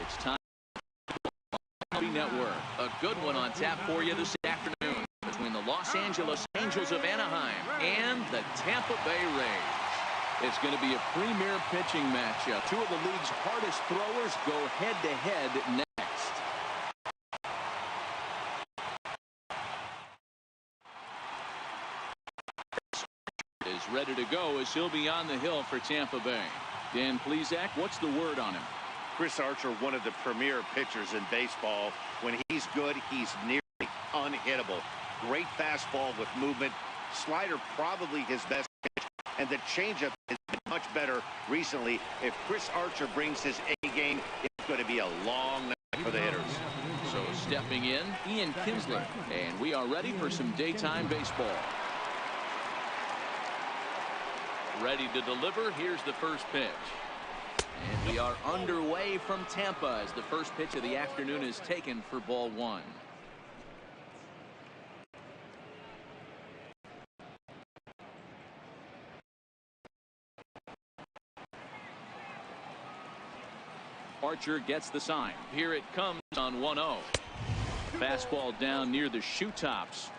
It's time for the Network. A good one on tap for you this afternoon between the Los Angeles Angels of Anaheim and the Tampa Bay Rays. It's going to be a premier pitching matchup. Two of the league's hardest throwers go head-to-head next. Is ready to go as he'll be on the hill for Tampa Bay. Dan Plesac, what's the word on him? Chris Archer, one of the premier pitchers in baseball. When he's good, he's nearly unhittable. Great fastball with movement. Slider probably his best pitch. And the changeup has been much better recently. If Chris Archer brings his A game, it's going to be a long night for the hitters. So stepping in, Ian Kinsler. And we are ready for some daytime baseball. Ready to deliver. Here's the first pitch. And we are underway from Tampa as the first pitch of the afternoon is taken for ball one. Archer gets the sign. Here it comes on 1-0. Fastball down near the shoe tops.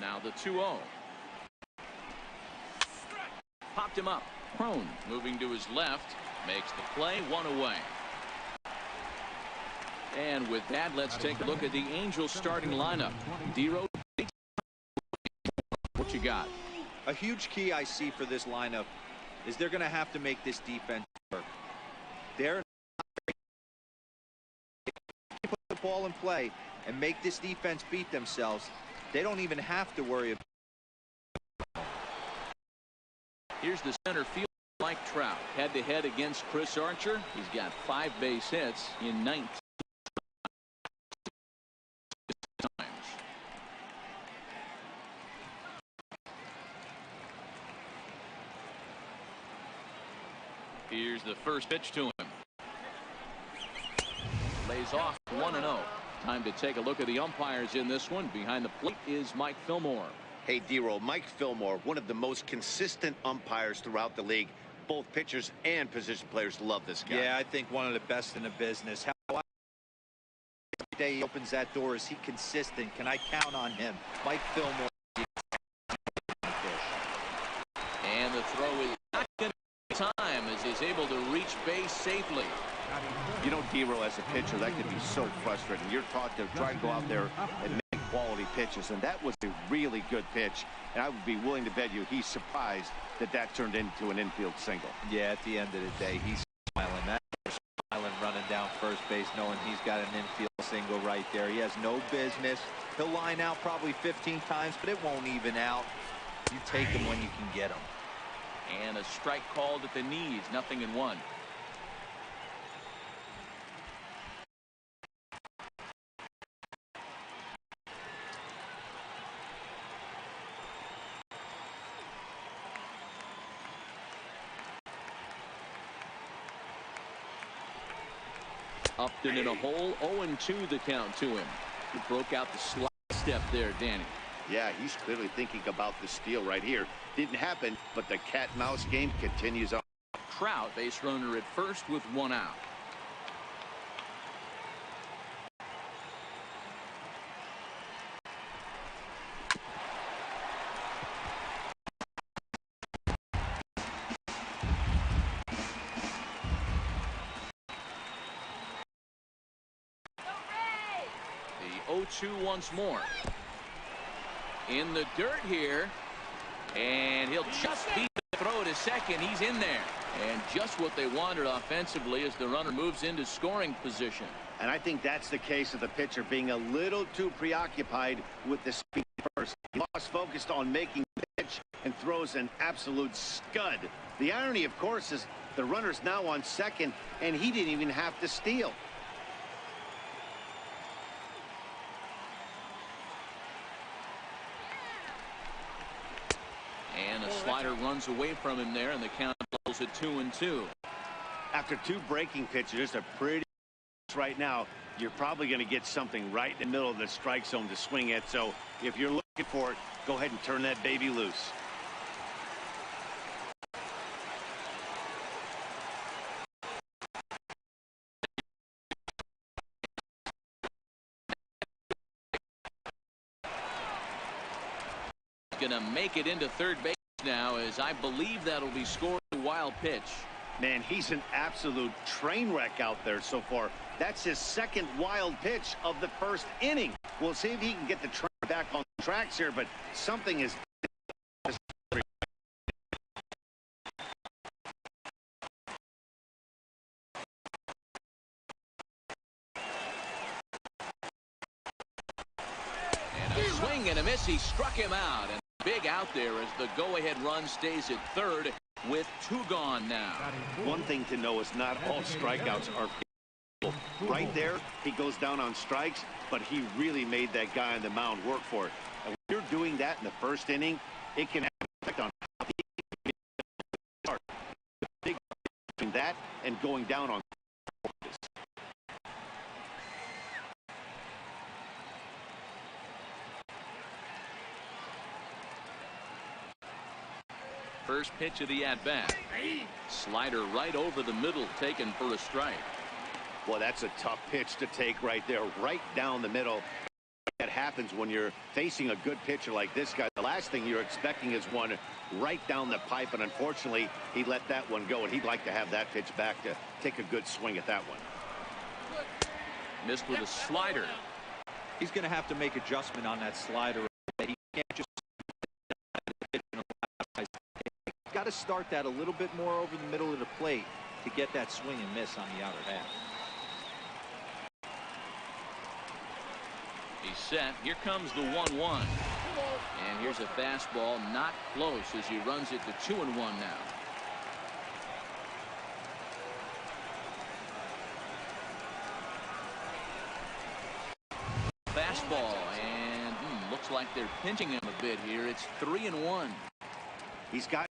Now the 2-0. Popped him up. Crone moving to his left. Makes the play, one away. And with that, let's take a look at the Angels starting lineup. D-Rose, what you got? A huge key I see for this lineup is they're going to have to make this defense work. They're put the ball in play and make this defense beat themselves. They don't even have to worry about. Here's the center field, Mike Trout, head-to-head against Chris Archer. He's got 5 base hits in 19 times. Here's the first pitch to him. Lays off 1-0. Time to take a look at the umpires in this one. Behind the plate is Mike Fillmore. Hey, D-Roll, Mike Fillmore, one of the most consistent umpires throughout the league. Both pitchers and position players love this guy. Yeah, I think one of the best in the business. How every day he opens that door, is he consistent? Can I count on him? Mike Fillmore. And the throw is not going to time as he's able to reach base safely. You know, D-Roll, as a pitcher, that can be so frustrating. You're taught to try to go out there and make quality pitches, and that was a really good pitch. And I would be willing to bet you he's surprised that that turned into an infield single. Yeah, at the end of the day, he's smiling. That's smiling, running down first base, knowing he's got an infield single right there. He has no business. He'll line out probably 15 times, but it won't even out. You take him when you can get him. And a strike called at the knees, 0-1. Upton in a hole, 0-2 the count to him. He broke out the slide step there, Danny. Yeah, he's clearly thinking about the steal right here. Didn't happen, but the cat-mouse game continues on. Trout, base runner at first with 1 out. The 0-2 once more. In the dirt here. And he'll just beat the throw to second. He's in there. And just what they wanted offensively as the runner moves into scoring position. And I think that's the case of the pitcher being a little too preoccupied with the speed first. He lost focus on making the pitch and throws an absolute scud. The irony, of course, is the runner's now on second, and he didn't even have to steal. And a slider runs away from him there, and the count goes at 2-2. After 2 breaking pitches, a pretty right now, you're probably going to get something right in the middle of the strike zone to swing at. So if you're looking for it, Go ahead and turn that baby loose. Going to make it into third base now, as I believe that'll be scored a wild pitch. Man, he's an absolute train wreck out there so far. That's his second wild pitch of the first inning. We'll see if he can get the train back on the tracks here, but something is... And a swing and a miss. He struck him out. And big out there as the go-ahead run stays at third with 2 gone now. One thing to know is not all strikeouts are right there. He goes down on strikes, but he really made that guy on the mound work for it. And when you're doing that in the first inning, it can have an effect on how he start. The big between that and going down on first pitch of the at-bat. Slider right over the middle, taken for a strike. Well, that's a tough pitch to take right there, right down the middle. That happens when you're facing a good pitcher like this guy. The last thing you're expecting is one right down the pipe, and unfortunately, he let that one go, and he'd like to have that pitch back to take a good swing at that one. Missed with a slider. He's going to have to make adjustment on that slider. He can't just got to start that a little bit more over the middle of the plate to get that swing and miss on the outer half. He's set. Here comes the 1-1. And here's a fastball not close as he runs it to 2-1 now. Fastball, and looks like they're pinching him a bit here. It's 3-1. He's got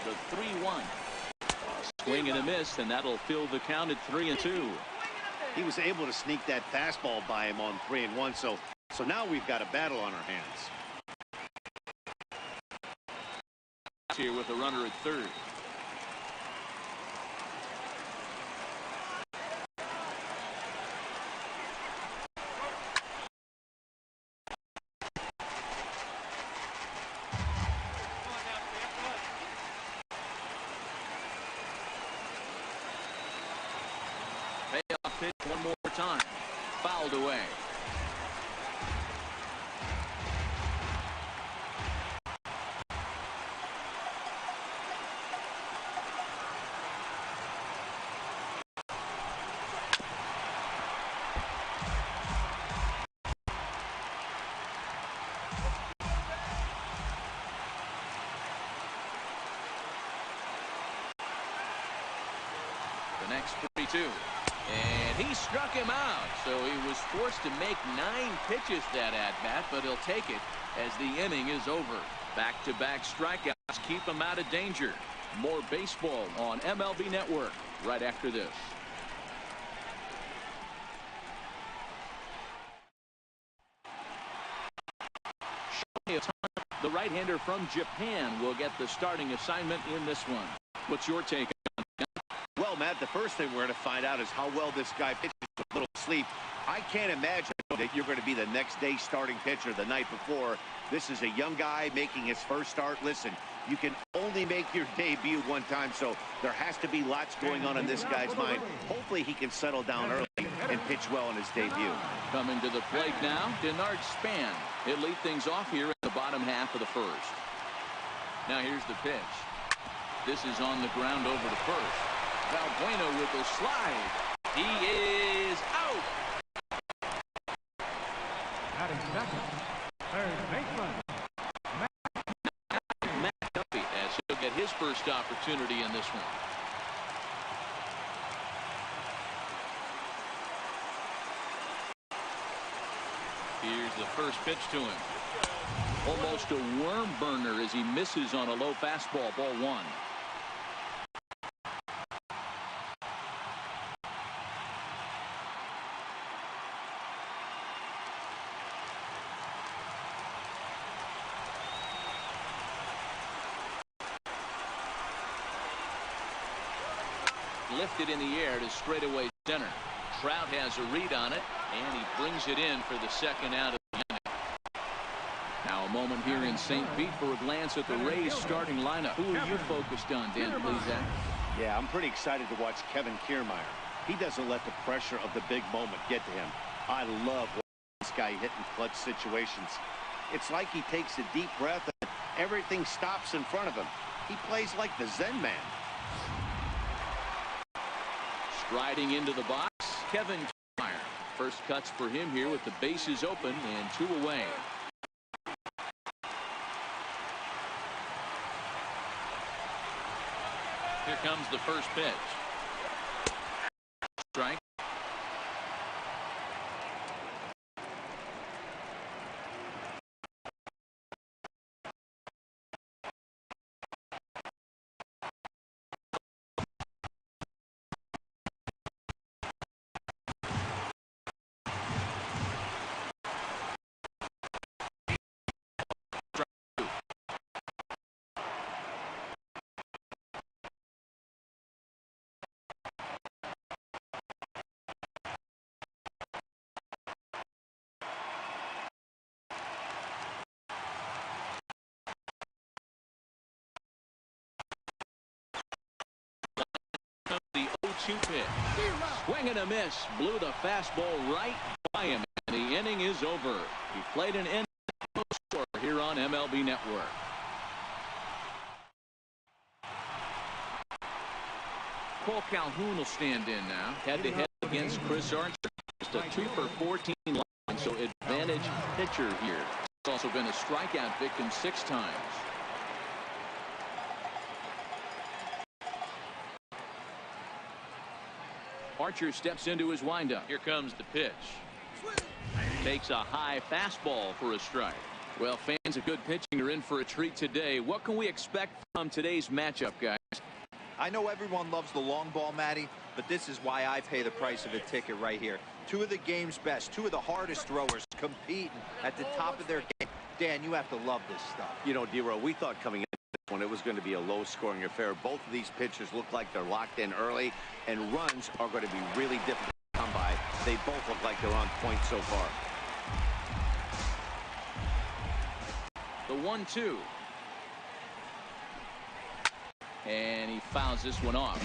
the 3-1. Swing and a miss, and that'll fill the count at 3-2. he was able to sneak that fastball by him on 3-1, so now we've got a battle on our hands. Here with a runner at third. Payoff pitch one more time. Fouled away. The next 3-2. And he struck him out. So he was forced to make 9 pitches that at-bat, but he'll take it as the inning is over. Back-to-back strikeouts keep him out of danger. More baseball on MLB Network right after this. The right-hander from Japan will get the starting assignment in this one. What's your take on it? Well, Matt, the first thing we're going to find out is how well this guy pitches with a little sleep. I can't imagine that you're going to be the next day starting pitcher the night before. This is a young guy making his first start. Listen, you can only make your debut one time, so there has to be lots going on in this guy's mind. Hopefully he can settle down early and pitch well in his debut. Coming to the plate now, Denard Span. He'll lead things off here in the bottom half of the first. Now here's the pitch. This is on the ground over to first. Valbuena with the slide. He is out. Batting second, third baseman. Matt Duffy as he'll get his first opportunity in this one. Here's the first pitch to him. Almost a worm burner as he misses on a low fastball. Ball one. Lifted in the air to straightaway center. Trout has a read on it, and he brings it in for the second out of the inning. Now a moment here in St. Pete for a glance at the Rays starting lineup. Who are you focused on, Dan, please, Zach? Yeah, I'm pretty excited to watch Kevin Kiermaier. He doesn't let the pressure of the big moment get to him. I love watching this guy hit in clutch situations. It's like he takes a deep breath and everything stops in front of him. He plays like the Zen man. Striding into the box, Kevin Kiermaier. First cuts for him here with the bases open and 2 away. Here comes the first pitch. Strike. The 0-2 pitch. Swing and a miss. Blew the fastball right by him. And the inning is over. He played an inning score here on MLB Network. Paul Calhoun will stand in now. Head-to-head against Chris Archer. Just a 2 for 14 line, so advantage pitcher here. He's also been a strikeout victim 6 times. Archer steps into his windup. Here comes the pitch. Takes a high fastball for a strike. Well, fans of good pitching are in for a treat today. What can we expect from today's matchup, guys? I know everyone loves the long ball, Matty, but this is why I pay the price of a ticket right here. 2 of the game's best, 2 of the hardest throwers competing at the top of their game. Dan, you have to love this stuff. You know, D-Row, we thought coming in when it was going to be a low-scoring affair. Both of these pitchers look like they're locked in early, and runs are going to be really difficult to come by. They both look like they're on point so far. The 1-2. And he fouls this one off.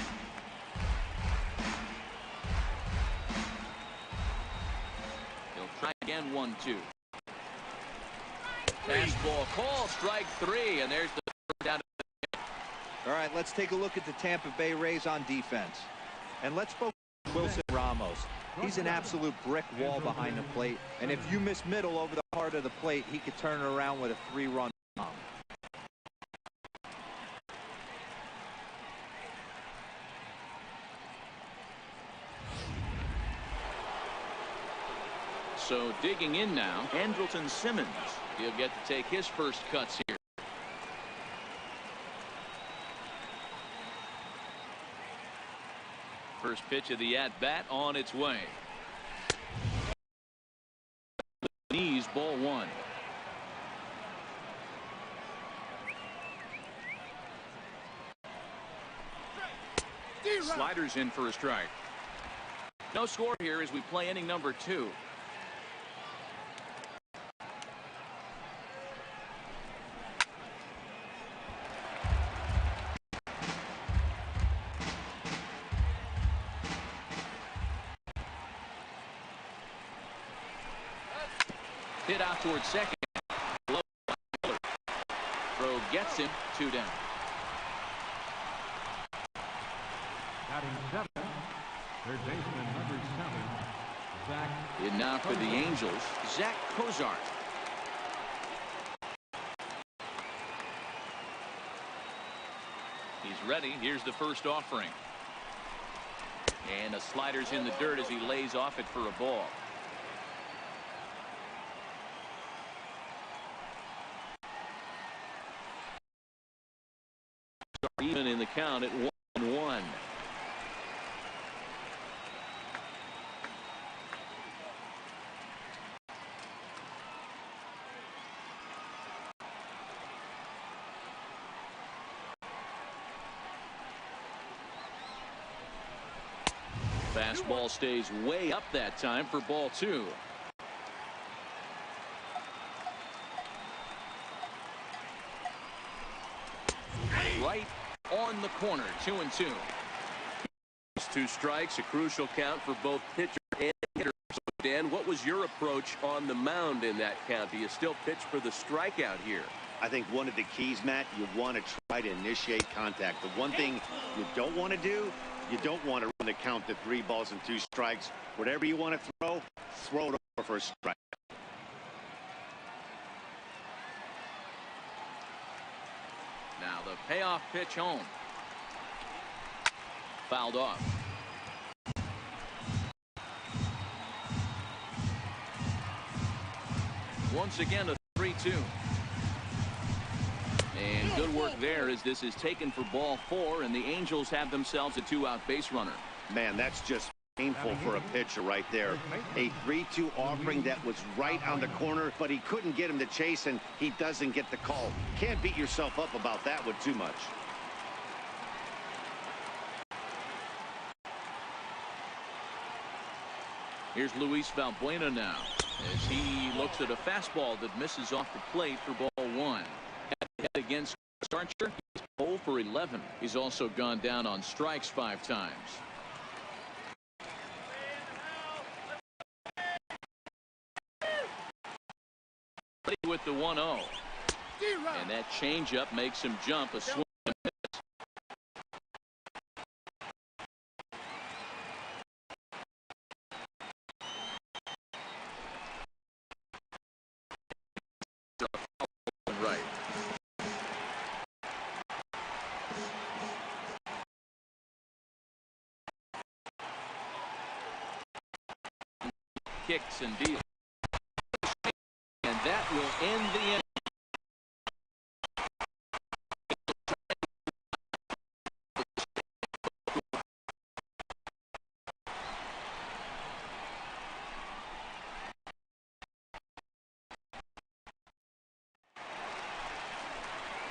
He'll try again. 1-2. Fastball call, strike 3, and there's the down. All right, let's take a look at the Tampa Bay Rays on defense. And let's focus on Wilson Ramos. He's an absolute brick wall behind the plate. And if you miss middle over the heart of the plate, he could turn it around with a 3-run bomb. So digging in now, Andrelton Simmons. He'll get to take his first cuts here. First pitch of the at-bat on its way. Knees, ball 1. Sliders in for a strike. No score here as we play inning number 2. Hit out towards second. Throw gets him. 2 down. Batting 7, third baseman number 7, Zach. In now for the Angels, Zach Cozart. He's ready. Here's the first offering. And the slider's in the dirt as he lays off it for a ball. the count at 1-1. Fastball stays way up that time for ball 2. Right on the corner, 2-2. 2 strikes, a crucial count for both pitcher and hitter. So Dan, what was your approach on the mound in that count? Do you still pitch for the strikeout here? I think one of the keys, Matt, you want to try to initiate contact. The one thing you don't want to do, you don't want to run the count to 3 balls and 2 strikes. Whatever you want to throw it over for a strike. Now the payoff pitch home. Fouled off. Once again a 3-2. And good work there as this is taken for ball 4 and the Angels have themselves a 2-out base runner. Man, that's just painful for a pitcher right there. A 3-2 offering that was right on the corner, but he couldn't get him to chase, and he doesn't get the call. Can't beat yourself up about that one too much. Here's Luis Valbuena now as he looks at a fastball that misses off the plate for ball 1. Against Starcher, he's 0 for 11. He's also gone down on strikes 5 times. With the 1-0. And that changeup makes him jump a swing. Right. Kicks and deals. And that will end the inning.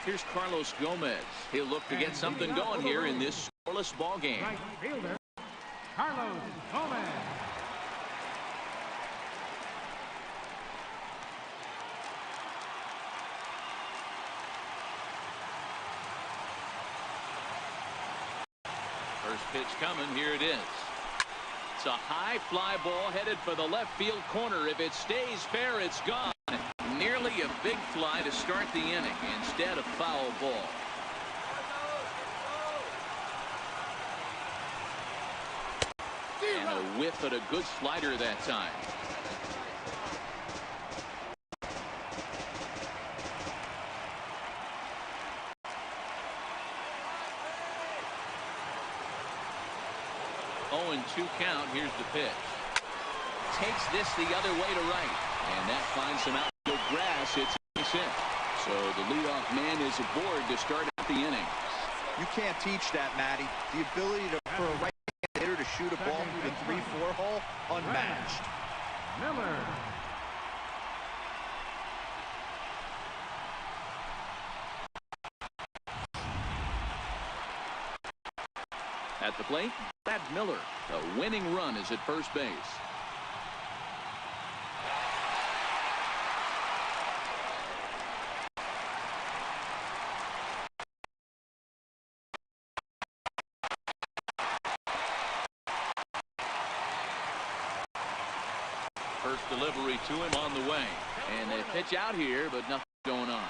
Here's Carlos Gomez. He'll look to get something going here in this scoreless ball game. Right fielder, Carlos Gomez. First pitch coming. Here it is. It's a high fly ball headed for the left field corner. If it stays fair, it's gone. Nearly a big fly to start the inning. Instead, a foul ball. And a whiff at a good slider that time. Oh, and 2 count. Here's the pitch. Takes this the other way to right. And that finds some outfield grass. It's in. So the leadoff man is aboard to start out the inning. You can't teach that, Matty. The ability for a right hitter to shoot a ball through the 3-4 hole, unmatched. Miller. At the plate, Brad Miller. The winning run is at first base. First delivery to him on the way. And they pitch out here, but nothing going on.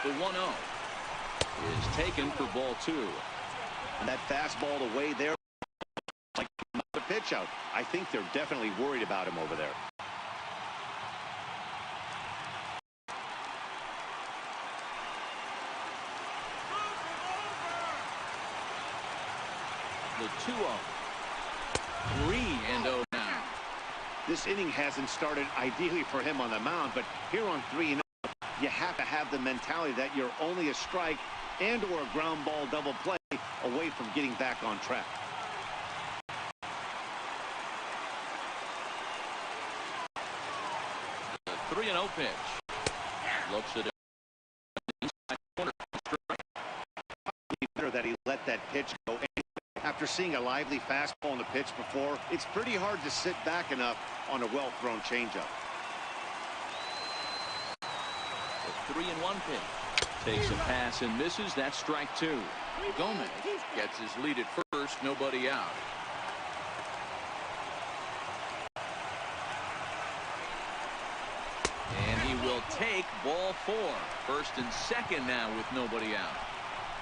The 1-0 is taken for ball 2. And that fastball away there, like the pitch out. I think they're definitely worried about him over there. The 2-0. 3-0 now. This inning hasn't started ideally for him on the mound, but here on 3-0, you have to have the mentality that you're only a strike and or a ground ball double play away from getting back on track. The 3-0 pitch. Looks at it. Better that he let that pitch go. After seeing a lively fastball on the pitch before, it's pretty hard to sit back enough on a well-thrown changeup. The 3-1 pitch. Takes a pass and misses. That's strike 2. Gomez gets his lead at first. Nobody out. And he will take ball 4. First and second now with nobody out.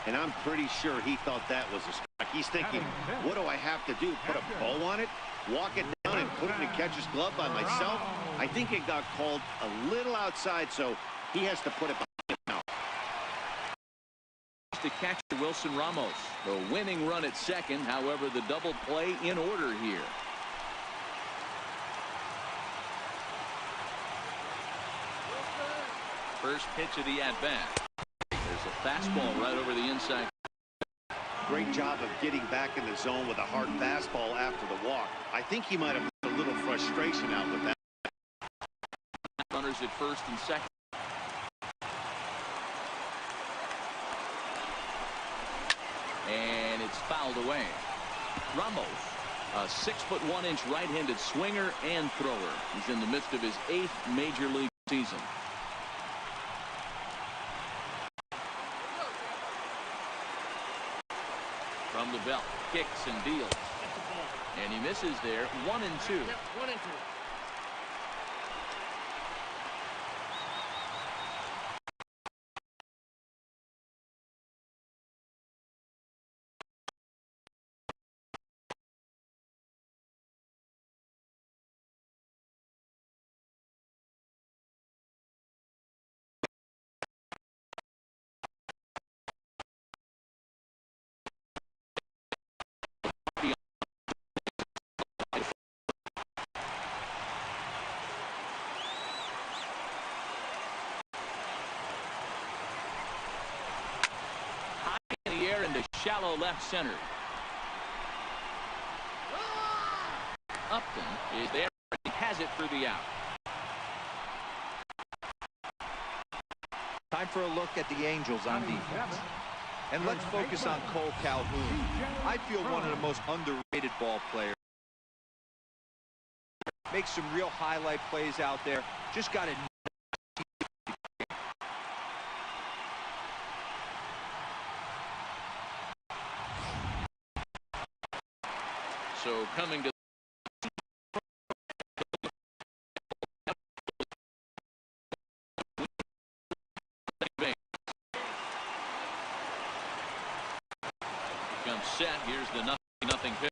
And I'm pretty sure he thought that was a strike. He's thinking, what do I have to do? Put a bow on it? Walk it down and put it in a catcher's glove by myself? I think it got called a little outside, so he has to put it behind him now. To catcher Wilson Ramos. The winning run at second. However, the double play in order here. First pitch of the at-bat. There's a fastball right over the inside. Great job of getting back in the zone with a hard fastball after the walk. I think he might have put a little frustration out with that. Runners at first and second. And it's fouled away. Ramos, a 6'1" right-handed swinger and thrower. He's in the midst of his 8th major league season. From the belt, kicks and deals. And he misses there. 1-2. Into shallow left center. Upton is there. He has it for the out. Time for a look at the Angels on defense. And let's focus on Cole Calhoun. I feel one of the most underrated ball players. Makes some real highlight plays out there. Just got to. So coming to comes set. Here's the nothing pitch.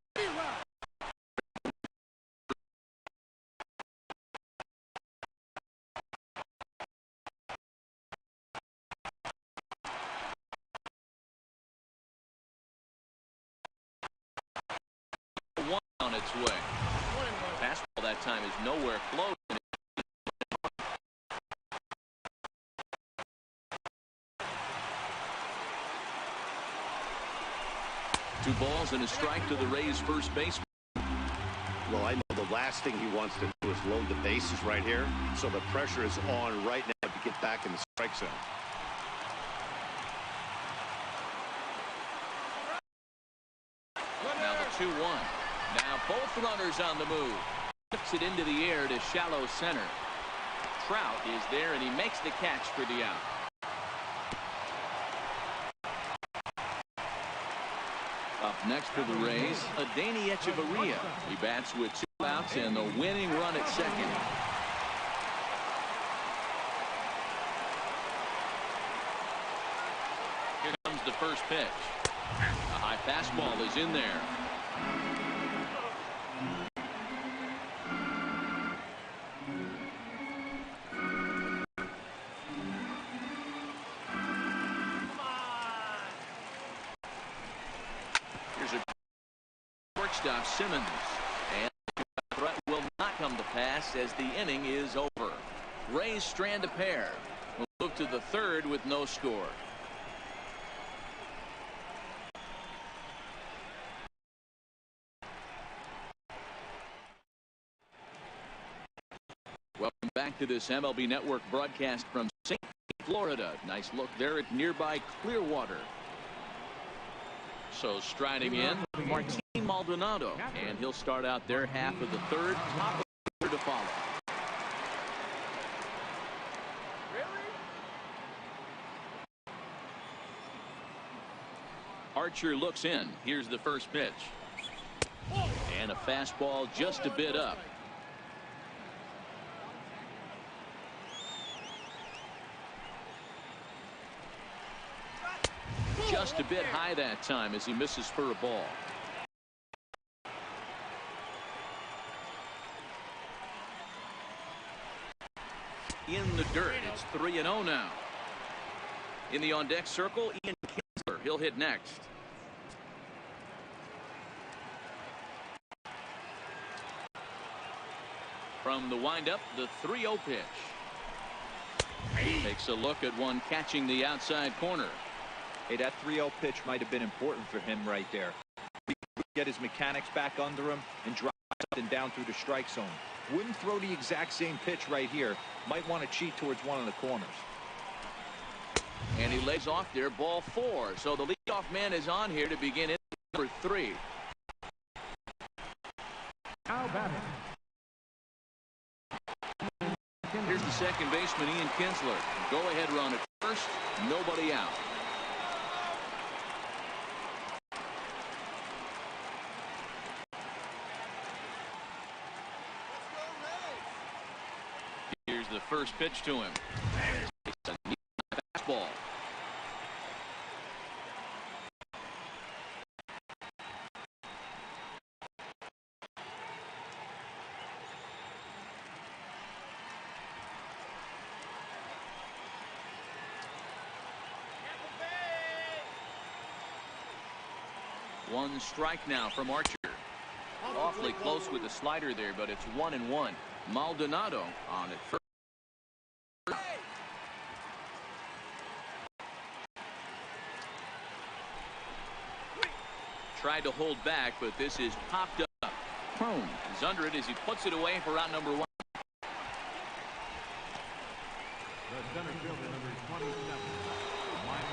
1 on its way. Fastball that time is nowhere close. 2 balls and a strike to the Rays first baseman. Well, I know the last thing he wants to do is load the bases right here, so the pressure is on right now to get back in the strike zone. Now the 2-1. Now both runners on the move. Lifts it into the air to shallow center. Trout is there and he makes the catch for the out. Up next for the Rays, Adeiny Echeverria. He bats with 2 outs and the winning run at second. Here comes the first pitch. A high fastball is in there. Here's a shortstop Simmons, and the threat will not come to pass as the inning is over. Rays strand a pair. We'll move to the third with no score. Welcome back to this MLB Network broadcast from St. Florida. Nice look there at nearby Clearwater. So striding in, Martin Maldonado, and he'll start out their half of the third. Top of the third to follow. Archer looks in. Here's the first pitch. And a fastball just a bit up. Just a bit high that time as he misses for a ball. In the dirt, it's 3-0 now. In the on-deck circle, Ian Kinsler. He'll hit next. From the windup, the 3-0 pitch. Takes a look at one catching the outside corner. Hey, that 3-0 pitch might have been important for him right there. He could get his mechanics back under him and drive something down through the strike zone. Wouldn't throw the exact same pitch right here. Might want to cheat towards one of the corners. And he lays off there, ball 4. So the leadoff man is on here to begin in number 3. Now batting. Here's the second baseman, Ian Kinsler. Go ahead run at first. Nobody out. Here's the first pitch to him. It's a neat fastball. One strike now from Archer. Awfully close with the slider there, but it's 1-1. Maldonado on it first. Tried to hold back, but this is popped up. Boom. He's under it as he puts it away for out number 1. The center fielder, number 27.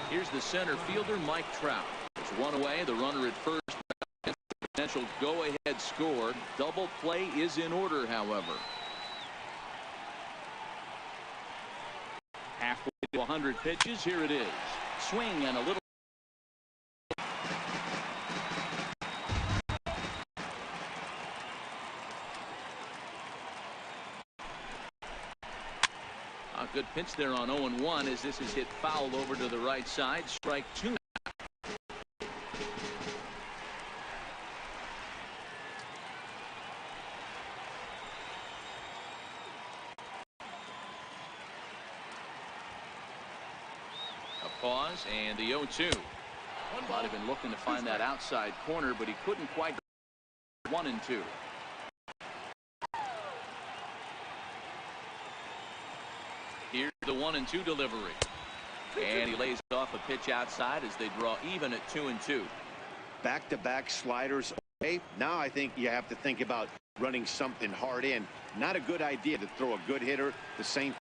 Here's the center fielder, Mike Trout. It's one away. The runner at first. Potential go-ahead score. Double play is in order, however. Halfway to 100 pitches. Here it is. Swing and a little. A good pitch there on 0-1 as this is hit foul over to the right side. Strike 2. Pause and the 0-2. Might have been looking to find that outside corner, but he couldn't quite. 1-2. Here's the 1-2 delivery, and he lays off a pitch outside as they draw even at 2-2. Back-to-back sliders away. Now I think you have to think about running something hard in. Not a good idea to throw a good hitter the same.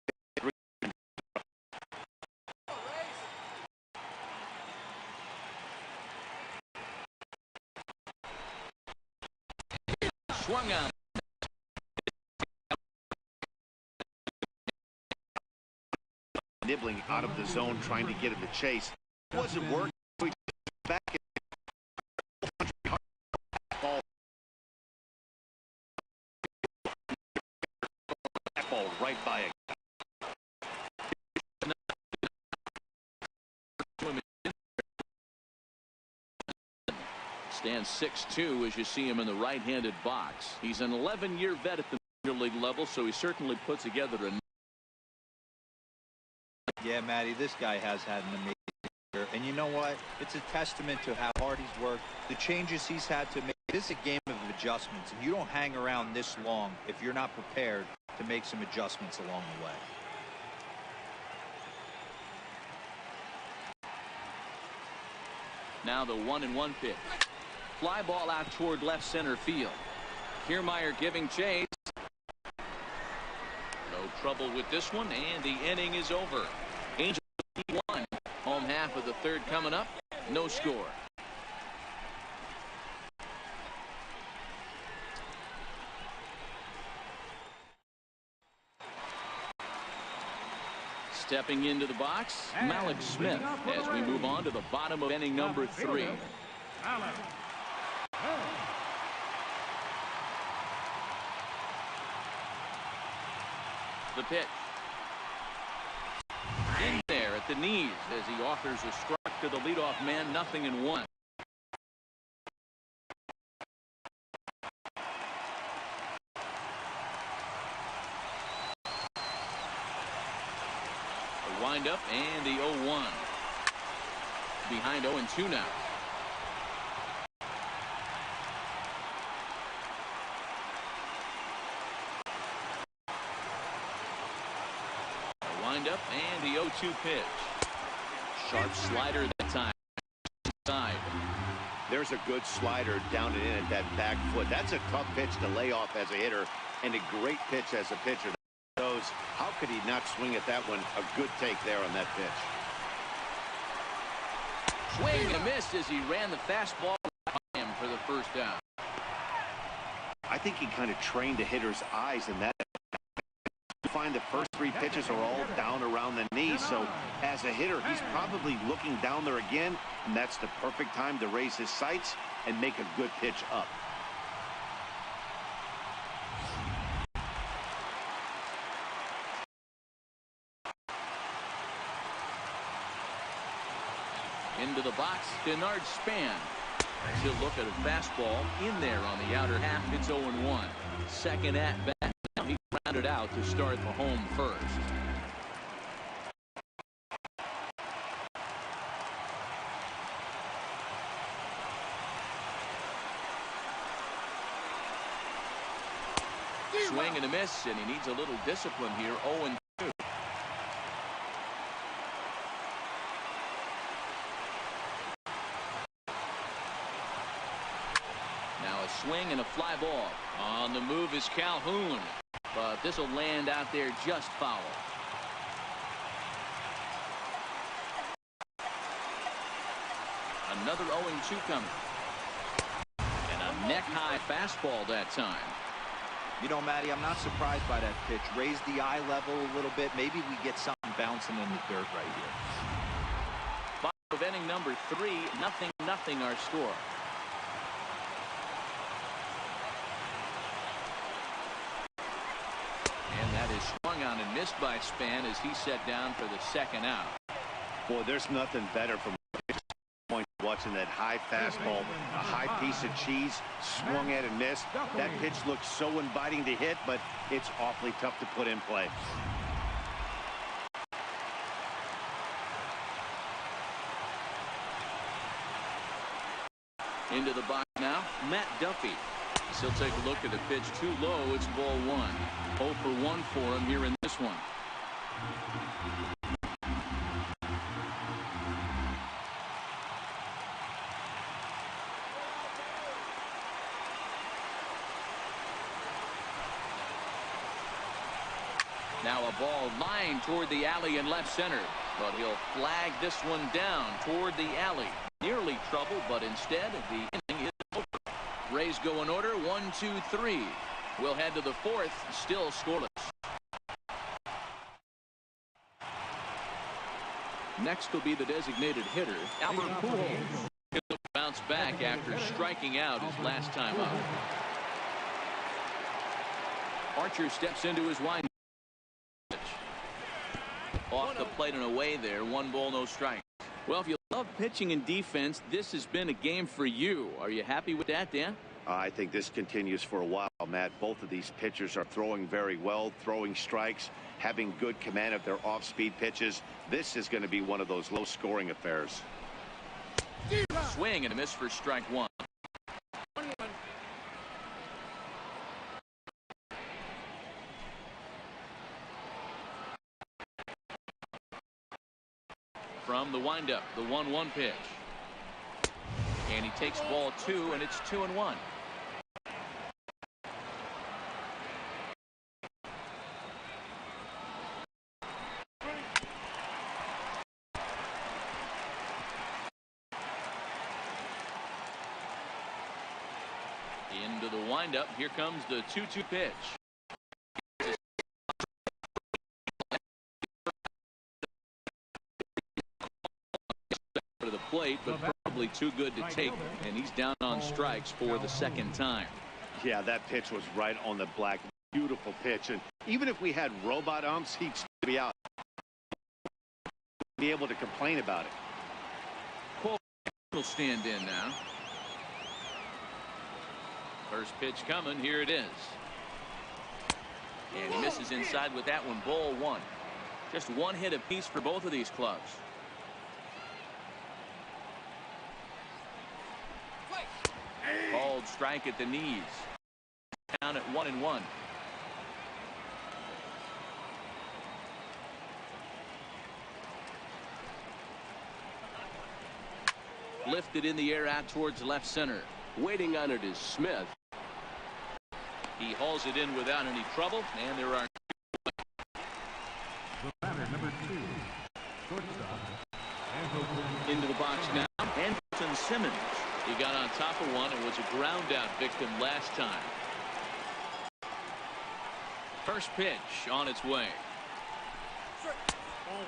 Swung on. Nibbling out of the zone, trying to get at the chase. Wasn't working. Back ball right by it. Stands 6'2" as you see him in the right-handed box. He's an 11-year vet at the major league level, so he certainly put together a. Yeah, Matty, this guy has had an amazing year. And you know what? It's a testament to how hard he's worked, the changes he's had to make. This is a game of adjustments, and you don't hang around this long if you're not prepared to make some adjustments along the way. Now the 1-1 pitch. Fly ball out toward left center field. Kiermaier giving chase. No trouble with this one, and the inning is over. Angels 1. Home half of the third coming up. No score. Stepping into the box, Malik Smith, as we move on to the bottom of inning number 3. The pitch. In there at the knees as he offers a strike to the leadoff man, 0-1. The windup and the 0-1. Behind 0-2 now. Up and the 0-2 pitch. Sharp slider that time. Side. There's a good slider down and in at that back foot. That's a tough pitch to lay off as a hitter, and a great pitch as a pitcher. How could he not swing at that one? A good take there on that pitch. Swing and a miss as he ran the fastball by him for the first down. I think he kind of trained the hitter's eyes in that. Find the first 3 pitches are all down around the knees, so as a hitter he's probably looking down there again, and that's the perfect time to raise his sights and make a good pitch up. Into the box, Denard Span. He'll look at a fastball in there on the outer half. It's 0-1. Second at bat. He rounded out to start the home first. Swing and a miss, and he needs a little discipline here. 0-2. Now a swing and a fly ball. On the move is Calhoun. But this will land out there just foul. Another 0-2 coming. And a neck-high fastball that time. You know, Matty, I'm not surprised by that pitch. Raise the eye level a little bit. Maybe we get something bouncing in the dirt right here. Bottom of inning number 3, 0-0 our score. And that is swung on and missed by Span as he set down for the second out. Boy, there's nothing better from watching that high fastball, a high piece of cheese, swung at and missed. That pitch looks so inviting to hit, but it's awfully tough to put in play. Into the box now, Matt Duffy. He'll take a look at the pitch too low. It's ball 1. 0 for 1 for him here in this one. Now a ball lined toward the alley in left center, but he'll flag this one down toward the alley. Nearly trouble, but instead the inning is over. Rays go in order, 1, 2, 3. We'll head to the 4th, still scoreless. Next will be the designated hitter, Albert Pujols. He'll bounce back after striking out his last time out. Archer steps into his wind. Off the plate and away there. 1 ball, no strike. Well, if you love pitching and defense, this has been a game for you. Are you happy with that, Dan? I think this continues for a while, Matt. Both of these pitchers are throwing very well, throwing strikes, having good command of their off-speed pitches. This is going to be one of those low-scoring affairs. Swing and a miss for strike 1. from the windup, the 1-1 pitch. And he takes ball 2, and it's 2-1. Into the windup. Here comes the 2-2 pitch. To the plate, but probably too good to take, and he's down on strikes for the second time. Yeah, that pitch was right on the black. Beautiful pitch, and even if we had robot umps, he'd still be out. Be able to complain about it. Kwai will stand in now. First pitch coming. Here it is. And he misses inside with that one. Ball 1. Just one hit apiece for both of these clubs. Called strike at the knees. Down at 1-1. Lifted in the air out towards left center. Waiting on it is Smith. He hauls it in without any trouble, and there are The batter, number 2, shortstop, Andrelton. into the box now. Andrelton Simmons. He got on top of one and was a ground out victim last time. First pitch on its way.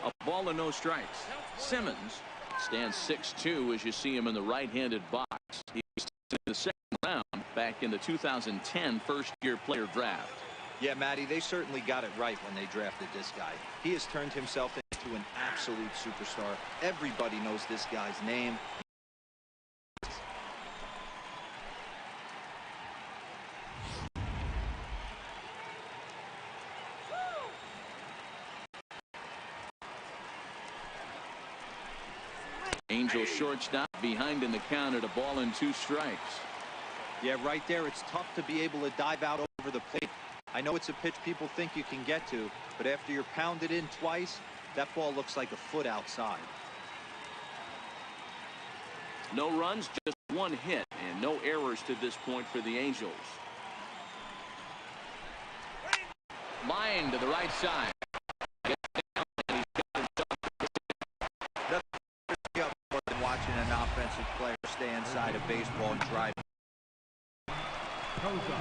A ball and no strikes. Simmons stands 6'2" as you see him in the right-handed box. He's in the second round back in the 2010 first-year player draft. Yeah, Matty, they certainly got it right when they drafted this guy. He has turned himself into an absolute superstar. Everybody knows this guy's name. Angel shortstop behind in the count at a ball and 2 strikes. Yeah, right there, it's tough to be able to dive out over the plate. I know it's a pitch people think you can get to, but after you're pounded in twice, that ball looks like a foot outside. No runs, just 1 hit, and no errors to this point for the Angels. Line to the right side. More than watching an offensive player stay inside a baseball and drive. Kozar.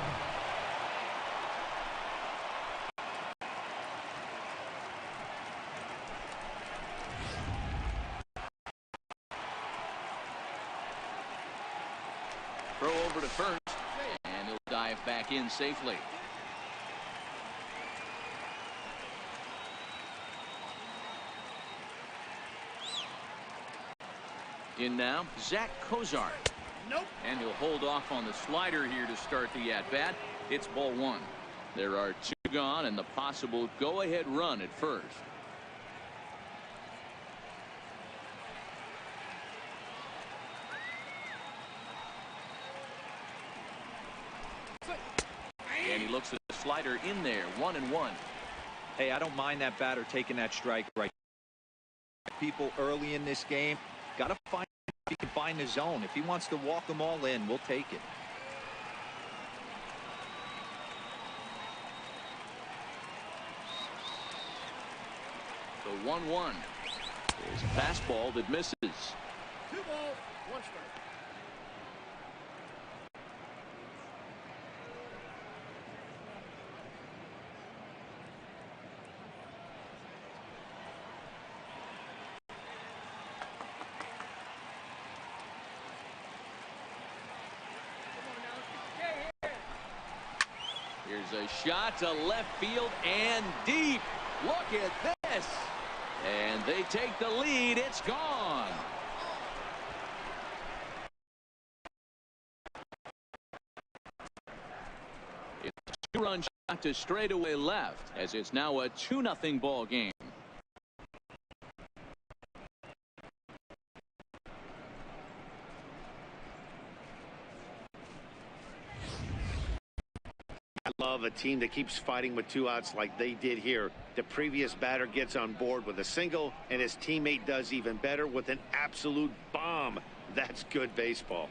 Throw over to first, and he'll dive back in safely. In now, Zach Kozar. Nope. And he'll hold off on the slider here to start the at-bat. It's ball 1. There are 2 gone and the possible go-ahead run at first. And he looks at the slider in there, 1-1. Hey, I don't mind that batter taking that strike right. People early in this game, got to find if he can find the zone. If he wants to walk them all in, we'll take it. The 1-1 is a fastball that misses. 2 balls, 1 strike. Here's a shot to left field and deep. Look at this. And they take the lead. It's gone. It's a 2-run shot to straightaway left as it's now a 2-0 ball game. I love a team that keeps fighting with 2 outs like they did here. The previous batter gets on board with a single, and his teammate does even better with an absolute bomb. That's good baseball.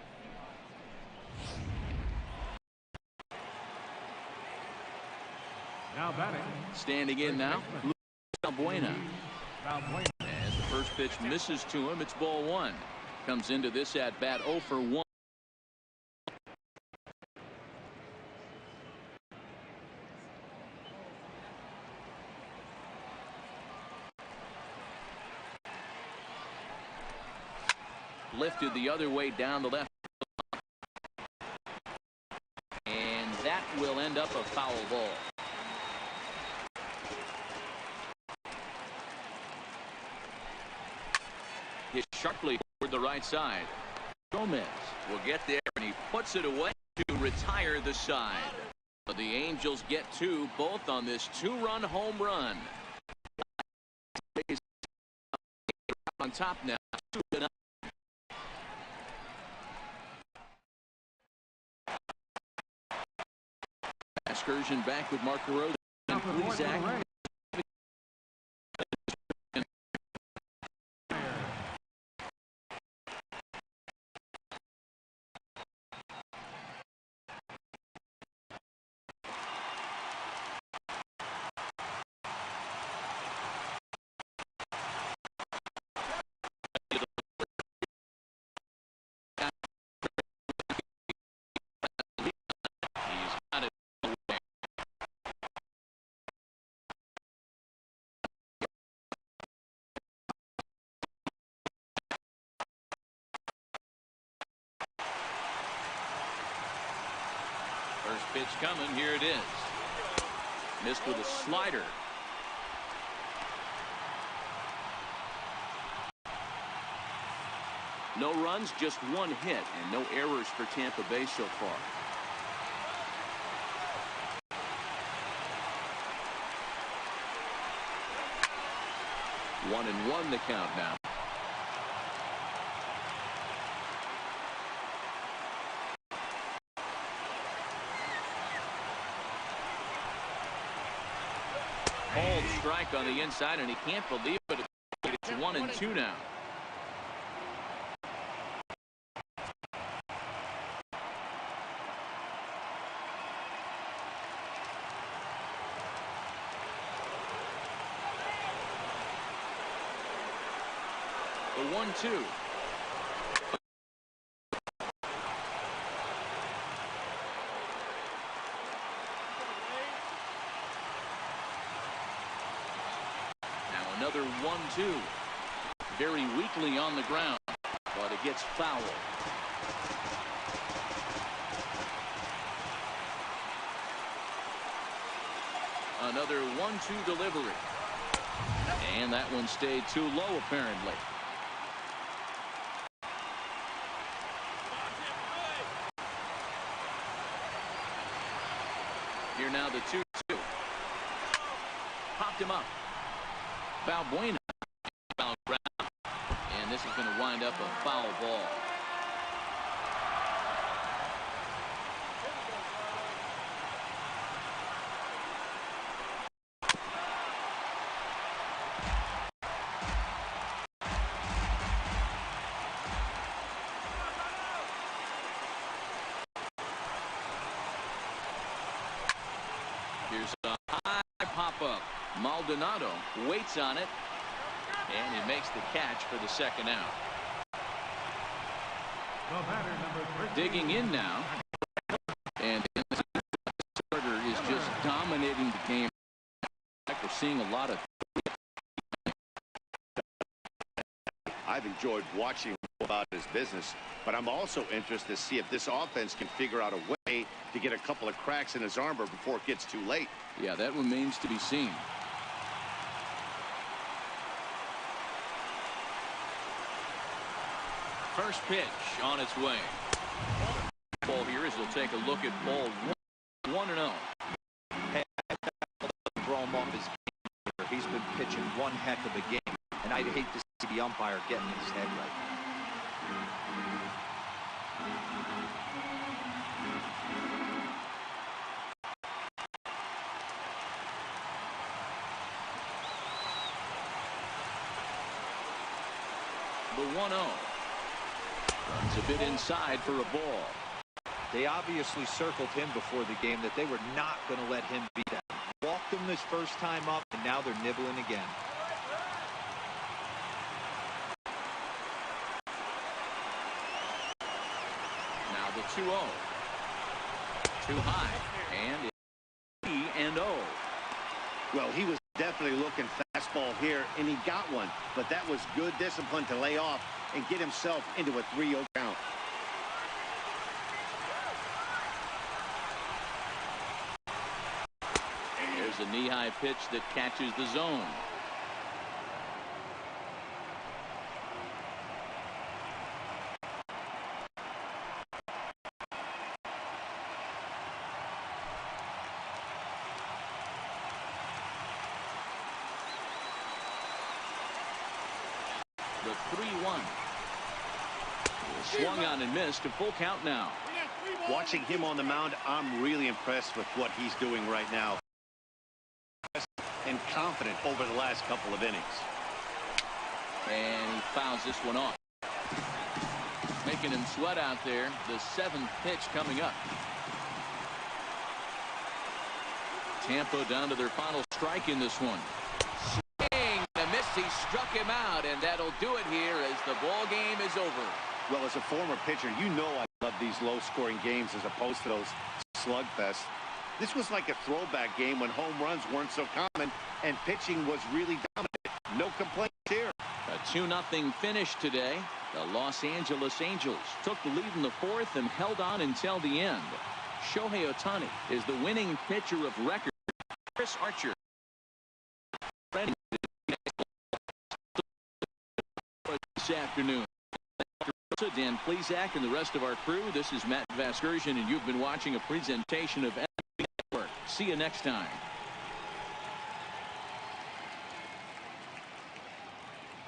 Now batting. Standing in now, Valbuena. Valbuena. As the first pitch misses to him, it's ball one. Comes into this at bat 0 for 1. Lifted the other way down the left. And that will end up a foul ball. Hit sharply toward the right side. Gomez will get there, and he puts it away to retire the side. The Angels get two, both on this two-run home run. On top now. 2-0. Excursion back with Mark Rose and Plesac. First pitch coming. Here it is. Missed with a slider. No runs, just one hit, and no errors for Tampa Bay so far. 1-1 the count now. Called strike on the inside, and he can't believe it. It's 1-2 now. The 1-2. Another 1-2. Very weakly on the ground, but it gets foul. Another 1-2 delivery. And that one stayed too low, apparently. Here now the 2-2. Popped him up. Valbuena foul ground, and this is going to wind up a foul ball. Here's a high pop-up. Maldonado waits on it, and he makes the catch for the second out. The batter, number 13. Digging in now, and the starter is just dominating the game. We're seeing a lot of. I've enjoyed watching about his business, but I'm also interested to see if this offense can figure out a way to get a couple of cracks in his armor before it gets too late. Yeah, that remains to be seen. First pitch on its way. Ball here as he'll take a look at ball 1-0. Hey, throw him off his game. He's been pitching one heck of a game, and I'd hate to see the umpire getting his head right. 1-0. Runs a bit inside for a ball. They obviously circled him before the game that they were not going to let him beat that. Walked him this first time up, and now they're nibbling again. Now the 2-0. Too high. And it's E&0. Well, he was definitely looking fastball here, and he got one. But that was good discipline to lay off and get himself into a 3-0 count. There's a knee-high pitch that catches the zone. The 3-1. Swung on and missed. A full count now. Watching him on the mound, I'm really impressed with what he's doing right now. And confident over the last couple of innings. And he fouls this one off. Making him sweat out there. The 7th pitch coming up. Tampa down to their final strike in this one. Swing, the miss. He struck him out, and that'll do it here as the ball game is over. Well, as a former pitcher, you know I love these low-scoring games as opposed to those slugfests. This was like a throwback game when home runs weren't so common and pitching was really dominant. No complaints here. A 2-0 finish today. The Los Angeles Angels took the lead in the 4th and held on until the end. Shohei Ohtani is the winning pitcher of record. Chris Archer this afternoon. Dan Plesac and the rest of our crew, this is Matt Vasgersian, and you've been watching a presentation of MLB Network. See you next time.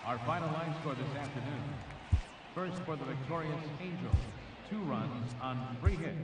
Our final line score this afternoon. First for the victorious Angels, 2 runs on 3 hits.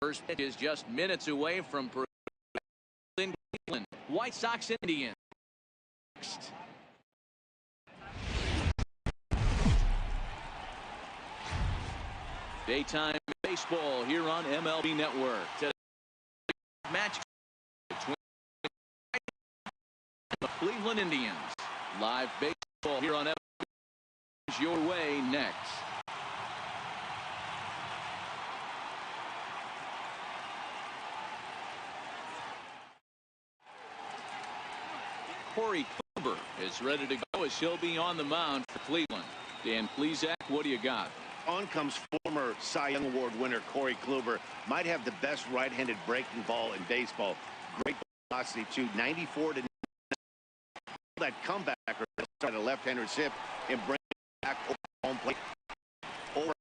First pitch is just minutes away from Cleveland. White Sox Indians. Next. Daytime baseball here on MLB Network. Today, match between the Cleveland Indians. Live baseball here on MLB. Your way next. Corey Kluber is ready to go as he'll be on the mound for Cleveland. Dan Plesac, what do you got? On comes former Cy Young Award winner Corey Kluber. Might have the best right-handed breaking ball in baseball. Great velocity too. 94 to that comeback start a left-hander shift and bring it back over home plate. Over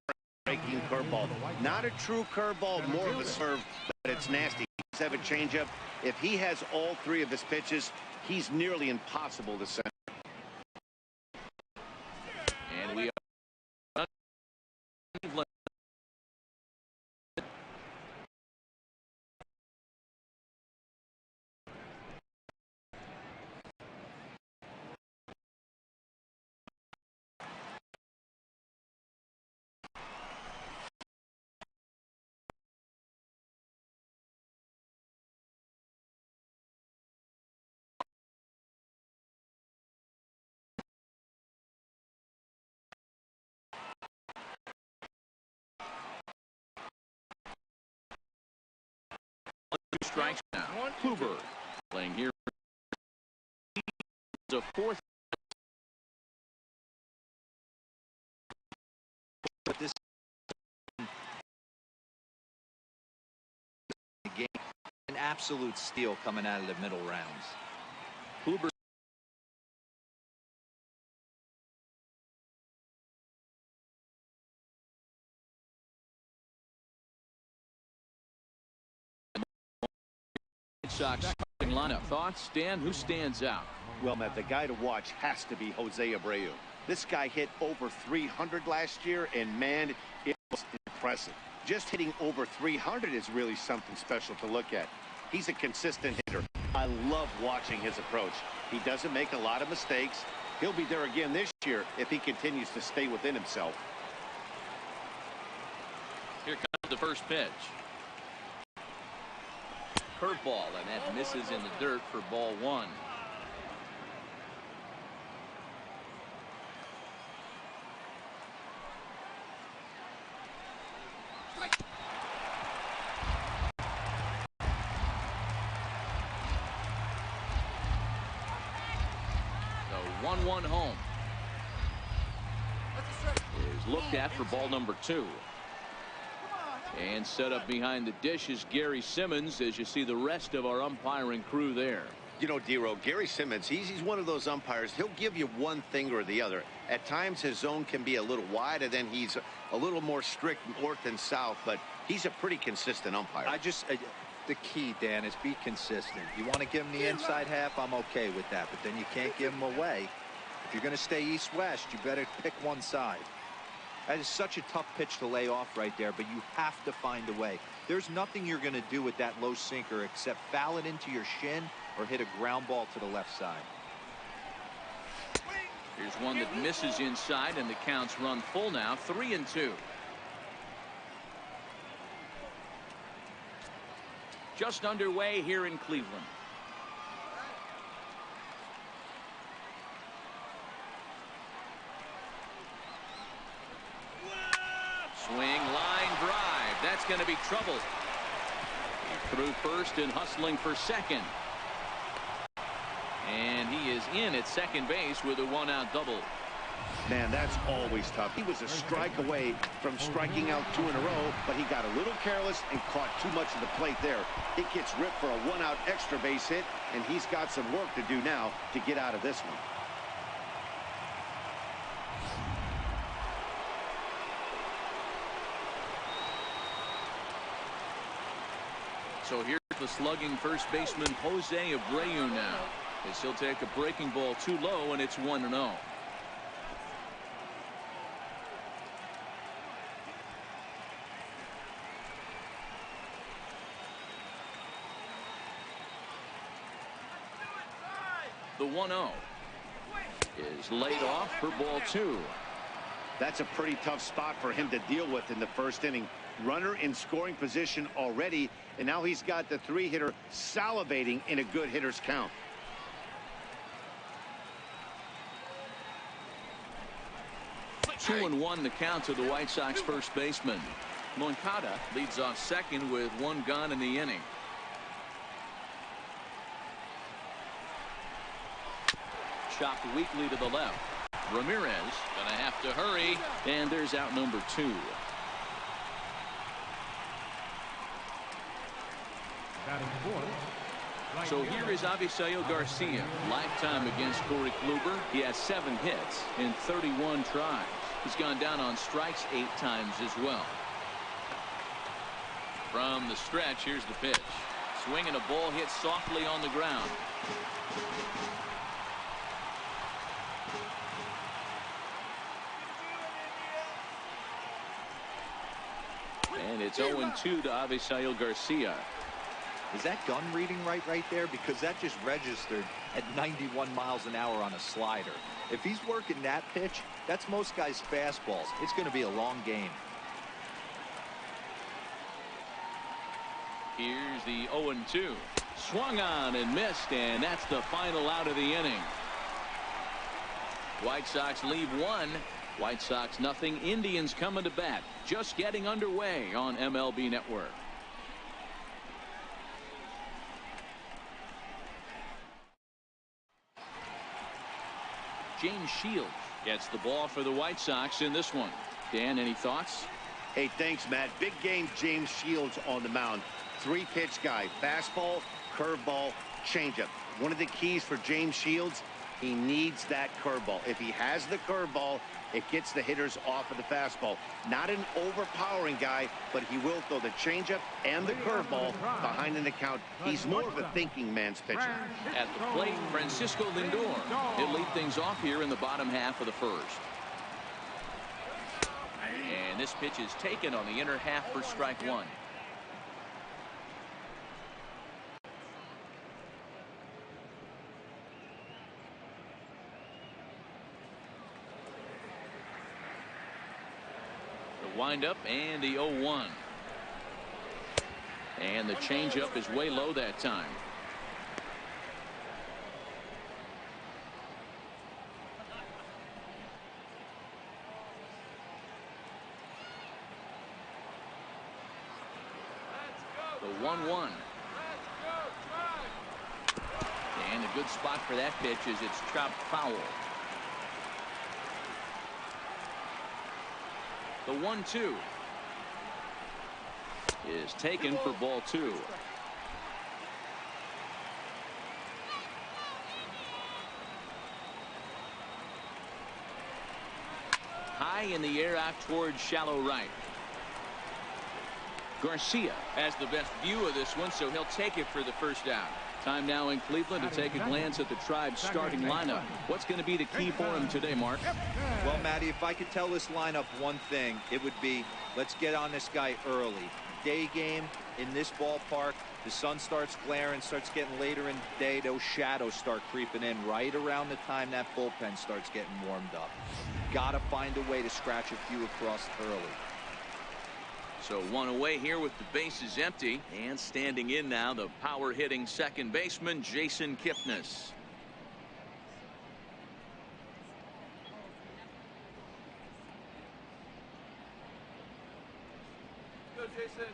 breaking curveball. Not a true curveball, more of a serve, but it's nasty. He has a changeup. If he has all 3 of his pitches, he's nearly impossible to center. Cleveland. Two strikes now. Kluber playing here. A fourth. But this game, an absolute steal coming out of the middle rounds. Kluber. Sox starting lineup. Thoughts, Stan? Who stands out? Well, Matt, the guy to watch has to be Jose Abreu. This guy hit over 300 last year, and man, it was impressive. Just hitting over 300 is really something special to look at. He's a consistent hitter. I love watching his approach. He doesn't make a lot of mistakes. He'll be there again this year if he continues to stay within himself. Here comes the first pitch. Curveball, and that misses in the dirt for ball one. The 1-1 home is looked at for ball number 2. And set up behind the dish is Gary Simmons, as you see the rest of our umpiring crew there. You know, D-Row, Gary Simmons, he's one of those umpires. He'll give you one thing or the other. At times, his zone can be a little wide, and then he's a little more strict north and south, but he's a pretty consistent umpire. The key, Dan, is be consistent. You want to give him the inside half, I'm okay with that, but then you can't give him away. If you're going to stay east-west, you better pick one side. That is such a tough pitch to lay off right there, but you have to find a way. There's nothing you're going to do with that low sinker except foul it into your shin or hit a ground ball to the left side. Here's one that misses inside, and the counts run full now, 3-2. Just underway here in Cleveland. Swing, line drive. That's going to be trouble. He threw first and hustling for second. And he is in at second base with a one-out double. Man, that's always tough. He was a strike away from striking out 2 in a row, but he got a little careless and caught too much of the plate there. It gets ripped for a one-out extra base hit, and he's got some work to do now to get out of this one. So here's the slugging first baseman Jose Abreu now, as he'll take a breaking ball too low, and it's 1-0. The 1-0 is laid off for ball 2. That's a pretty tough spot for him to deal with in the first inning. Runner in scoring position already, and now he's got the 3-hitter salivating in a good hitter's count. Two and 1 the count to the White Sox first baseman. Moncada leads off second with 1 gone in the inning. Chopped weakly to the left. Ramirez gonna have to hurry, and there's out number 2. So here is Avisail Garcia. Lifetime against Corey Kluber. He has 7 hits in 31 tries. He's gone down on strikes 8 times as well. From the stretch, here's the pitch. Swinging a ball hit softly on the ground. It's 0-2 to Avisail Garcia. Is that gun reading right there? Because that just registered at 91 miles an hour on a slider. If he's working that pitch, that's most guys' fastballs. It's going to be a long game. Here's the 0-2. Swung on and missed, and that's the final out of the inning. White Sox leave one. White Sox nothing. Indians coming to bat. Just getting underway on MLB Network. James Shields gets the ball for the White Sox in this one. Dan, any thoughts? Hey, thanks, Matt. Big game, James Shields on the mound. Three-pitch guy. Fastball, curveball, changeup. One of the keys for James Shields, he needs that curveball. If he has the curveball, it gets the hitters off of the fastball. Not an overpowering guy, but he will throw the changeup and the curveball behind an account. He's more of a thinking man's pitcher. At the plate, Francisco Lindor. He'll lead things off here in the bottom half of the first. And this pitch is taken on the inner half for strike one. The windup and the 0-1. And the changeup is way low that time. The 1-1. And a good spot for that pitch is it's chopped foul. The 1-2 is taken for ball two. High in the air out towards shallow right. Garcia has the best view of this one, so he'll take it for the first out. Time now in Cleveland to take a glance at the Tribe's starting lineup. What's going to be the key for him today, Mark? Well, Matty, if I could tell this lineup one thing, it would be let's get on this guy early. Day game in this ballpark, the sun starts glaring, starts getting later in the day. Those shadows start creeping in right around the time that bullpen starts getting warmed up. Got to find a way to scratch a few across early. So one away here with the bases empty, and standing in now the power hitting second baseman Jason Kipnis. Go, Jason.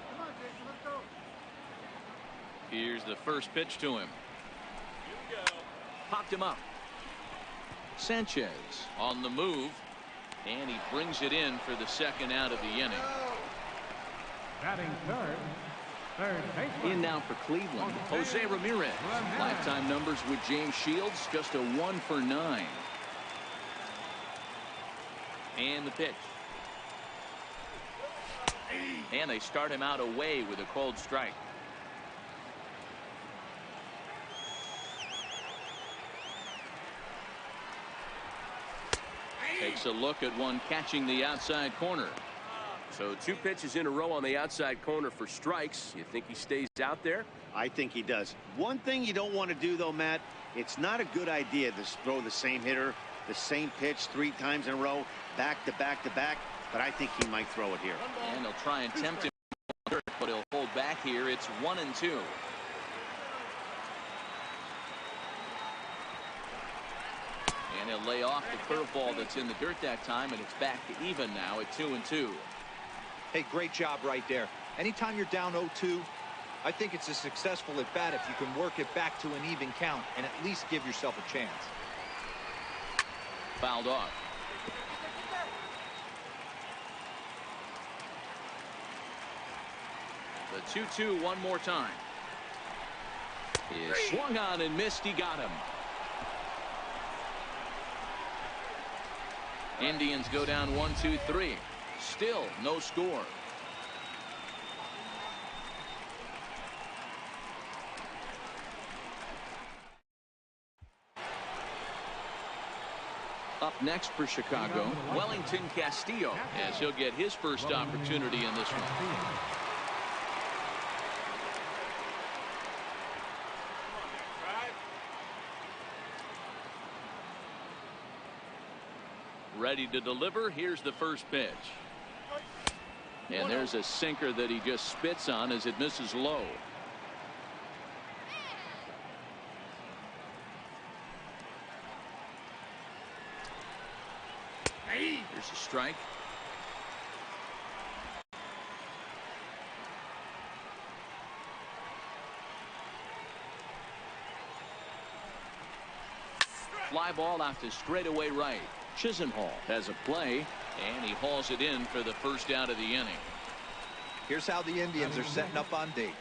Come on, Jason, let's go. Here's the first pitch to him. Here we go. Popped him up. Sanchez on the move. And he brings it in for the second out of the inning. Batting third baseman. In now for Cleveland, Jose Ramirez. Lifetime numbers with James Shields, just a 1 for 9. And the pitch. And they start him out away with a cold strike. Takes a look at one catching the outside corner. So 2 pitches in a row on the outside corner for strikes. You think he stays out there? I think he does. One thing you don't want to do, though, Matt, it's not a good idea to throw the same hitter, the same pitch 3 times in a row, back to back to back, but I think he might throw it here. And he'll try and tempt him, but he'll hold back here. It's 1-2. And he'll lay off the curveball that's in the dirt that time, and it's back to even now at 2-2. Hey, great job right there. Anytime you're down 0-2, I think it's a successful at bat if you can work it back to an even count and at least give yourself a chance. Fouled off. The 2-2 one more time. He is swung on and missed. He got him. Indians go down 1-2-3. Still no score. Up next for Chicago, Wellington Castillo, as he'll get his first opportunity in this one. Ready to deliver. Here's the first pitch. And there's a sinker that he just spits on as it misses low. Here's a strike. Fly ball out to straightaway right. Chisenhall has a play, and he hauls it in for the first out of the inning. Here's how the Indians are setting up on D.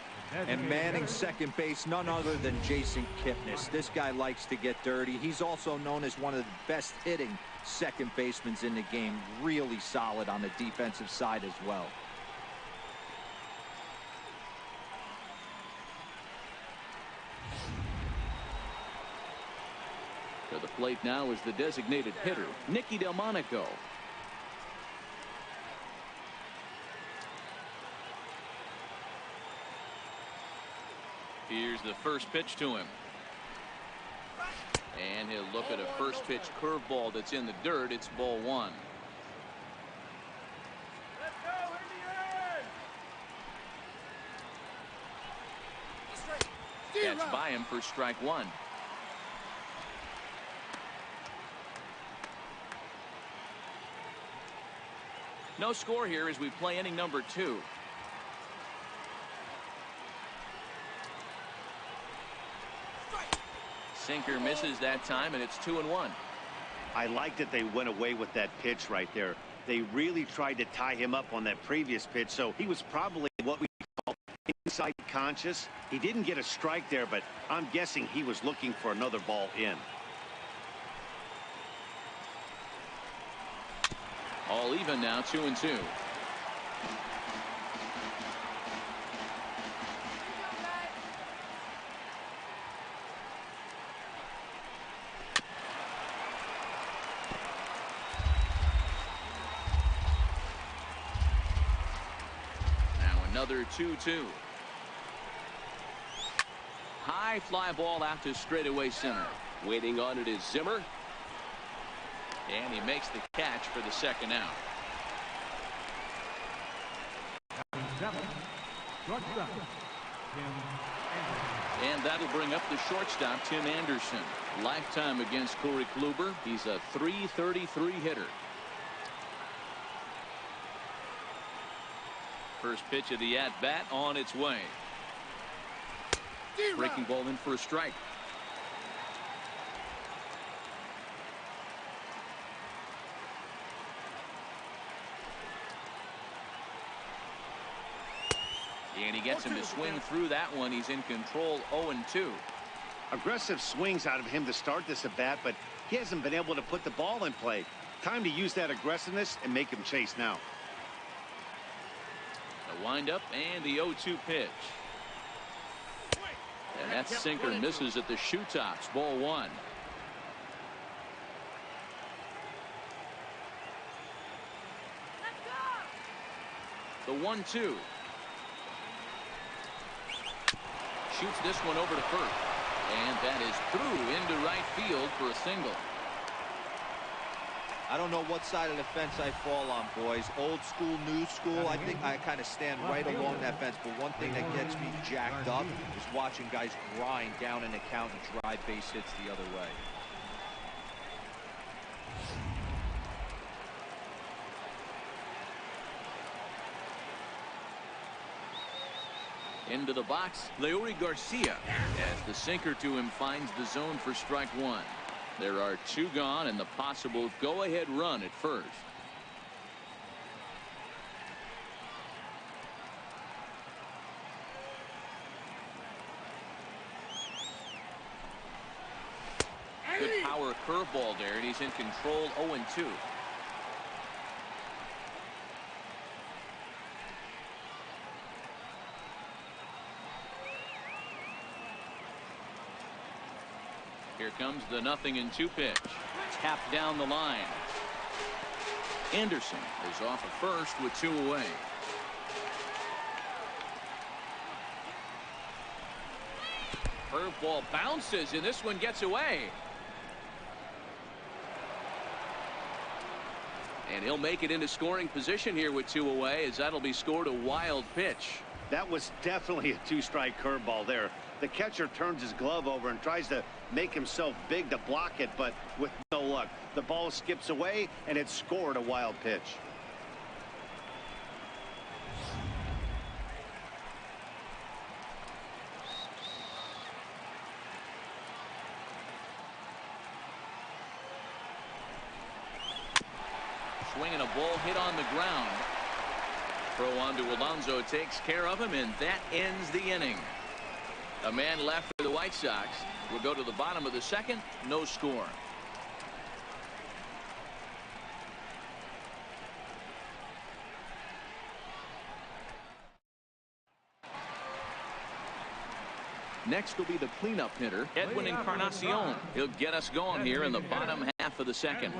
And manning second base, none other than Jason Kipnis. This guy likes to get dirty. He's also known as one of the best hitting second basemen in the game. Really solid on the defensive side as well. To the plate now is the designated hitter, Nicky Delmonico. Here's the first pitch to him. And he'll look at a first pitch curveball that's in the dirt. It's ball one. Let's go, Indians! That's by him for strike one. No score here as we play inning number 2. Sinker misses that time, and it's 2-1. I like that they went away with that pitch right there. They really tried to tie him up on that previous pitch, so he was probably what we call inside conscious. He didn't get a strike there, but I'm guessing he was looking for another ball in. All even now, 2-2. Now another 2-2. High fly ball out to straightaway center. Waiting on it is Zimmer. And he makes the catch for the second out. And that'll bring up the shortstop, Tim Anderson. Lifetime against Corey Kluber. He's a .333 hitter. First pitch of the at-bat on its way. Breaking ball in for a strike. And he gets him to swing through that one. He's in control, 0-2. Aggressive swings out of him to start this at bat, but he hasn't been able to put the ball in play. Time to use that aggressiveness and make him chase now. The windup and the 0-2 pitch. And that sinker misses at the shoe tops, ball one. The 1-2. Shoots this one over to first. And that is through into right field for a single. I don't know what side of the fence I fall on, boys. Old school, new school. I think I kind of stand right along that fence. But one thing that gets me jacked up is watching guys grind down an account and drive base hits the other way. Into the box, Leury Garcia, as the sinker to him finds the zone for strike one. There are two gone and the possible go-ahead run at first. Good power curveball there, and he's in control, 0-2. Here comes the 0-2 pitch. Tapped down the line. Anderson is off at first with 2 away. Curveball bounces, and this one gets away. And he'll make it into scoring position here with 2 away, as that'll be scored a wild pitch. That was definitely a 2-strike curveball there. The catcher turns his glove over and tries to make himself big to block it, but with no luck. The ball skips away, and it's scored a wild pitch. Swinging a ball hit on the ground. Throw on to Alonso takes care of him, and that ends the inning. A man left for the White Sox. We'll go to the bottom of the second. No score. Next will be the cleanup hitter, Edwin Encarnacion. He'll get us going here in the bottom half of the second.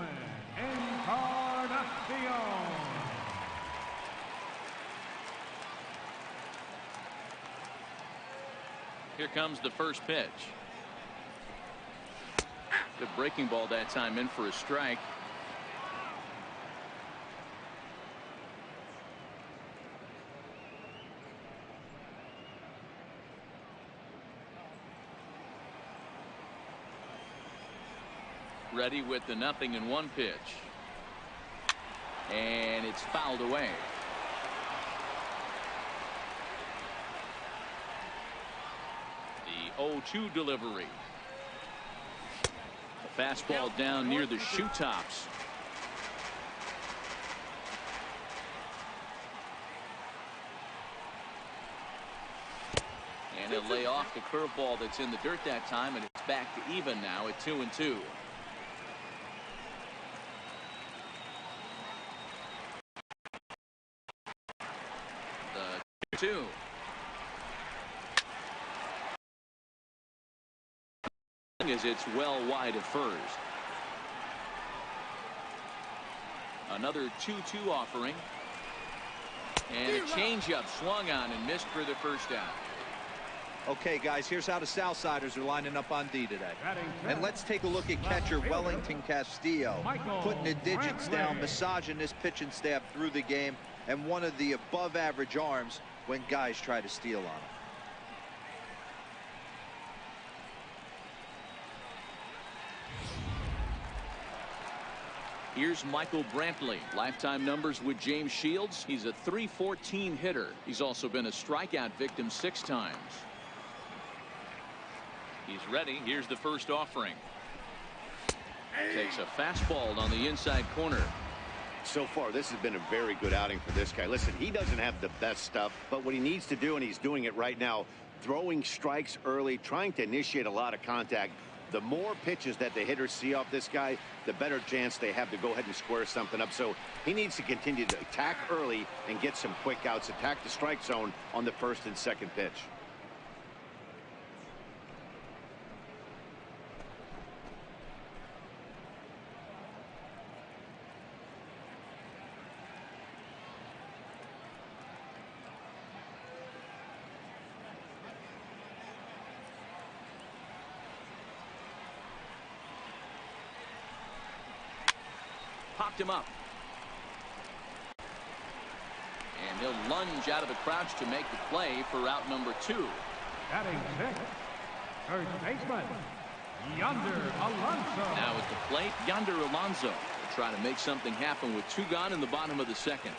Here comes the first pitch. Good breaking ball that time, in for a strike. Ready with the 0-1 pitch. And it's fouled away. The 0-2 delivery. A fastball down near the shoe tops. And he'll lay off the curveball that's in the dirt that time, and it's back to even now at 2-2. The 2. As it's well wide at first. Another 2-2 offering. And a changeup swung on and missed for the first down. Okay, guys, here's how the Southsiders are lining up on D today. And let's take a look at catcher Wellington Castillo, putting the digits down, massaging this pitching staff through the game, and one of the above-average arms when guys try to steal on him. Here's Michael Brantley. Lifetime numbers with James Shields. He's a .314 hitter. He's also been a strikeout victim 6 times. He's ready. Here's the first offering. Takes a fastball on the inside corner. So far, this has been a very good outing for this guy. Listen, he doesn't have the best stuff, but what he needs to do, and he's doing it right now, throwing strikes early, trying to initiate a lot of contact. The more pitches that the hitters see off this guy, the better chance they have to go ahead and square something up. So he needs to continue to attack early and get some quick outs, attack the strike zone on the first and second pitch. Popped him up. And he'll lunge out of the crouch to make the play for route number 2. Batting 6, first baseman, Yonder Alonso. Now at the plate, Yonder Alonso will try to make something happen with 2 gone in the bottom of the second.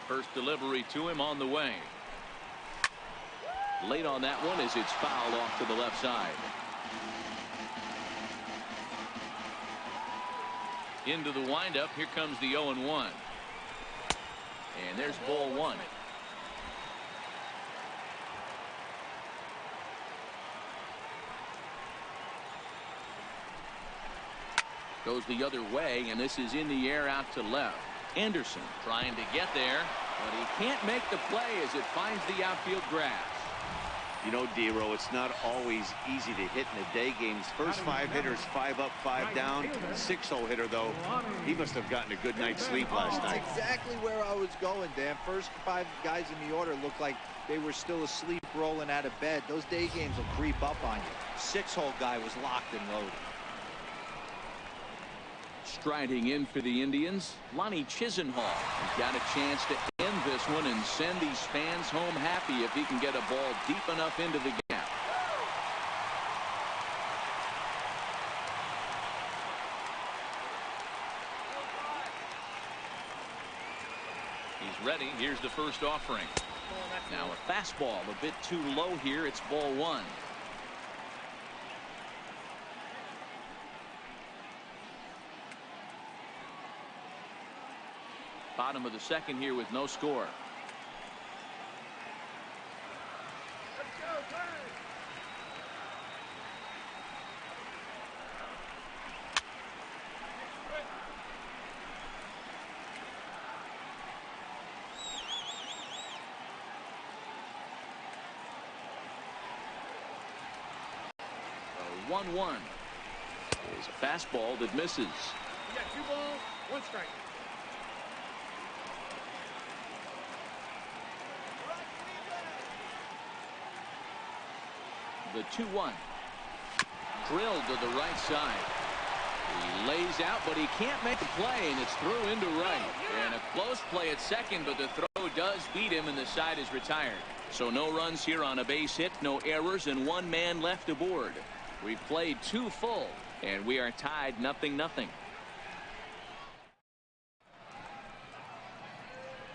First delivery to him on the way. Late on that one as it's fouled off to the left side. Into the windup. Here comes the 0-1. And there's ball 1. Goes the other way, and this is in the air out to left. Anderson trying to get there, but he can't make the play as it finds the outfield grass. You know, D-Row, it's not always easy to hit in the day games. First 5 hitters, 5 up, 5 down. 6-hole hitter, though, he must have gotten a good night's sleep last night. That's exactly where I was going, Dan. First 5 guys in the order looked like they were still asleep rolling out of bed. Those day games will creep up on you. 6-hole guy was locked and loaded. Striding in for the Indians, Lonnie Chisenhall. He's got a chance to end this one and send these fans home happy if he can get a ball deep enough into the gap. He's ready. Here's the first offering. Now a fastball a bit too low here. It's ball 1. Bottom of the second here with no score. Let's go, Kwai. A 1-1 is a fastball that misses. You got 2 balls, 1 strike. The 2-1 drilled to the right side. He lays out, but he can't make a play, and it's through into right. And a close play at second, but the throw does beat him, and the side is retired. So no runs here on a base hit, no errors, and 1 man left aboard. We've played 2 full, and we are tied 0-0.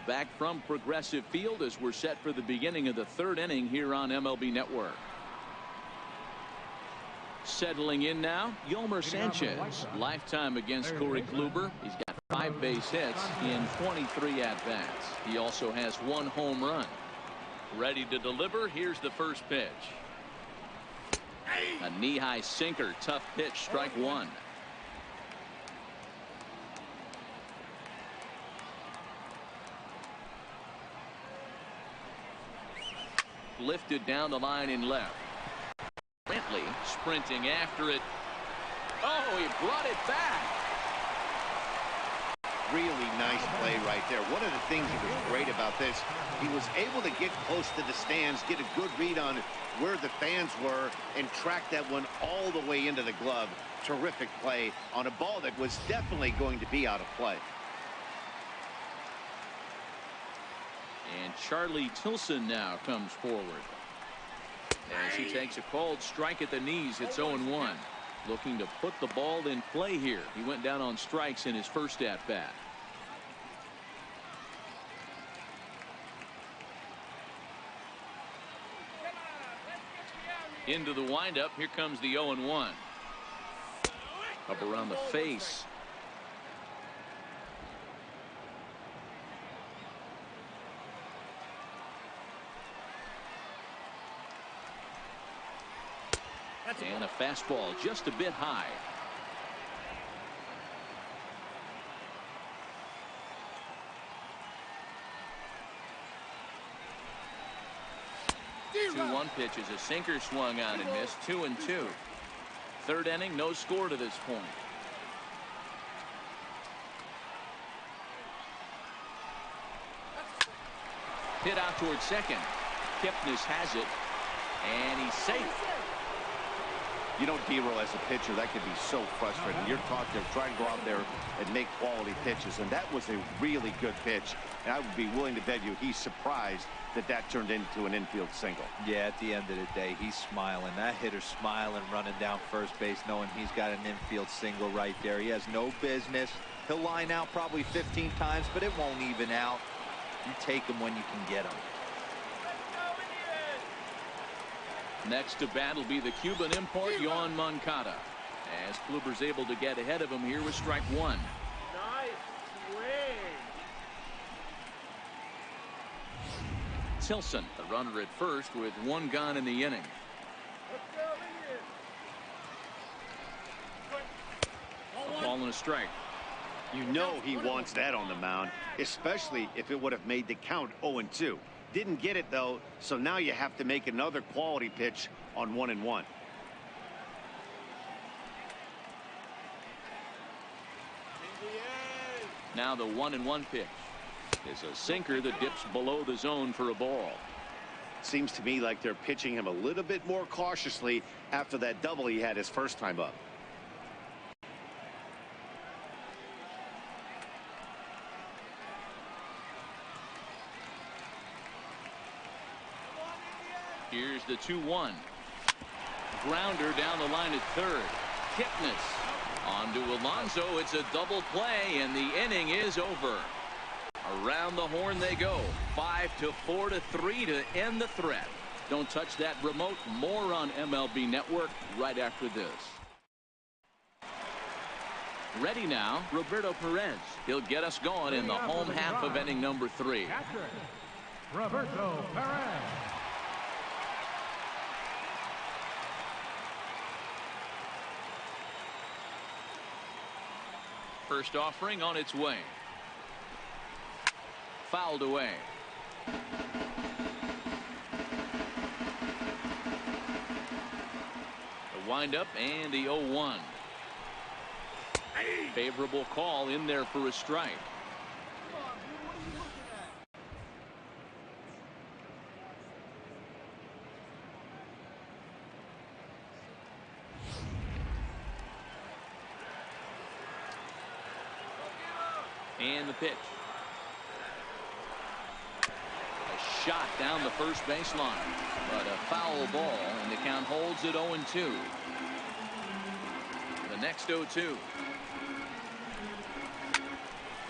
Back from Progressive Field as we're set for the beginning of the 3rd inning here on MLB Network. Settling in now, Yolmer Sanchez. Lifetime against Corey Kluber. He's got 5 base hits in 23 at-bats. He also has 1 home run. Ready to deliver. Here's the first pitch. A knee-high sinker. Tough pitch. Strike 1. Lifted down the line in left. Bentley sprinting after it. Oh, he brought it back. Really nice play right there. One of the things that was great about this, he was able to get close to the stands, get a good read on where the fans were, and track that one all the way into the glove. Terrific play on a ball that was definitely going to be out of play. And Charlie Tilson now comes forward. As he takes a called strike at the knees, it's 0-1. Looking to put the ball in play here. He went down on strikes in his first at-bat. Into the windup. Here comes the 0-1. Up around the face. And a fastball just a bit high. The 2-1 pitch is a sinker swung on and missed. 2-2. 3rd inning, no score to this point. Hit out towards second. Kipnis has it, and he's safe. You know, D-Row, as a pitcher, that could be so frustrating. You're taught to try to go out there and make quality pitches, and that was a really good pitch. And I would be willing to bet you he's surprised that that turned into an infield single. Yeah, at the end of the day, he's smiling. That hitter's smiling, running down first base, knowing he's got an infield single right there. He has no business. He'll line out probably 15 times, but it won't even out. You take him when you can get him. Next to bat will be the Cuban import, Yoan Moncada. As Kluber's able to get ahead of him here with strike 1. Nice swing. Tilson, the runner at first with 1 gone in the inning. Let's go, Indians. A ball and a strike. You know he wants that on the mound, especially if it would have made the count 0-2. Didn't get it, though, so now you have to make another quality pitch on 1-1. Now the 1-1 pitch is a sinker that dips below the zone for a ball. Seems to me like they're pitching him a little bit more cautiously after that double he had his first time up. Here's the 2-1. Grounder down the line at third. Kipnis on to Alonso. It's a double play, and the inning is over. Around the horn they go. 5-4-3 to end the threat. Don't touch that remote. More on MLB Network right after this. Ready now, Roberto Perez. He'll get us going in the home half of inning number 3. Catcher, Roberto Perez. First offering on its way. Fouled away. The windup and the 0-1. Favorable call in there for a strike. And the pitch. A shot down the first baseline, but a foul ball, and the count holds at 0-2. The next 0-2.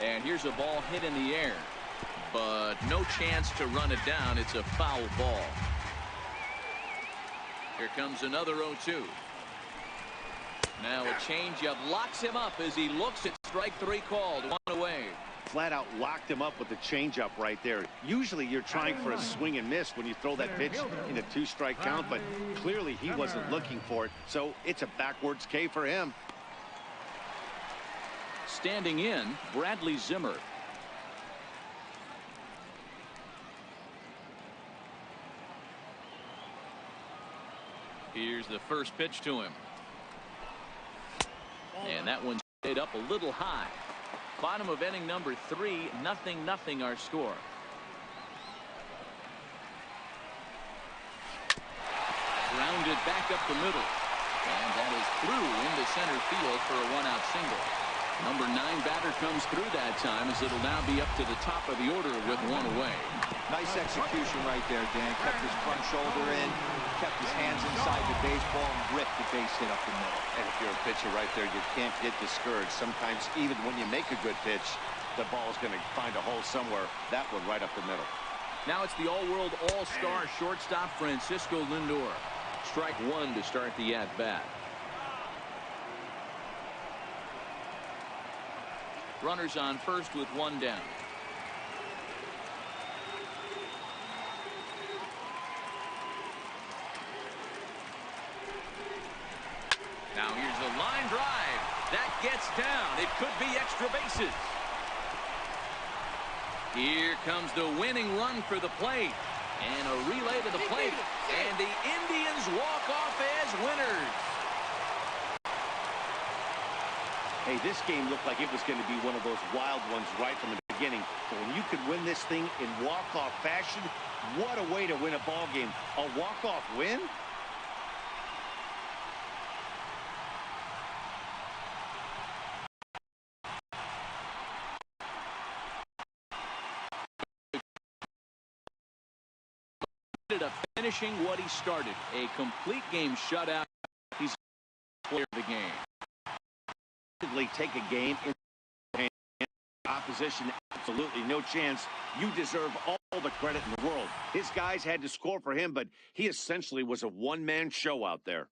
And here's a ball hit in the air, but no chance to run it down. It's a foul ball. Here comes another 0-2. Now a changeup locks him up as he looks at strike 3 called. 1 away. Flat out locked him up with the changeup right there. Usually you're trying for a swing and miss when you throw that pitch in a 2-strike count, but clearly he wasn't looking for it, so it's a backwards K for him. Standing in, Bradley Zimmer. Here's the first pitch to him. And that one stayed up a little high. Bottom of inning number 3, 0-0 our score. Grounded back up the middle. And that is through into center field for a 1-out single. Number 9 batter comes through that time as it'll now be up to the top of the order with 1 away. Nice execution right there, Dan. Kept his front shoulder in, kept his hands inside the baseball, and ripped the base hit up the middle. And if you're a pitcher right there, you can't get discouraged. Sometimes even when you make a good pitch, the ball's going to find a hole somewhere. That one right up the middle. Now it's the all-world all-star shortstop Francisco Lindor. Strike 1 to start the at-bat. Runners on first with 1 down. Now here's a line drive. That gets down. It could be extra bases. Here comes the winning run for the plate. And a relay to the plate. And the Indians walk off as winners. Hey, this game looked like it was going to be one of those wild ones right from the beginning. But when you could win this thing in walk-off fashion, what a way to win a ball game. A walk-off win? Ended up finishing what he started. A complete game shutout. He's the player of the game. Take a game in opposition, absolutely no chance. You deserve all the credit in the world. His guys had to score for him, but he essentially was a one-man show out there.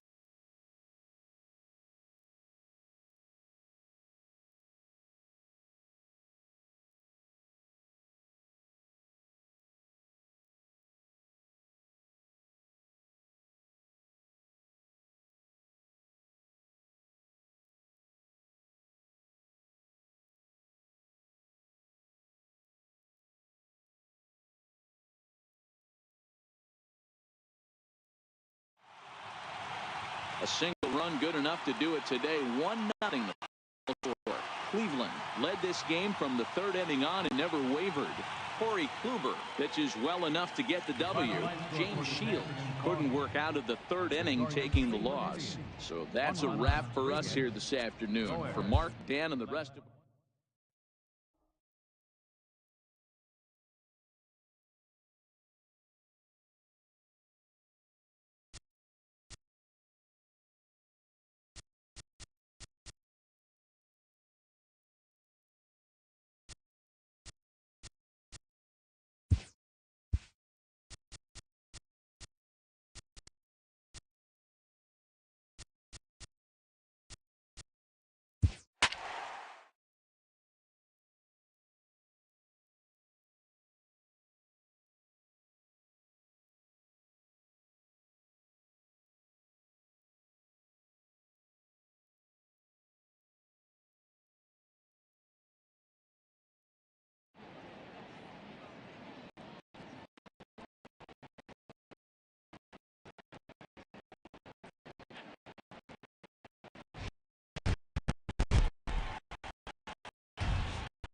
A single run good enough to do it today. 1-0 the score. Cleveland led this game from the third inning on and never wavered. Corey Kluber pitches well enough to get the W. James Shields couldn't work out of the third inning, taking the loss. So that's a wrap for us here this afternoon. For Mark, Dan, and the rest of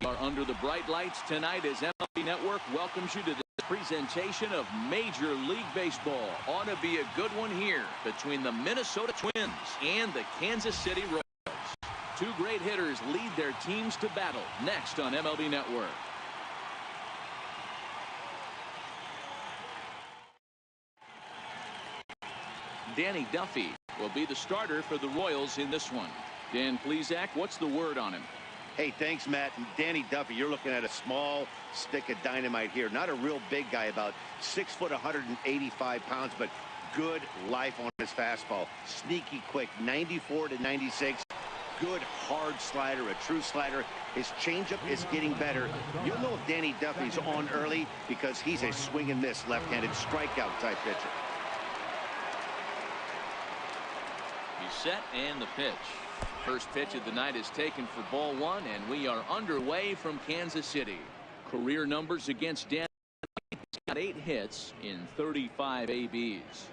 are under the bright lights tonight as MLB Network welcomes you to this presentation of Major League Baseball. Ought to be a good one here between the Minnesota Twins and the Kansas City Royals. Two great hitters lead their teams to battle next on MLB Network. Danny Duffy will be the starter for the Royals in this one. Dan Plesac, what's the word on him? Hey, thanks, Matt. And Danny Duffy, you're looking at a small stick of dynamite here. Not a real big guy, about 6 foot, 185 pounds, but good life on his fastball. Sneaky quick, 94 to 96. Good hard slider, a true slider. His changeup is getting better. You'll know if Danny Duffy's on early because he's a swing and miss left-handed strikeout type pitcher. He's set and the pitch. First pitch of the night is taken for ball one, and we are underway from Kansas City. Career numbers against Dan. He's got 8 hits in 35 ABs.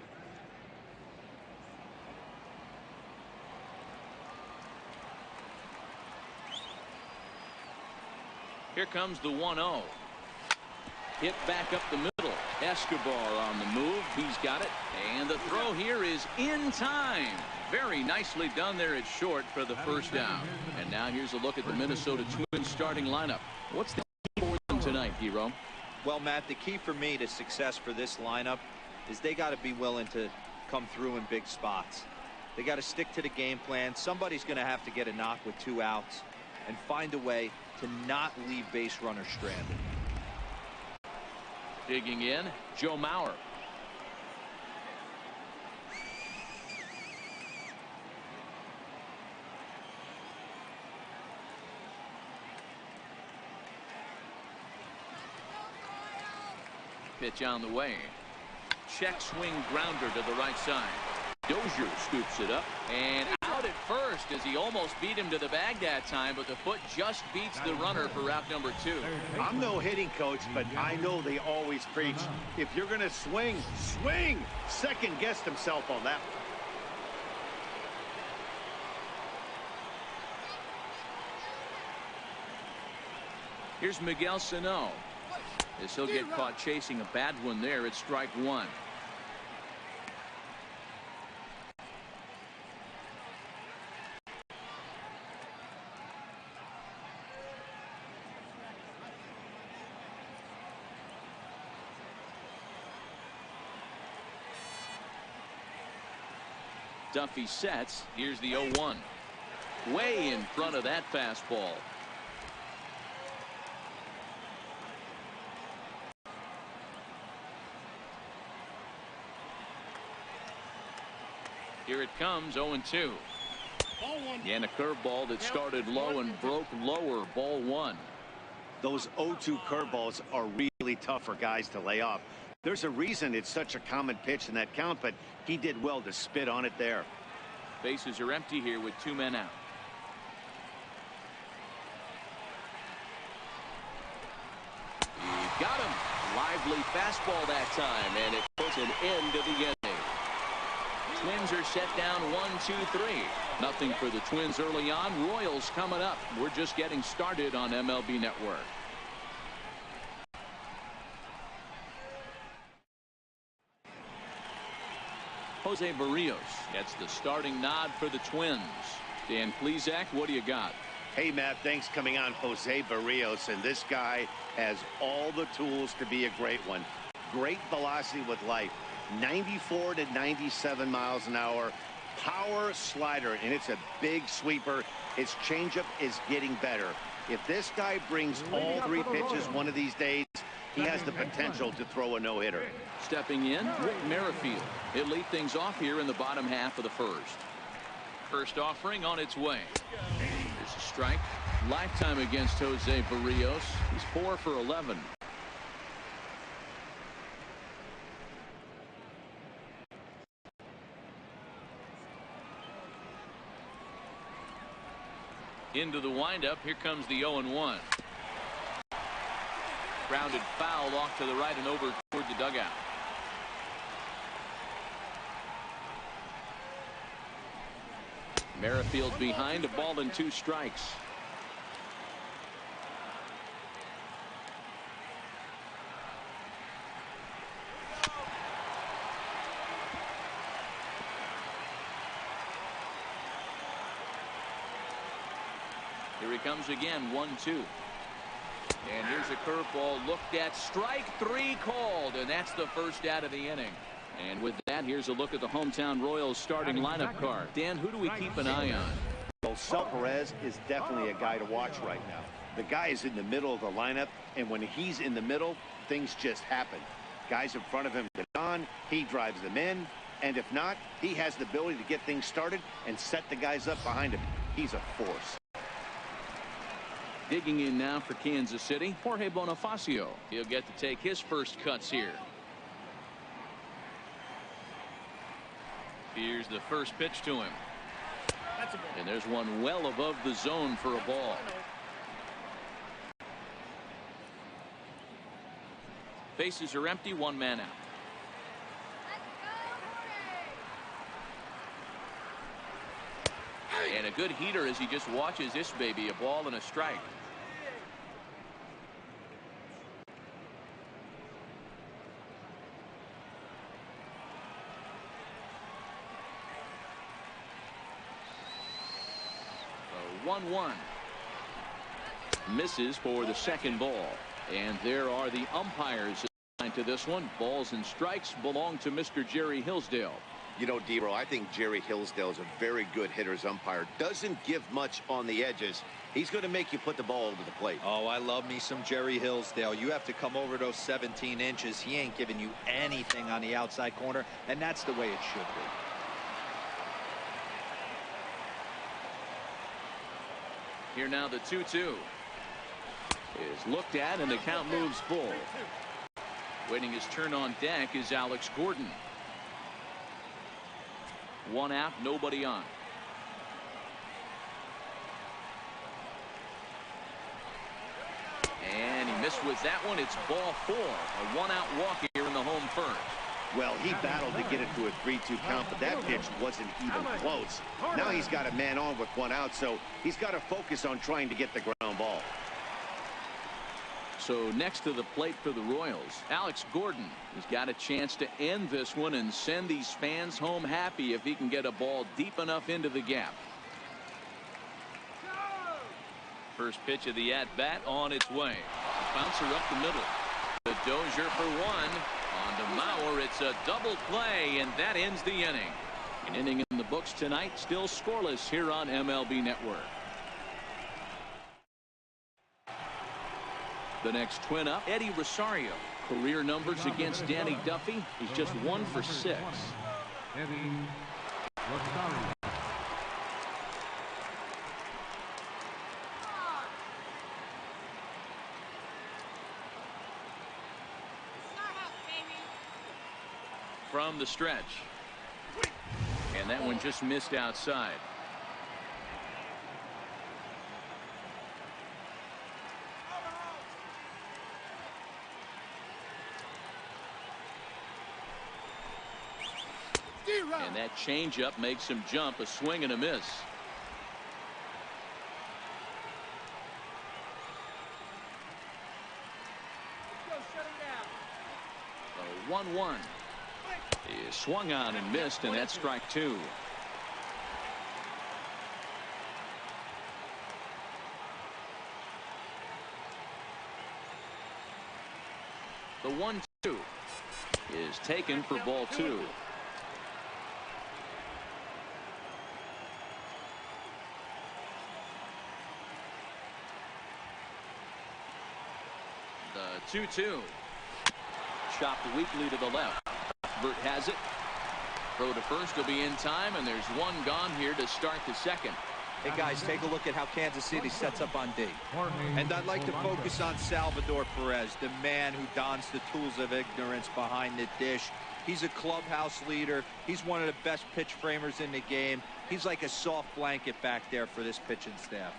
Here comes the 1-0. Hit back up the middle. Escobar on the move. He's got it. And the throw here is in time. Very nicely done there at short for the first down. And now here's a look at the Minnesota Twins starting lineup. What's the key for them tonight, Hero? Well, Matt, the key for me to success for this lineup is they got to be willing to come through in big spots. They got to stick to the game plan. Somebody's going to have to get a knock with 2 outs and find a way to not leave base runners stranded. Digging in, Joe Mauer. Pitch on the way. Check swing grounder to the right side. Dozier scoops it up and out at first as he almost beat him to the bag that time, but the foot just beats the runner for route number 2. I'm no hitting coach, but I know they always preach, if you're going to swing, swing! Second guessed himself on that one. Here's Miguel Sano. As he'll get caught chasing a bad one there at strike 1. Duffy sets. Here's the 0-1. Way in front of that fastball. Here it comes, 0-2. And a curveball that started low and broke lower, ball 1. Those 0-2 curveballs are really tough for guys to lay off. There's a reason it's such a common pitch in that count, but he did well to spit on it there. Bases are empty here with 2 men out. He got him. Lively fastball that time, and it puts an end to the inning. Twins are set down 1-2-3. Nothing for the Twins early on. Royals coming up. We're just getting started on MLB Network. Jose Barrios gets the starting nod for the Twins. Dan Plesac, what do you got? Hey, Matt, thanks coming on. Jose Barrios, and this guy has all the tools to be a great one. Great velocity with life. 94 to 97 miles an hour. Power slider, and it's a big sweeper. His changeup is getting better. If this guy brings all three pitches one of these days, he has the potential to throw a no-hitter. Stepping in, Whit Merrifield. He'll lead things off here in the bottom half of the first. First offering on its way. There's a strike. Lifetime against Jose Barrios. He's 4 for 11. Into the windup. Here comes the 0-1. Grounded foul off to the right and over toward the dugout. Merrifield behind, a ball and 2 strikes. Here he comes again, 1-2. And here's a curveball looked at. Strike 3 called, and that's the first out of the inning. And with that, here's a look at the hometown Royals starting lineup card. Dan, who do we keep an eye on? Well, Sal Perez is definitely a guy to watch right now. The guy is in the middle of the lineup, and when he's in the middle, things just happen. Guys in front of him get on, he drives them in, and if not, he has the ability to get things started and set the guys up behind him. He's a force. Digging in now for Kansas City, Jorge Bonifacio. He'll get to take his first cuts here. Here's the first pitch to him. And there's one well above the zone for a ball. Bases are empty, 1 man out. And a good heater as he just watches this baby, a ball and a strike. So 1-1. Misses for the second ball. And there are the umpires assigned to this one. Balls and strikes belong to Mr. Jerry Hillsdale. You know, Dero, I think Jerry Hillsdale is a very good hitter's umpire. Doesn't give much on the edges. He's going to make you put the ball over the plate. Oh, I love me some Jerry Hillsdale. You have to come over those 17 inches. He ain't giving you anything on the outside corner, and that's the way it should be. Here now the 2-2 is looked at, and the count moves full. Waiting his turn on deck is Alex Gordon. 1 out, nobody on. And he missed with that one. It's ball 4. A 1-out walk here in the home first. Well, he battled to get it to a 3-2 count, but that pitch wasn't even close. Now he's got a man on with 1 out, so he's got to focus on trying to get the ground ball. So next to the plate for the Royals, Alex Gordon has got a chance to end this one and send these fans home happy if he can get a ball deep enough into the gap. First pitch of the at-bat on its way. Bouncer up the middle. The Dozier for 1. On to Mauer. It's a double play, and that ends the inning. An inning in the books tonight, still scoreless here on MLB Network. The next twin up, Eddie Rosario. Career numbers against Danny Duffy. He's just 1 for 6. Eddie Rosario. From the stretch. And that one just missed outside. And that changeup makes him jump. A swing and a miss. Go, shut him down. The 1-1 is swung on and missed, and that's strike two. The 1-2 is taken for ball two. The 2-2 chopped weakly to the left. Bert has it. Throw to first will be in time, and there's one gone here to start the second. Hey, guys, take a look at how Kansas City sets up on D. And I'd like to focus on Salvador Perez, the man who dons the tools of ignorance behind the dish. He's a clubhouse leader. He's one of the best pitch framers in the game. He's like a soft blanket back there for this pitching staff.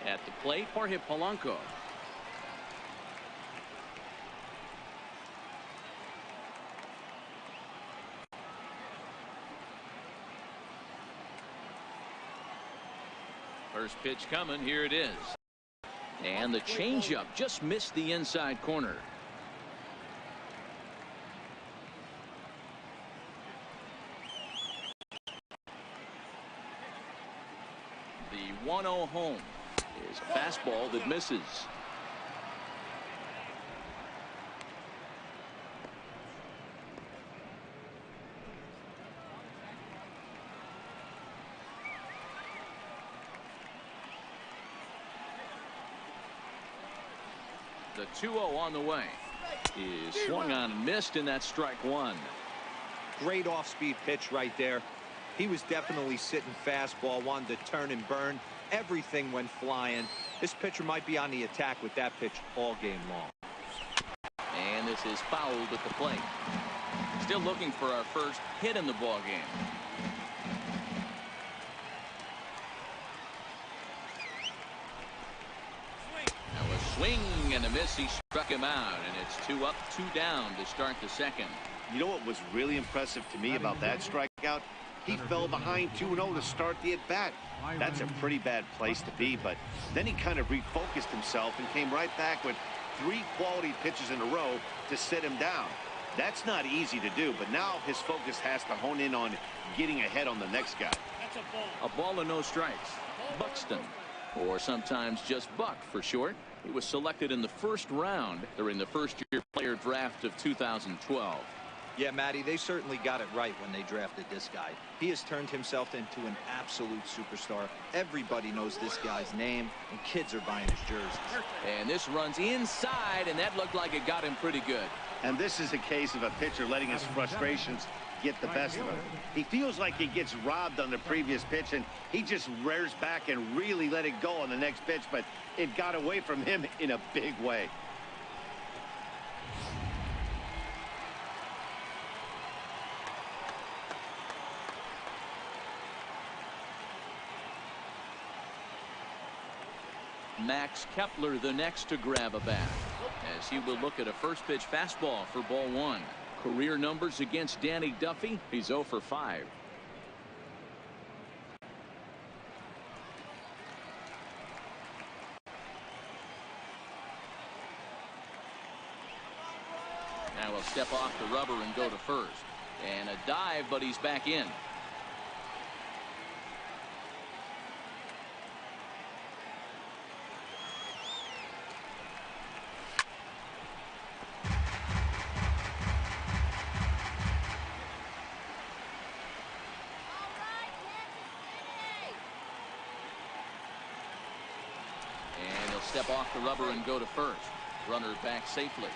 At the plate, Jorge Polanco. First pitch coming. Here it is. And the changeup just missed the inside corner. The 1-0 home is a fastball that misses. The 2-0 on the way is swung on and missed, and that's strike one. Great off-speed pitch right there. He was definitely sitting fastball, wanted to turn and burn. Everything went flying. This pitcher might be on the attack with that pitch all game long. And this is fouled at the plate. Still looking for our first hit in the ball game. Now a swing and a miss. He struck him out, and it's 2 up, 2 down to start the second. You know what was really impressive to me about that strikeout? He fell behind 2-0 to start the at-bat. That's a pretty bad place to be, but then he kind of refocused himself and came right back with 3 quality pitches in a row to sit him down. That's not easy to do, but now his focus has to hone in on getting ahead on the next guy. That's a ball. A ball and no strikes. Buxton, or sometimes just Buck for short. He was selected in the first round during the first-year player draft of 2012. Yeah, Matty, they certainly got it right when they drafted this guy. He has turned himself into an absolute superstar. Everybody knows this guy's name, and kids are buying his jerseys. And this runs inside, and that looked like it got him pretty good. And this is a case of a pitcher letting his frustrations get the best of him. He feels like he gets robbed on the previous pitch, and he just rears back and really let it go on the next pitch, but it got away from him in a big way. Max Kepler the next to grab a bat, as he will look at a first pitch fastball for ball one. Career numbers against Danny Duffy. He's 0 for 5. Now he'll step off the rubber and go to first. And a dive, but he's back in. Step off the rubber and go to first. Runner back safely.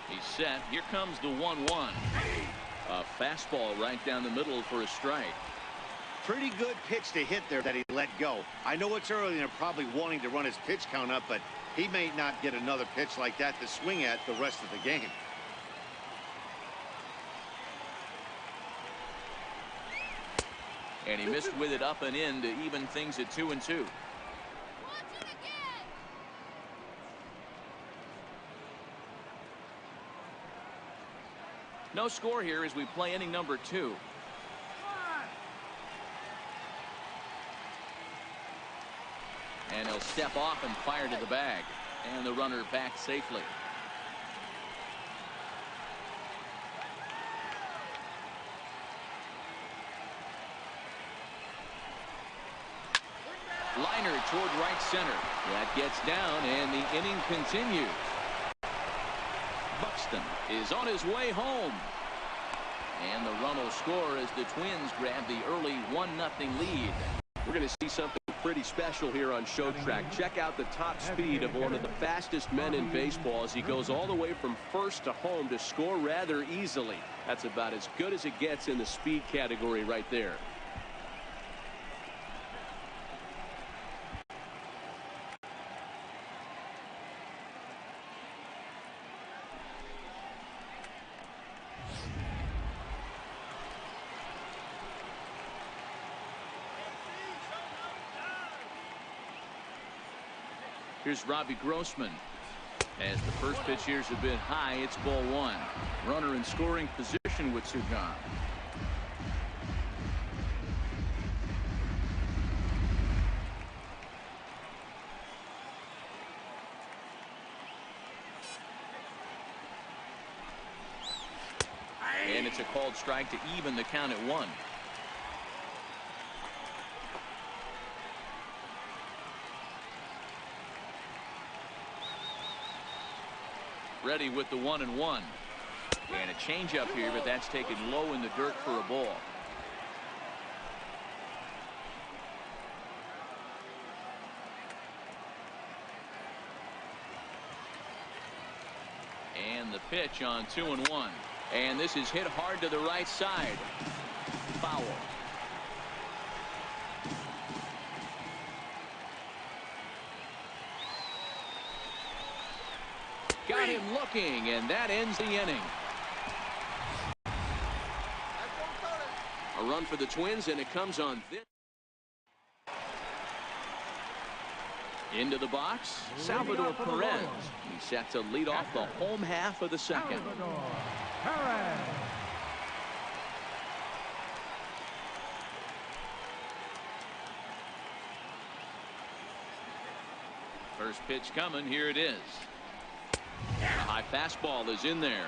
He's set. Here comes the 1-1. A fastball right down the middle for a strike. Pretty good pitch to hit there that he let go. I know it's early and they're probably wanting to run his pitch count up, but he may not get another pitch like that to swing at the rest of the game. And he missed with it up and in to even things at 2-2. No score here as we play inning number 2. And he'll step off and fire to the bag. And the runner back safely. Liner toward right center. That gets down, and the inning continues. Buxton is on his way home. And the run will score as the Twins grab the early 1-0 lead. We're going to see something pretty special here on Show Track. Check out the top speed of one of the fastest men in baseball as he goes all the way from first to home to score rather easily. That's about as good as it gets in the speed category right there. Here's Robbie Grossman. As the first pitch here's a bit high, it's ball 1. Runner in scoring position with Sugan. And it's a called strike to even the count at 1. Ready with the 1-1. And a changeup here, but that's taken low in the dirt for a ball. And the pitch on 2-1. And this is hit hard to the right side. Foul. Got him looking, and that ends the inning. A run for the Twins, and it comes on this. Into the box, Salvador Perez. He's set to lead off the home half of the second. First pitch coming. Here it is. A high fastball is in there.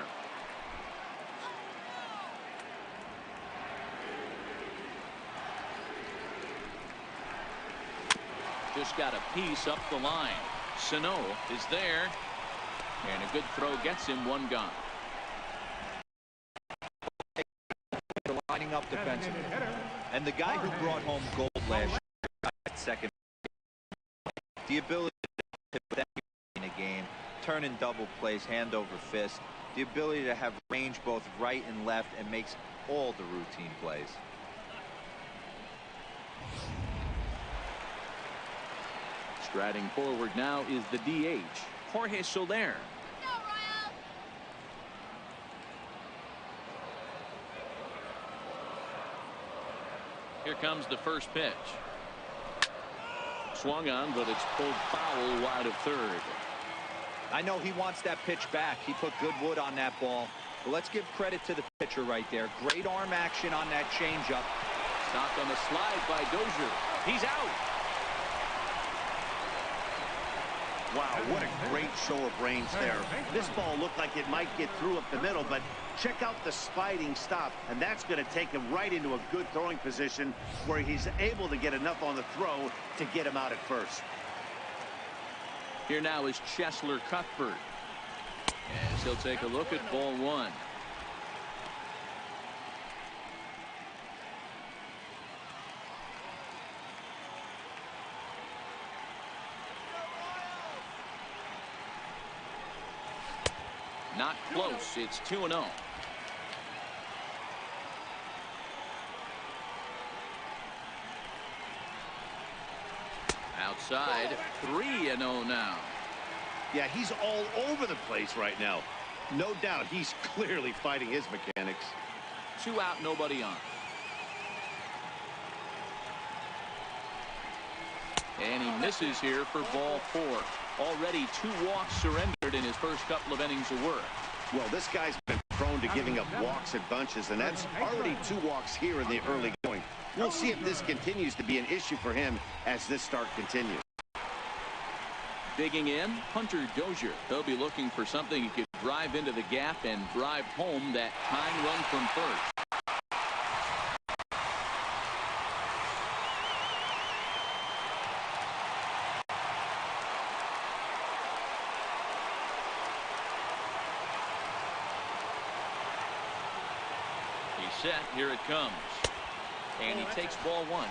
Just got a piece up the line. Sano is there. And a good throw gets him one gone. They're lining up defensively. And the guy who brought home gold last year at second. The ability to put that in a game. Turn in double plays, hand over fist. The ability to have range both right and left and makes all the routine plays. Striding forward now is the DH, Jorge Soler. Here comes the first pitch. Swung on, but it's pulled foul wide of third. I know he wants that pitch back. He put good wood on that ball. But let's give credit to the pitcher right there. Great arm action on that changeup. Stopped on the slide by Dozier. He's out. Wow, what a great show of range there. This ball looked like it might get through up the middle, but check out the sliding stop, and that's going to take him right into a good throwing position where he's able to get enough on the throw to get him out at first. Here now is Cheslor Cuthbert. As he'll take a look at ball 1. Not close. It's 2-0. Outside, 3-0 now. Yeah, he's all over the place right now. No doubt he's clearly fighting his mechanics. 2 out, nobody on. And he misses here for ball 4. Already 2 walks surrendered in his first couple of innings of work. Well, this guy's been prone to giving up walks at bunches, and that's already 2 walks here in the early going. We'll see if this continues to be an issue for him as this start continues. Digging in, Hunter Dozier. They'll be looking for something he could drive into the gap and drive home that tying run from first. He's set. Here it comes. And he takes ball 1.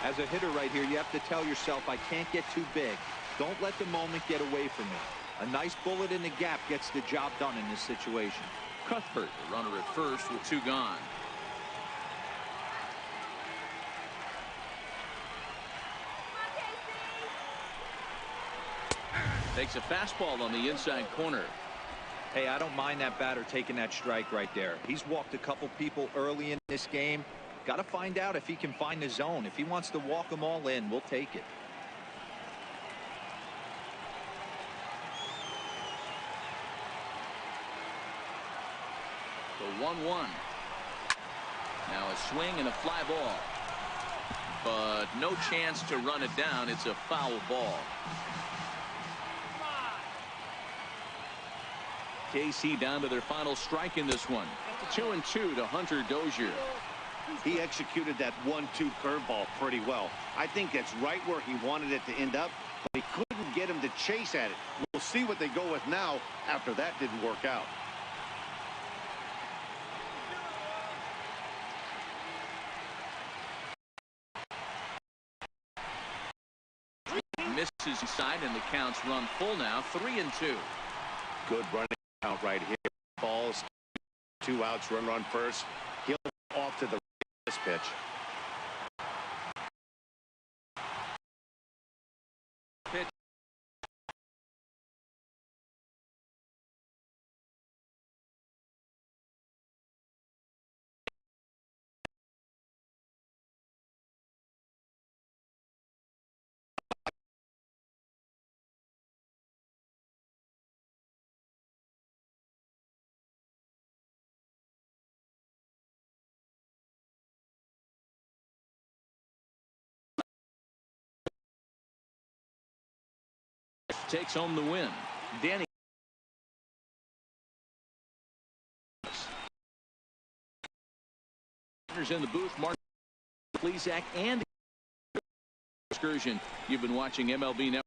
As a hitter right here, you have to tell yourself, I can't get too big. Don't let the moment get away from me. A nice bullet in the gap gets the job done in this situation. Cuthbert, the runner at first with 2 gone. Takes a fastball on the inside corner. Hey, I don't mind that batter taking that strike right there. He's walked a couple people early in this game. Got to find out if he can find the zone. If he wants to walk them all in, we'll take it. The 1-1. Now a swing and a fly ball. But no chance to run it down. It's a foul ball. KC down to their final strike in this one. 2-2 to Hunter Dozier. He executed that 1-2 curveball pretty well. I think that's right where he wanted it to end up, but he couldn't get him to chase at it. We'll see what they go with now after that didn't work out. Misses inside, and the count's run full now. 3-2. Good running out right here. Balls, 2 outs, run on first. He'll off to the this pitch. Takes home the win. Danny in the booth. Mark Plesac and excursion. You've been watching MLB Network.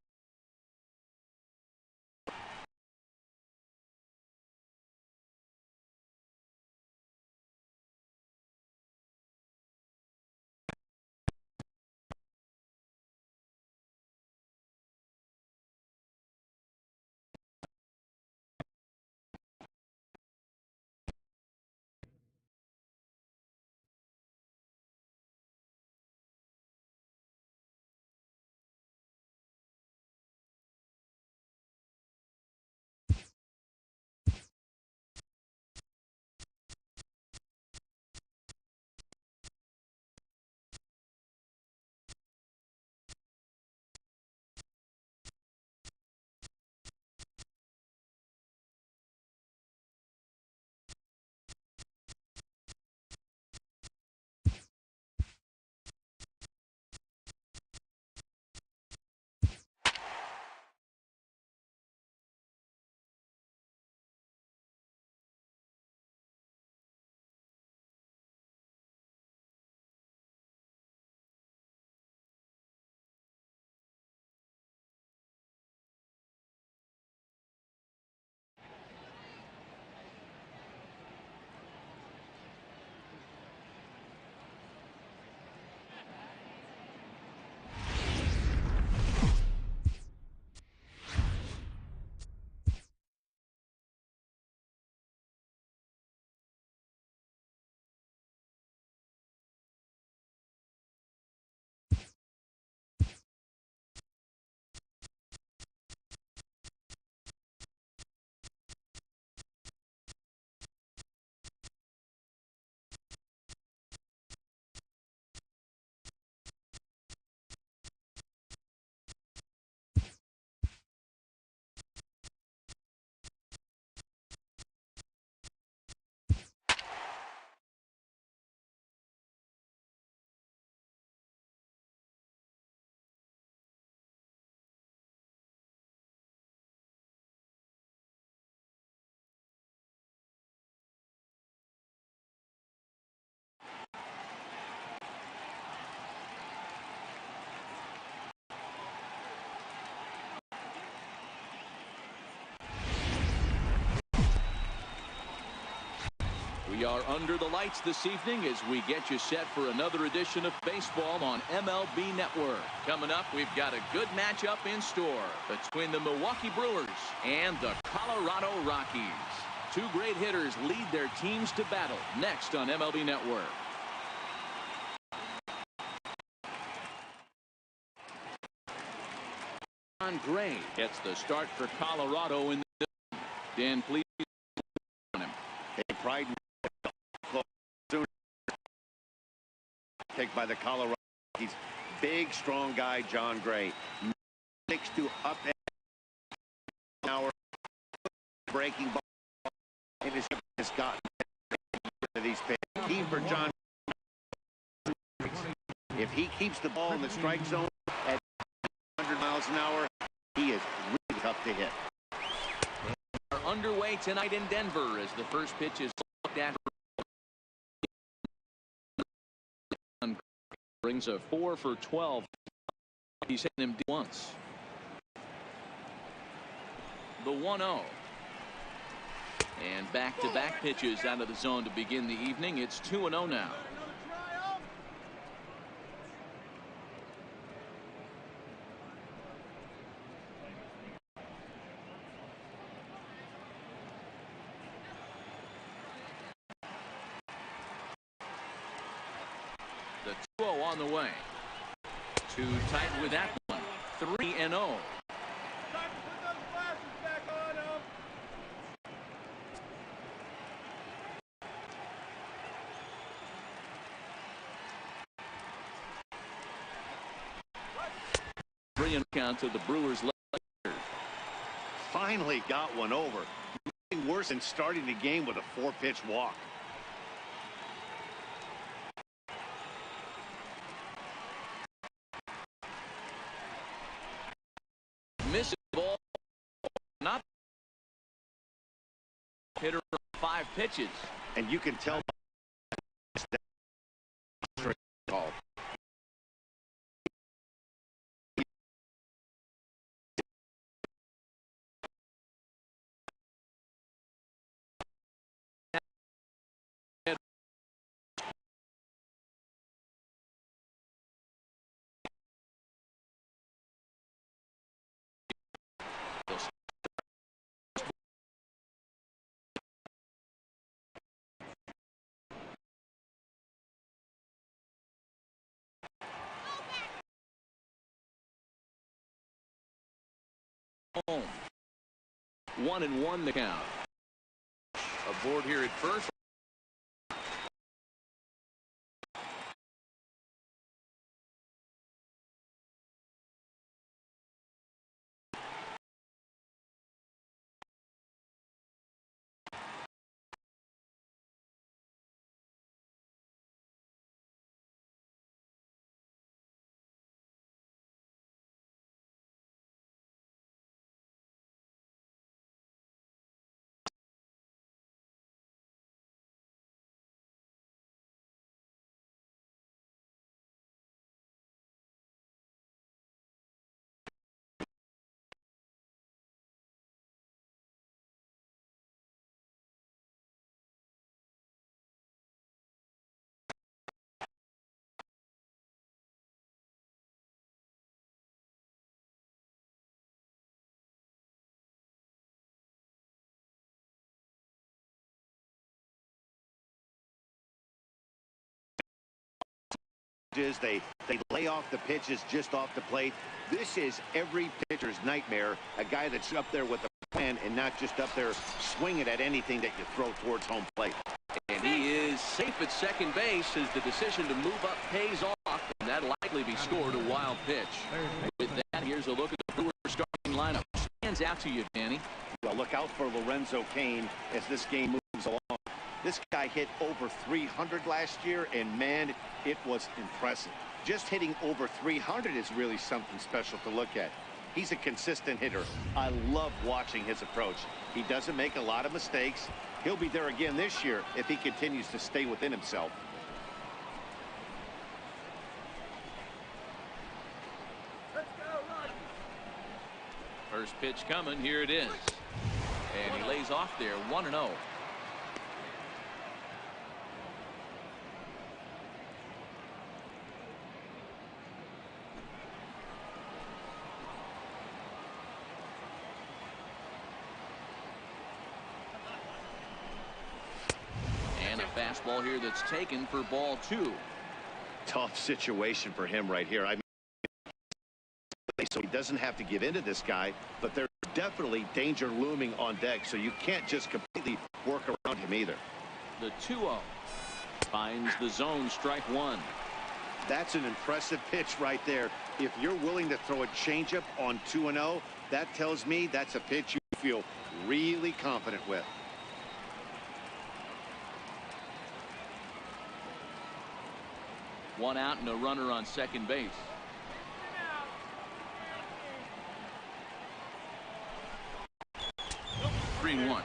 We are under the lights this evening as we get you set for another edition of baseball on MLB Network. Coming up, we've got a good matchup in store between the Milwaukee Brewers and the Colorado Rockies. Two great hitters lead their teams to battle next on MLB Network. Gray gets the start for Colorado in the Dan, please. A pride picked by the Colorado Rockies. Big, strong guy, John Gray. 6'2" up and hour breaking ball. And has gotten these pitches. Key for John. If he keeps the ball in the strike zone at 100 miles an hour, he is really tough to hit. Are underway tonight in Denver as the first pitch is looked at. Brings a 4 for 12. He's hitting him once. The 1-0. And back-to-back pitches out of the zone to begin the evening. It's 2-0 now. The 2-0 on the way. Too tight with that one. 3-0. Count to the Brewers. Finally got one over. Nothing worse than starting the game with a 4-pitch walk. Misses the ball. Not hitter 5 pitches. And you can tell call. Home. 1-1 the count. Aboard here at first. They lay off the pitches just off the plate. This is every pitcher's nightmare. A guy that's up there with a plan and not just up there swinging at anything that you throw towards home plate. And he is safe at second base as the decision to move up pays off, and that'll likely be scored a wild pitch. With that, here's a look at the Brewers starting lineup. Stands out to you, Danny. Well, look out for Lorenzo Cain as this game moves along. This guy hit over 300 last year, and man, it was impressive. Just hitting over 300 is really something special to look at. He's a consistent hitter. I love watching his approach. He doesn't make a lot of mistakes. He'll be there again this year if he continues to stay within himself. First pitch coming. Here it is. And he lays off there. 1-0. fastball here that's taken for ball 2. Tough situation for him right here. I mean, so he doesn't have to give in to this guy, but there's definitely danger looming on deck, so you can't just completely work around him either. The 2-0 finds the zone, strike 1. That's an impressive pitch right there. If you're willing to throw a changeup on 2-0, that tells me that's a pitch you feel really confident with. One out and a runner on second base. Three one.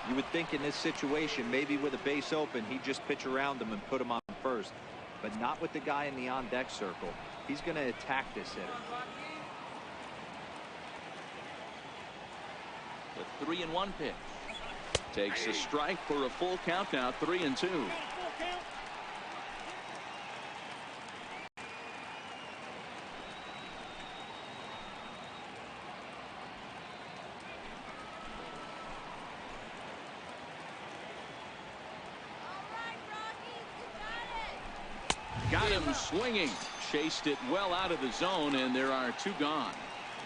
You would think in this situation, maybe with a base open, he'd just pitch around him and put him on first. But not with the guy in the on-deck circle. He's going to attack this hitter. The 3-1 pitch. Takes a strike for a full count now, 3-2. Got him swinging. Chased it well out of the zone, and there are 2 gone.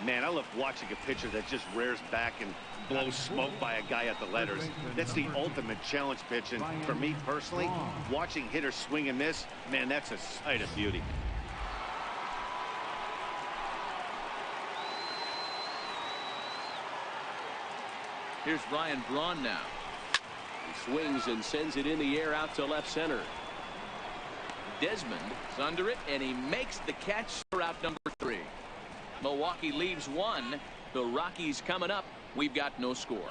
Man, I love watching a pitcher that just rears back and blows smoke by a guy at the letters. That's the ultimate challenge pitch, and for me personally, watching hitters swing and miss, man, that's a sight of beauty. Here's Ryan Braun now. He swings and sends it in the air out to left center. Desmond is under it, and he makes the catch for out number 3. Milwaukee leaves 1. The Rockies coming up. We've got no score.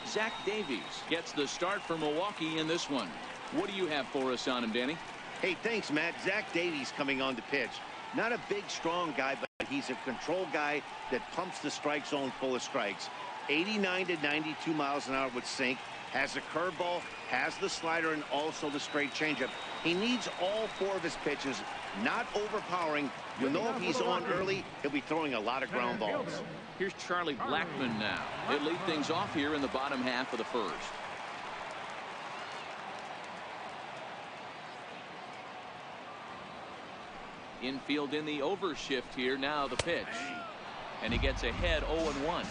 Zach Davies gets the start for Milwaukee in this one. What do you have for us on him, Danny? Hey, thanks, Matt. Zach Davies coming on to pitch. Not a big, strong guy, but he's a control guy that pumps the strike zone full of strikes. 89 to 92 miles an hour with sink. Has a curveball, has the slider, and also the straight changeup. He needs all 4 of his pitches, not overpowering. You'll know if he's on early, he'll be throwing a lot of ground balls. Here's Charlie Blackmon now. He'll lead things off here in the bottom half of the first. Infield in the overshift here. Now the pitch. And he gets ahead 0-1.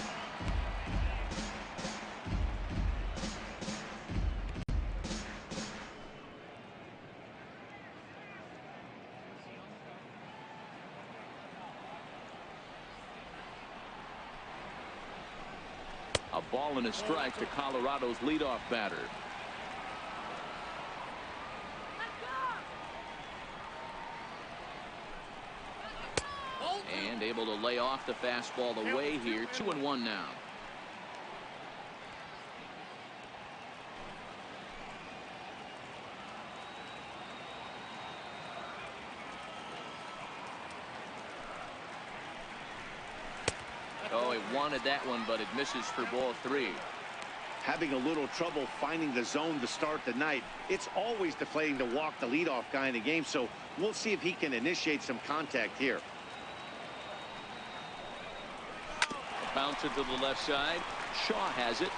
A ball and a strike to Colorado's leadoff batter. And able to lay off the fastball away here. 2-1 now. Oh, he wanted that one, but it misses for ball 3. Having a little trouble finding the zone to start the night. It's always deflating to walk the leadoff guy in the game, so we'll see if he can initiate some contact here. Bouncer to the left side. Shaw has it.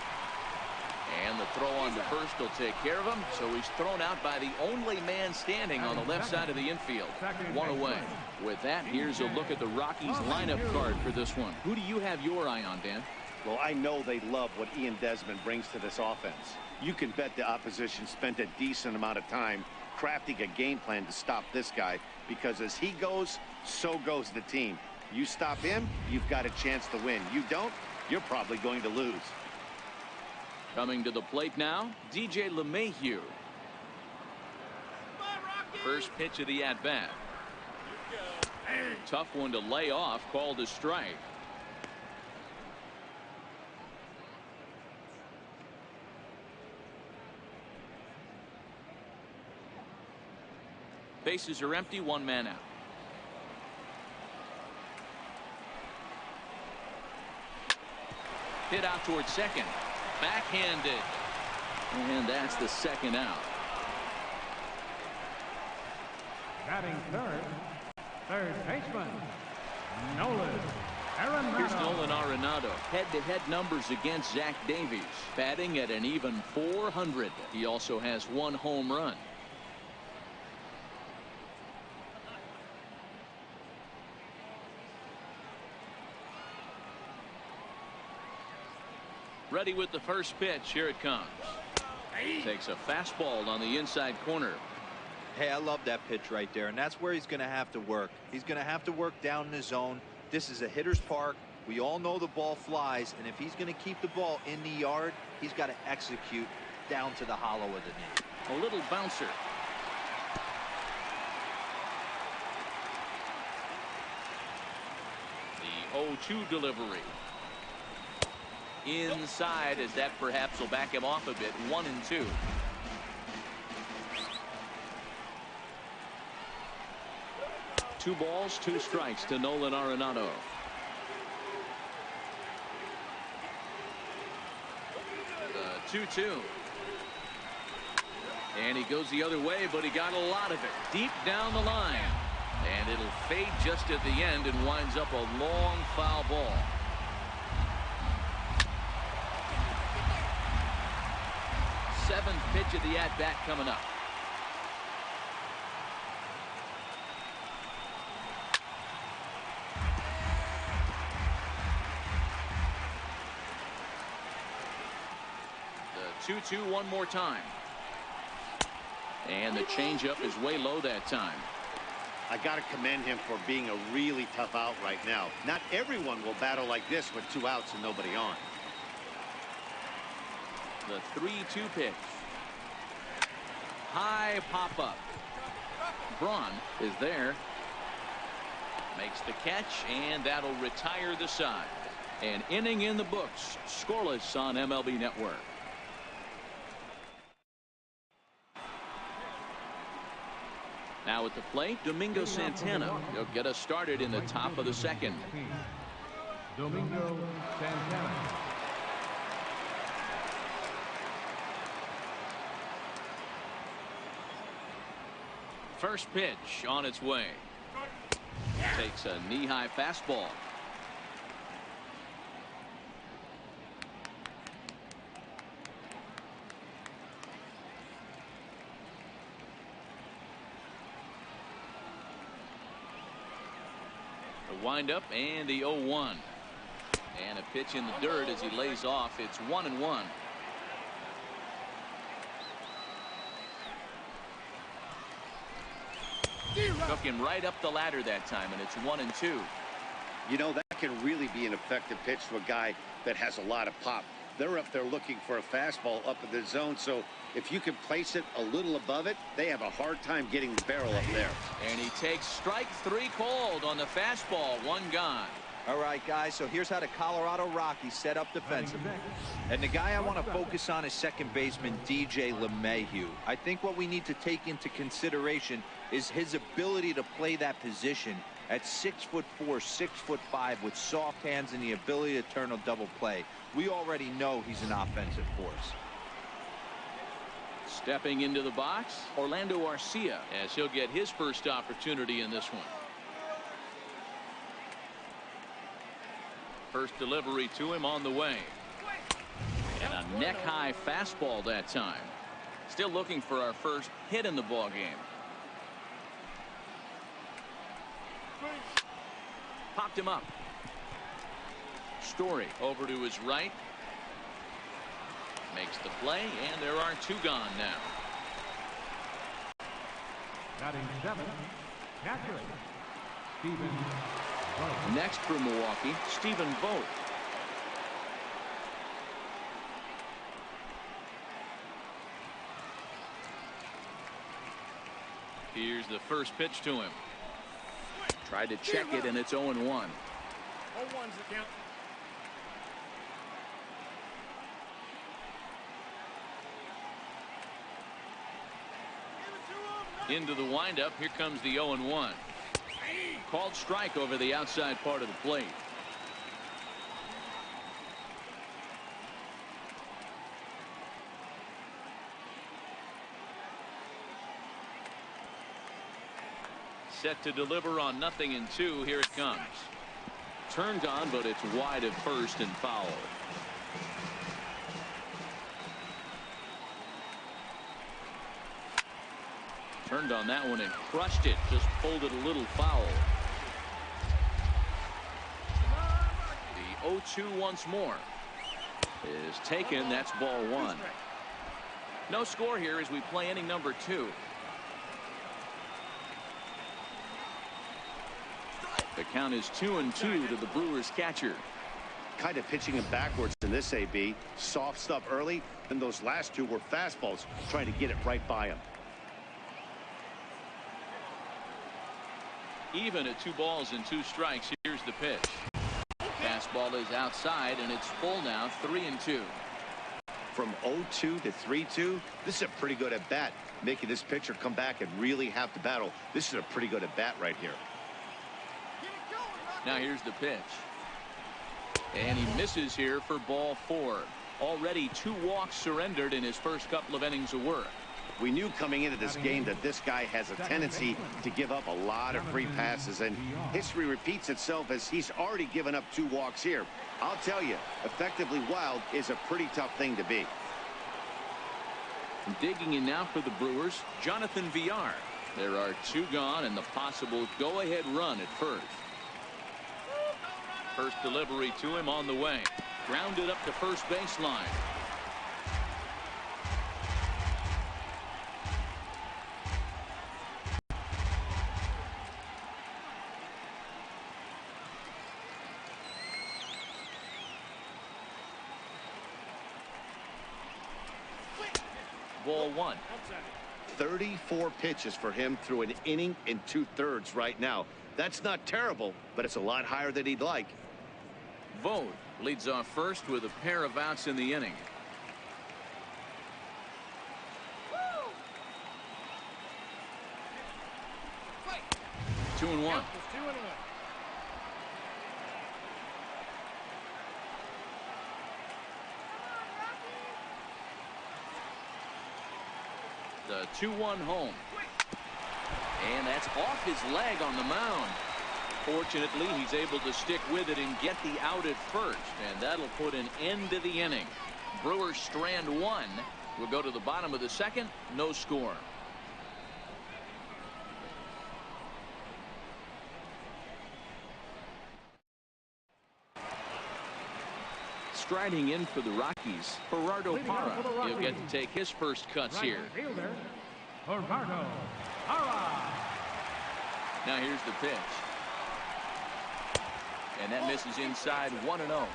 And the throw on to first will take care of him. So he's thrown out by the only man standing on the left side of the infield. 1 away. With that, here's a look at the Rockies lineup card for this one. Who do you have your eye on, Dan? Well, I know they love what Ian Desmond brings to this offense. You can bet the opposition spent a decent amount of time crafting a game plan to stop this guy, because as he goes, so goes the team. You stop him, you've got a chance to win. You don't, you're probably going to lose. Coming to the plate now, DJ LeMahieu. First pitch of the at-bat. Tough one to lay off, called a strike. Bases are empty, 1 man out. Hit out towards second. Backhanded. And that's the second out. Batting third, Third baseman, Nolan Arenado. Here's Nolan Arenado. Head-to-head numbers against Zach Davies. Batting at an even .400. He also has 1 home run. Ready with the first pitch. Here it comes. Takes a fastball on the inside corner. Hey, I love that pitch right there, and that's where he's going to have to work. He's going to have to work down in the zone. This is a hitter's park. We all know the ball flies, and if he's going to keep the ball in the yard, he's got to execute down to the hollow of the knee. A little bouncer. The 0-2 delivery. Inside, as that perhaps will back him off a bit. 1-2. Two balls, 2 strikes to Nolan Arenado. The 2-2. And he goes the other way, but he got a lot of it deep down the line. And it'll fade just at the end and winds up a long foul ball. Seventh pitch of the at-bat coming up. The 2-2 one more time. And the changeup is way low that time. I got to commend him for being a really tough out right now. Not everyone will battle like this with 2 outs and nobody on. The 3-2 pitch. High pop up. Braun is there. Makes the catch, and that'll retire the side. An inning in the books. Scoreless on MLB Network. Now at the plate, Domingo Santana. He'll get us started in the top of the second. Domingo Santana. First pitch on its way. Takes a knee-high fastball. The windup and the 0-1. And a pitch in the dirt as he lays off. It's 1-1. Took him right up the ladder that time, and it's 1-2. You know, that can really be an effective pitch to a guy that has a lot of pop. They're up there looking for a fastball up in the zone, so if you can place it a little above it, they have a hard time getting the barrel up there. And he takes strike 3 called on the fastball. 1 gone. All right, guys, so here's how the Colorado Rockies set up defensively. And the guy I want to focus on is second baseman DJ LeMahieu. I think what we need to take into consideration is his ability to play that position at 6'4", 6'5", with soft hands and the ability to turn a double play. We already know he's an offensive force. Stepping into the box, Orlando Arcia, as he'll get his first opportunity in this one. First delivery to him on the way. And a neck-high fastball that time. Still looking for our first hit in the ball game. Popped him up. Story over to his right. Makes the play, and there are 2 gone now. Batting 7, catcher, Stephen Vogt. Next for Milwaukee, Stephen Vogt. Here's the first pitch to him. Tried to check it, and it's 0-1. 0-1's the count. Into the windup. Here comes the 0-1. Called strike over the outside part of the plate. Set to deliver on 0-2. Here it comes. Turned on, but it's wide at first and foul. Turned on that one and crushed it. Just pulled it a little foul. The 0-2 once more is taken. That's ball one. No score here as we play inning number 2. The count is 2-2 to the Brewers catcher. Kind of pitching him backwards in this AB. Soft stuff early, and those last two were fastballs, trying to get it right by him. Even at 2 balls and 2 strikes. Here's the pitch. Fastball is outside, and it's full now. 3-2. From 0-2 to 3-2, this is a pretty good at bat, making this pitcher come back and really have to battle. This is a pretty good at bat right here. Now here's the pitch. And he misses here for ball 4. Already 2 walks surrendered in his first couple of innings of work. We knew coming into this game that this guy has a tendency to give up a lot of free passes, and history repeats itself as he's already given up 2 walks here. I'll tell you, effectively wild is a pretty tough thing to be. Digging in now for the Brewers, Jonathan Villar. There are 2 gone and the possible go-ahead run at first. First delivery to him on the way. Grounded up to first baseline. Ball 1. 34 pitches for him through an inning and 2/3 right now. That's not terrible, but it's a lot higher than he'd like. Vogt leads off first with a pair of outs in the inning. Two and one. The 2-1 home. And that's off his leg on the mound. Fortunately, he's able to stick with it and get the out at first, and that'll put an end to the inning. Brewers strand 1. We'll go to the bottom of the second. No score. Striding in for the Rockies, Gerardo Parra. He'll get to take his first cuts here. Gerardo Parra. Now here's the pitch. And that misses inside. 1-0.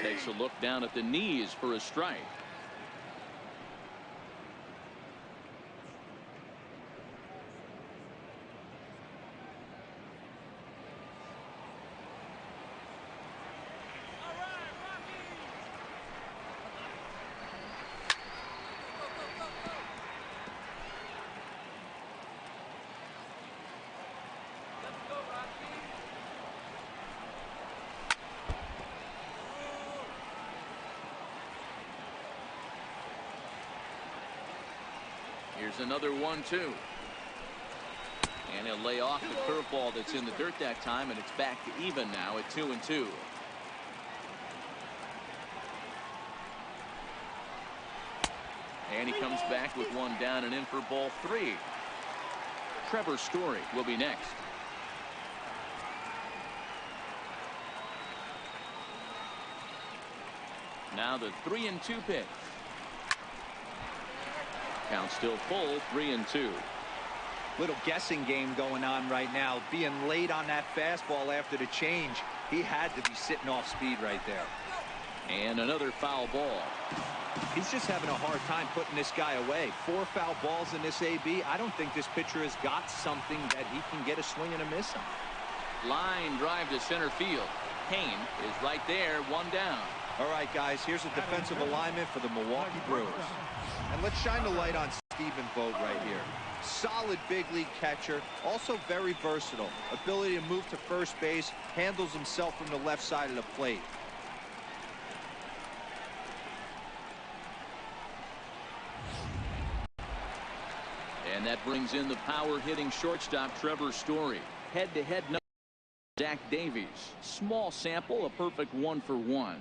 Takes a look down at the knees for a strike. Here's another 1-2. And he'll lay off the curveball that's in the dirt that time, and it's back to even now at 2-2. And he comes back with one down and in for ball 3. Trevor Story will be next. Now the 3-2 pitch. Count still full. 3-2. Little guessing game going on right now. Being late on that fastball after the change. He had to be sitting off speed right there. And another foul ball. He's just having a hard time putting this guy away. 4 foul balls in this AB. I don't think this pitcher has got something that he can get a swing and a miss on. Line drive to center field. Kane is right there. 1 down. All right, guys, here's a defensive alignment for the Milwaukee Brewers. And let's shine the light on Stephen Vogt right here. Solid big league catcher, also very versatile. Ability to move to first base, handles himself from the left side of the plate. That brings in the power-hitting shortstop Trevor Story. Head-to-head number Zach Davies. Small sample, a perfect 1-for-1.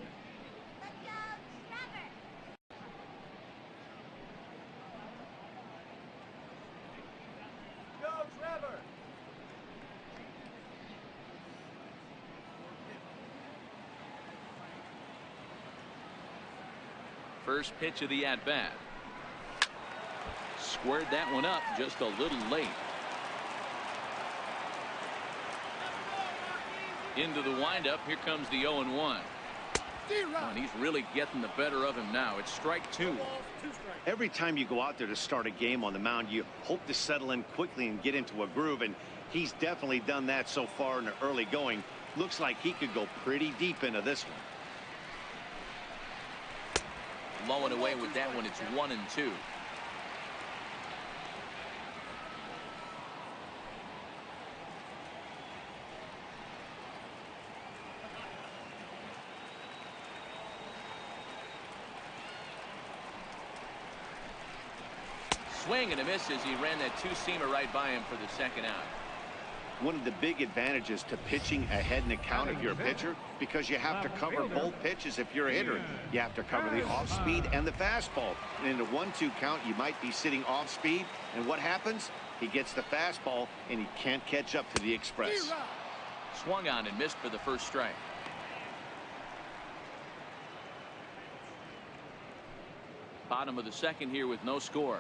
First pitch of the at-bat. Squared that one up just a little late. Into the windup. Here comes the 0-1. And he's really getting the better of him now. It's strike two. Every time you go out there to start a game on the mound, you hope to settle in quickly and get into a groove, and he's definitely done that so far in the early going. Looks like he could go pretty deep into this one. Low and away with that one. It's 1-2. Swing and a miss as he ran that two-seamer right by him for the second out. One of the big advantages to pitching ahead in the count if you're a pitcher, because you have to cover both pitches if you're a hitter. You have to cover the off-speed and the fastball. And in a 1-2 count, you might be sitting off-speed. And what happens? He gets the fastball, and he can't catch up to the express. Swung on and missed for the first strike. Bottom of the second here with no score.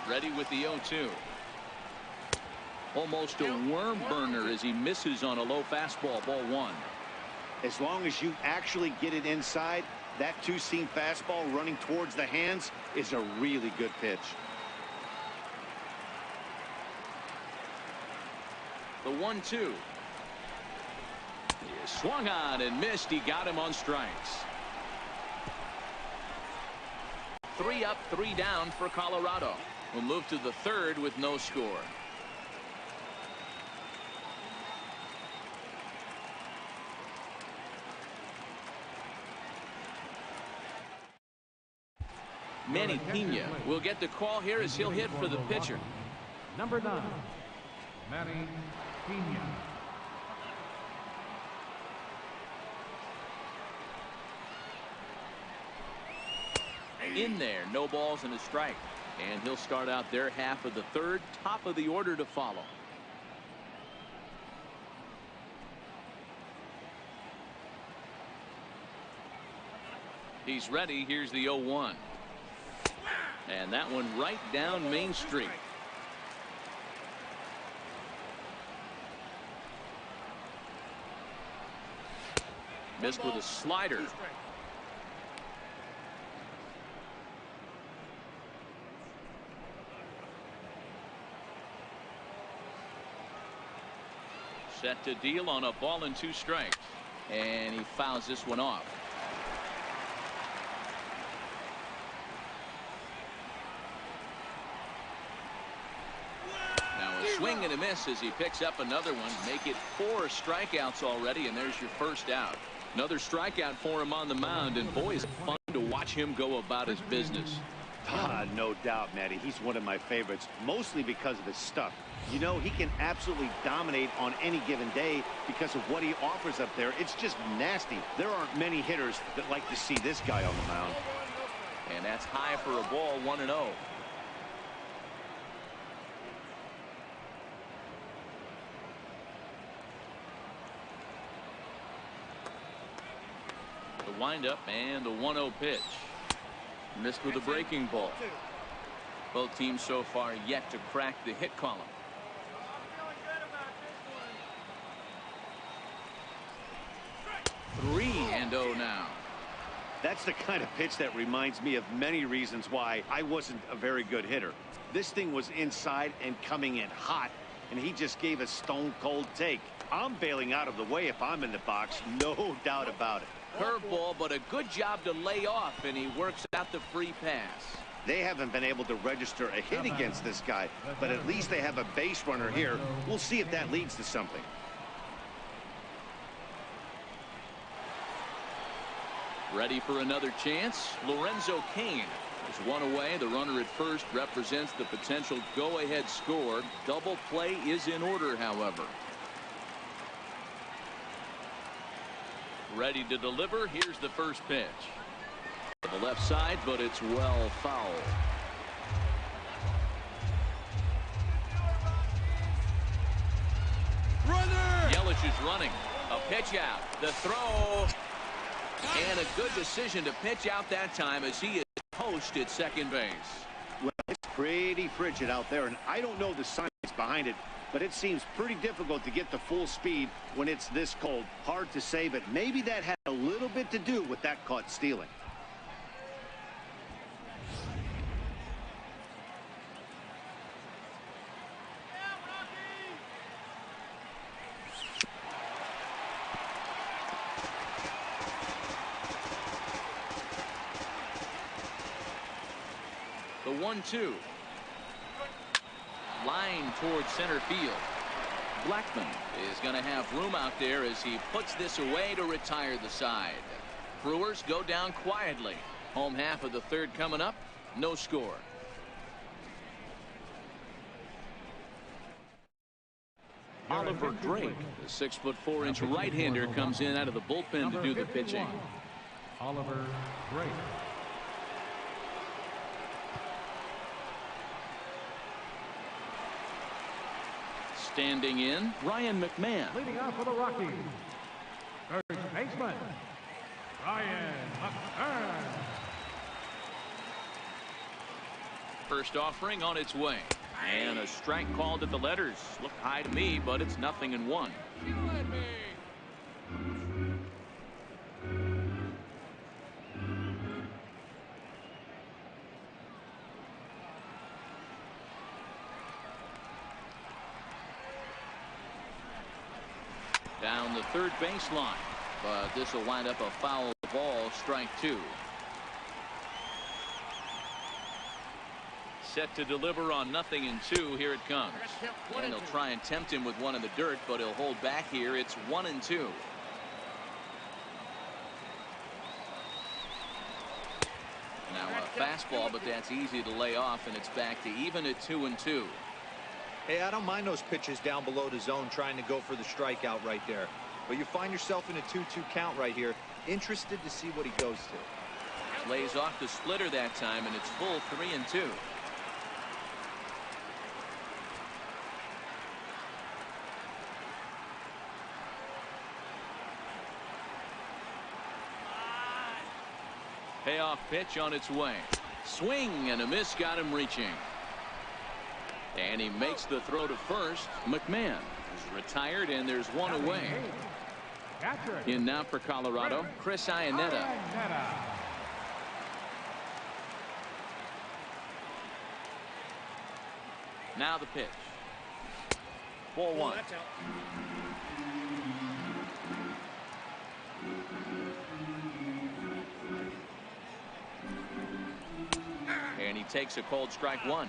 Ready with the 0-2. Almost a worm burner as he misses on a low fastball. Ball one. As long as you actually get it inside, that two-seam fastball running towards the hands is a really good pitch. The 1-2. Swung on and missed. He got him on strikes. 3 up, 3 down for Colorado. We'll move to the third with no score. Manny Pena will get the call here as he'll hit for the pitcher. Number 9, Manny Pena. In there, no balls and a strike. And he'll start out their half of the third, top of the order to follow. He's ready. Here's the 0-1. And that one right down Main Street. Missed with a slider. Set to deal on a ball and 2 strikes. And he fouls this one off. Now a swing and a miss as he picks up another one. Make it 4 strikeouts already, and there's your first out. Another strikeout for him on the mound, and boy, is it fun to watch him go about his business. No doubt, Matty. He's one of my favorites, mostly because of his stuff. You know, he can absolutely dominate on any given day because of what he offers up there. It's just nasty. There aren't many hitters that like to see this guy on the mound. And that's high for a ball, 1-0. The windup and the 1-0 pitch. Missed with a breaking ball. Both teams so far yet to crack the hit column. 3-0 now. That's the kind of pitch that reminds me of many reasons why I wasn't a very good hitter. This thing was inside and coming in hot, and he just gave a stone-cold take. I'm bailing out of the way if I'm in the box, no doubt about it. Curveball, but a good job to lay off, and he works out the free pass. They haven't been able to register a hit against this guy, but at least they have a base runner here. We'll see if that leads to something. Ready for another chance. Lorenzo Cain is one away. The runner at first represents the potential go-ahead score. Double play is in order, however. Ready to deliver. Here's the first pitch. To the left side, but it's well foul. Runner! Yelich is running. A pitch out. The throw. And a good decision to pitch out that time as he is post at second base. Well, it's pretty frigid out there, and I don't know the science behind it, but it seems pretty difficult to get to full speed when it's this cold. Hard to say, but maybe that had a little bit to do with that caught stealing. The 1-2. Line towards center field. Blackman is going to have room out there as he puts this away to retire the side. Brewers go down quietly. Home half of the third coming up. No score. Oliver Drake, the 6'4" right-hander, comes in out of the bullpen to do the pitching. Oliver Drake. Standing in, Ryan McMahon. Leading off for the Rockies, first baseman, Ryan McMahon. First offering on its way. And a strike called at the letters. Looked high to me, but it's 0-1. Down the third baseline, but this will wind up a foul ball. Strike two. Set to deliver on 0-2. Here it comes. And they'll try and tempt him with one in the dirt, but he'll hold back here. It's 1-2. Now a fastball, but that's easy to lay off, and it's back to even at 2-2. Hey, I don't mind those pitches down below the zone trying to go for the strikeout right there. But you find yourself in a 2-2 count right here. Interested to see what he goes to. Lays off the splitter that time, and it's full 3-2. Payoff pitch on its way. Swing and a miss got him reaching. And he makes the throw to first. McMahon is retired, and there's one away. In now for Colorado, Chris Iannetta. Now the pitch. Ball one. And he takes a cold strike one.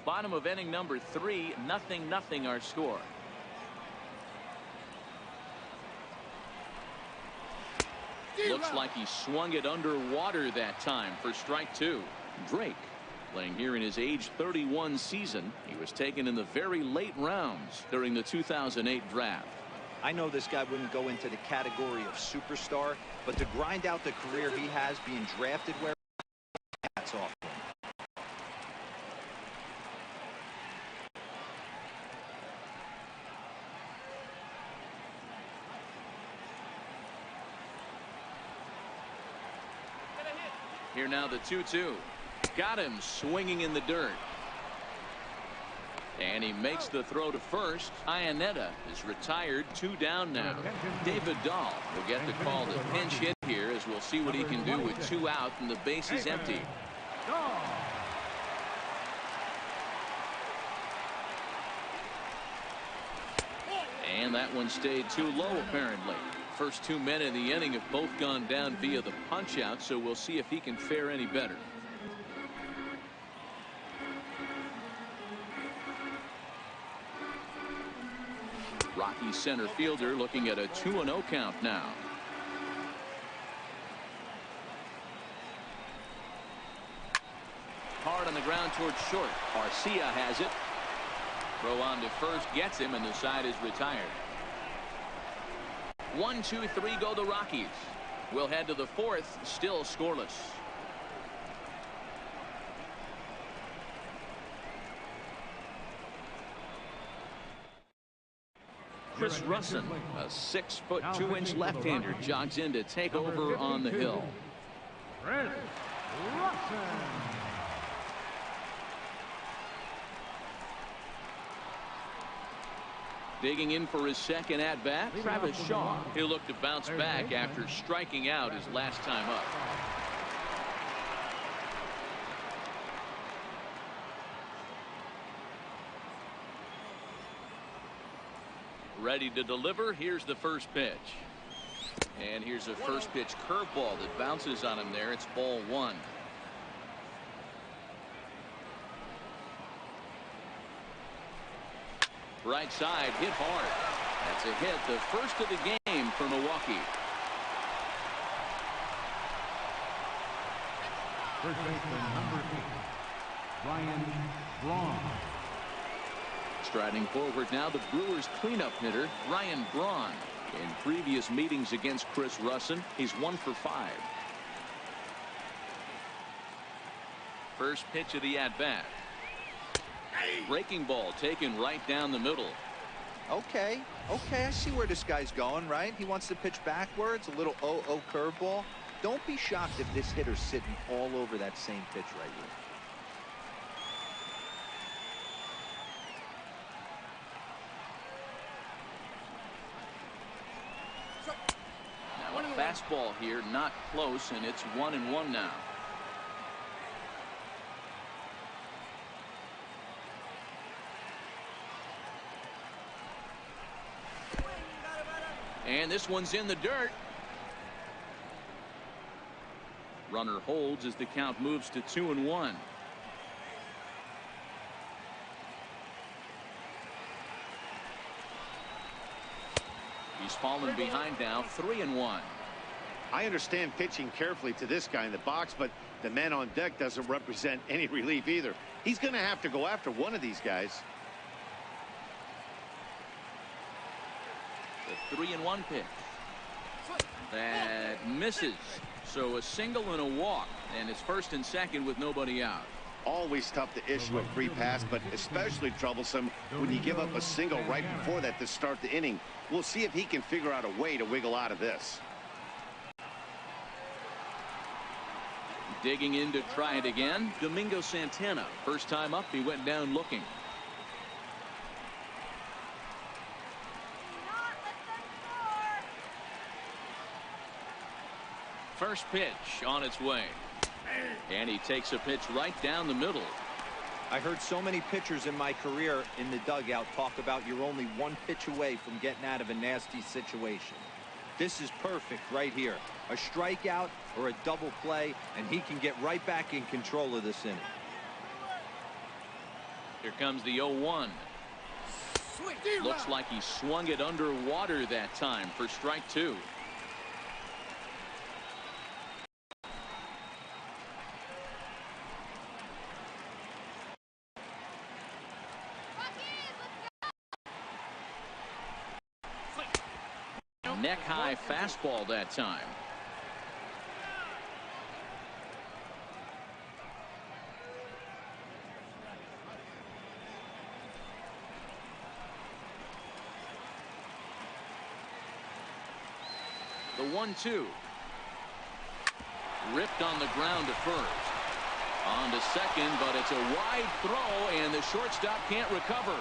Bottom of inning number 3, 0-0 our score. Looks like he swung it underwater that time for strike two. Drake playing here in his age 31 season. He was taken in the very late rounds during the 2008 draft. I know this guy wouldn't go into the category of superstar, but to grind out the career he has being drafted where, hats off. Here now the 2-2. Got him swinging in the dirt. And he makes the throw to first. Iannetta is retired. 2 down now. David Dahl will get the call to pinch hit here, as we'll see what he can do with 2 out and the base is empty. And that one stayed too low, apparently. First 2 men in the inning have both gone down via the punch out, so we'll see if he can fare any better. Rockies center fielder looking at a 2-0 count now. Hard on the ground towards short. Garcia has it. Throw on to first gets him, and the side is retired. 1, 2, 3 go the Rockies. We'll head to the fourth, still scoreless. Chris Russin, a 6-foot 2-inch left-hander, jogs in to take over on the hill. Chris Russin. Digging in for his second at-bat, Travis Shaw. He'll look to bounce back after striking out his last time up. Ready to deliver. Here's the first pitch. And here's a first pitch curveball that bounces on him there. It's ball 1. Right side, hit hard. That's a hit, the first of the game for Milwaukee. First baseman number 8, Ryan Braun. Striding forward now, the Brewers cleanup hitter, Ryan Braun. In previous meetings against Chris Russin, he's 1 for 5. First pitch of the at-bat. Breaking ball taken right down the middle. Okay, I see where this guy's going, right? He wants to pitch backwards, a little 0-0 curveball. Don't be shocked if this hitter's sitting all over that same pitch right here. Now a fastball here, not close, and it's 1-1 now. And this one's in the dirt. Runner holds as the count moves to 2-1. He's fallen behind now, 3-1. I understand pitching carefully to this guy in the box, but the man on deck doesn't represent any relief either. He's going to have to go after one of these guys. The 3-1 pitch. That misses. So a single and a walk, and it's first and second with nobody out. Always tough to issue a free pass, but especially troublesome when you give up a single right before that to start the inning. We'll see if he can figure out a way to wiggle out of this. Digging in to try it again, Domingo Santana. First time up, he went down looking. First pitch on its way. And he takes a pitch right down the middle. I heard so many pitchers in my career in the dugout talk about you're only one pitch away from getting out of a nasty situation. This is perfect right here. A strikeout or a double play, and he can get right back in control of this inning. Here comes the 0-1. Looks like he swung it underwater that time for strike 2. Neck high fastball that time. The 1-2. Ripped on the ground to first. On to second, but it's a wide throw, and the shortstop can't recover.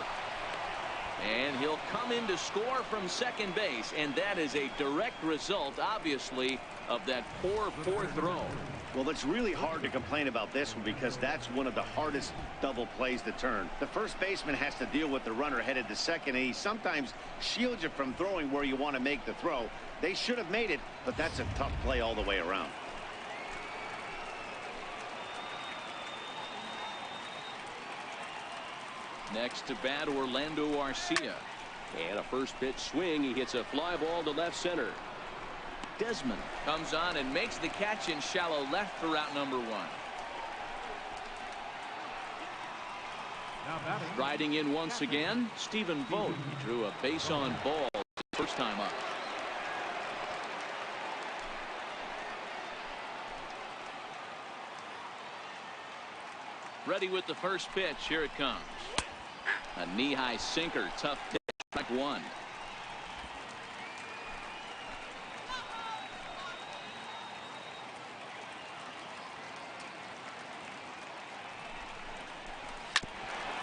And he'll come in to score from second base, and that is a direct result, obviously, of that poor throw. Well, it's really hard to complain about this one because that's one of the hardest double plays to turn. The first baseman has to deal with the runner headed to second, and he sometimes shields you from throwing where you want to make the throw. They should have made it, but that's a tough play all the way around. Next to bat, Orlando Arcia. And a first pitch swing. He hits a fly ball to left center. Desmond comes on and makes the catch in shallow left for route number 1. Now batting. Riding in once again, Stephen Vogt. He drew a base on ball first time up. Ready with the first pitch. Here it comes. A knee-high sinker. Tough pitch. Strike 1.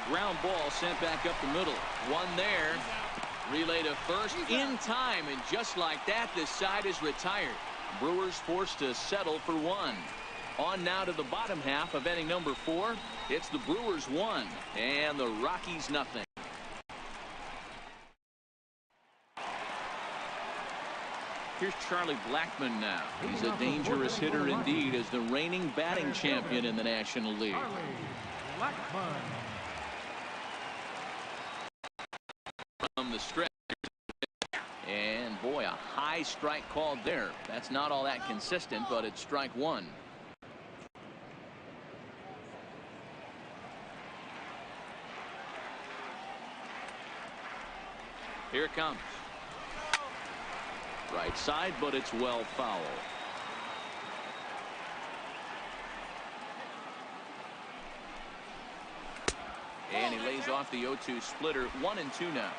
Ground ball sent back up the middle. One there. Relay to first in time, and just like that, this side is retired. Brewers forced to settle for 1. On now to the bottom half of inning number 4. It's the Brewers 1 and the Rockies nothing. Here's Charlie Blackmon now. He's a dangerous hitter indeed as the reigning batting champion in the National League. Charlie Blackmon. From the stretch. And boy, a high strike called there. That's not all that consistent, but it's strike 1. Here it comes. Right side, but it's well foul. And he lays off the 0-2 splitter. 1-2 now.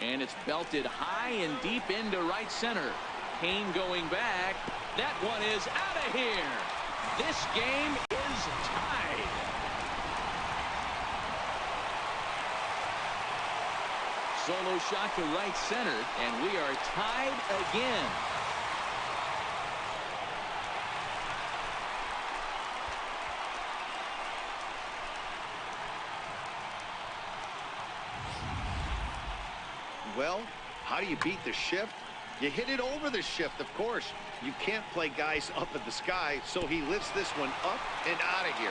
And it's belted high and deep into right center. Kane going back. That one is out of here. This game is tied. Solo shot to right center, and we are tied again. Well, how do you beat the shift? You hit it over the shift, of course. You can't play guys up in the sky, so he lifts this one up and out of here.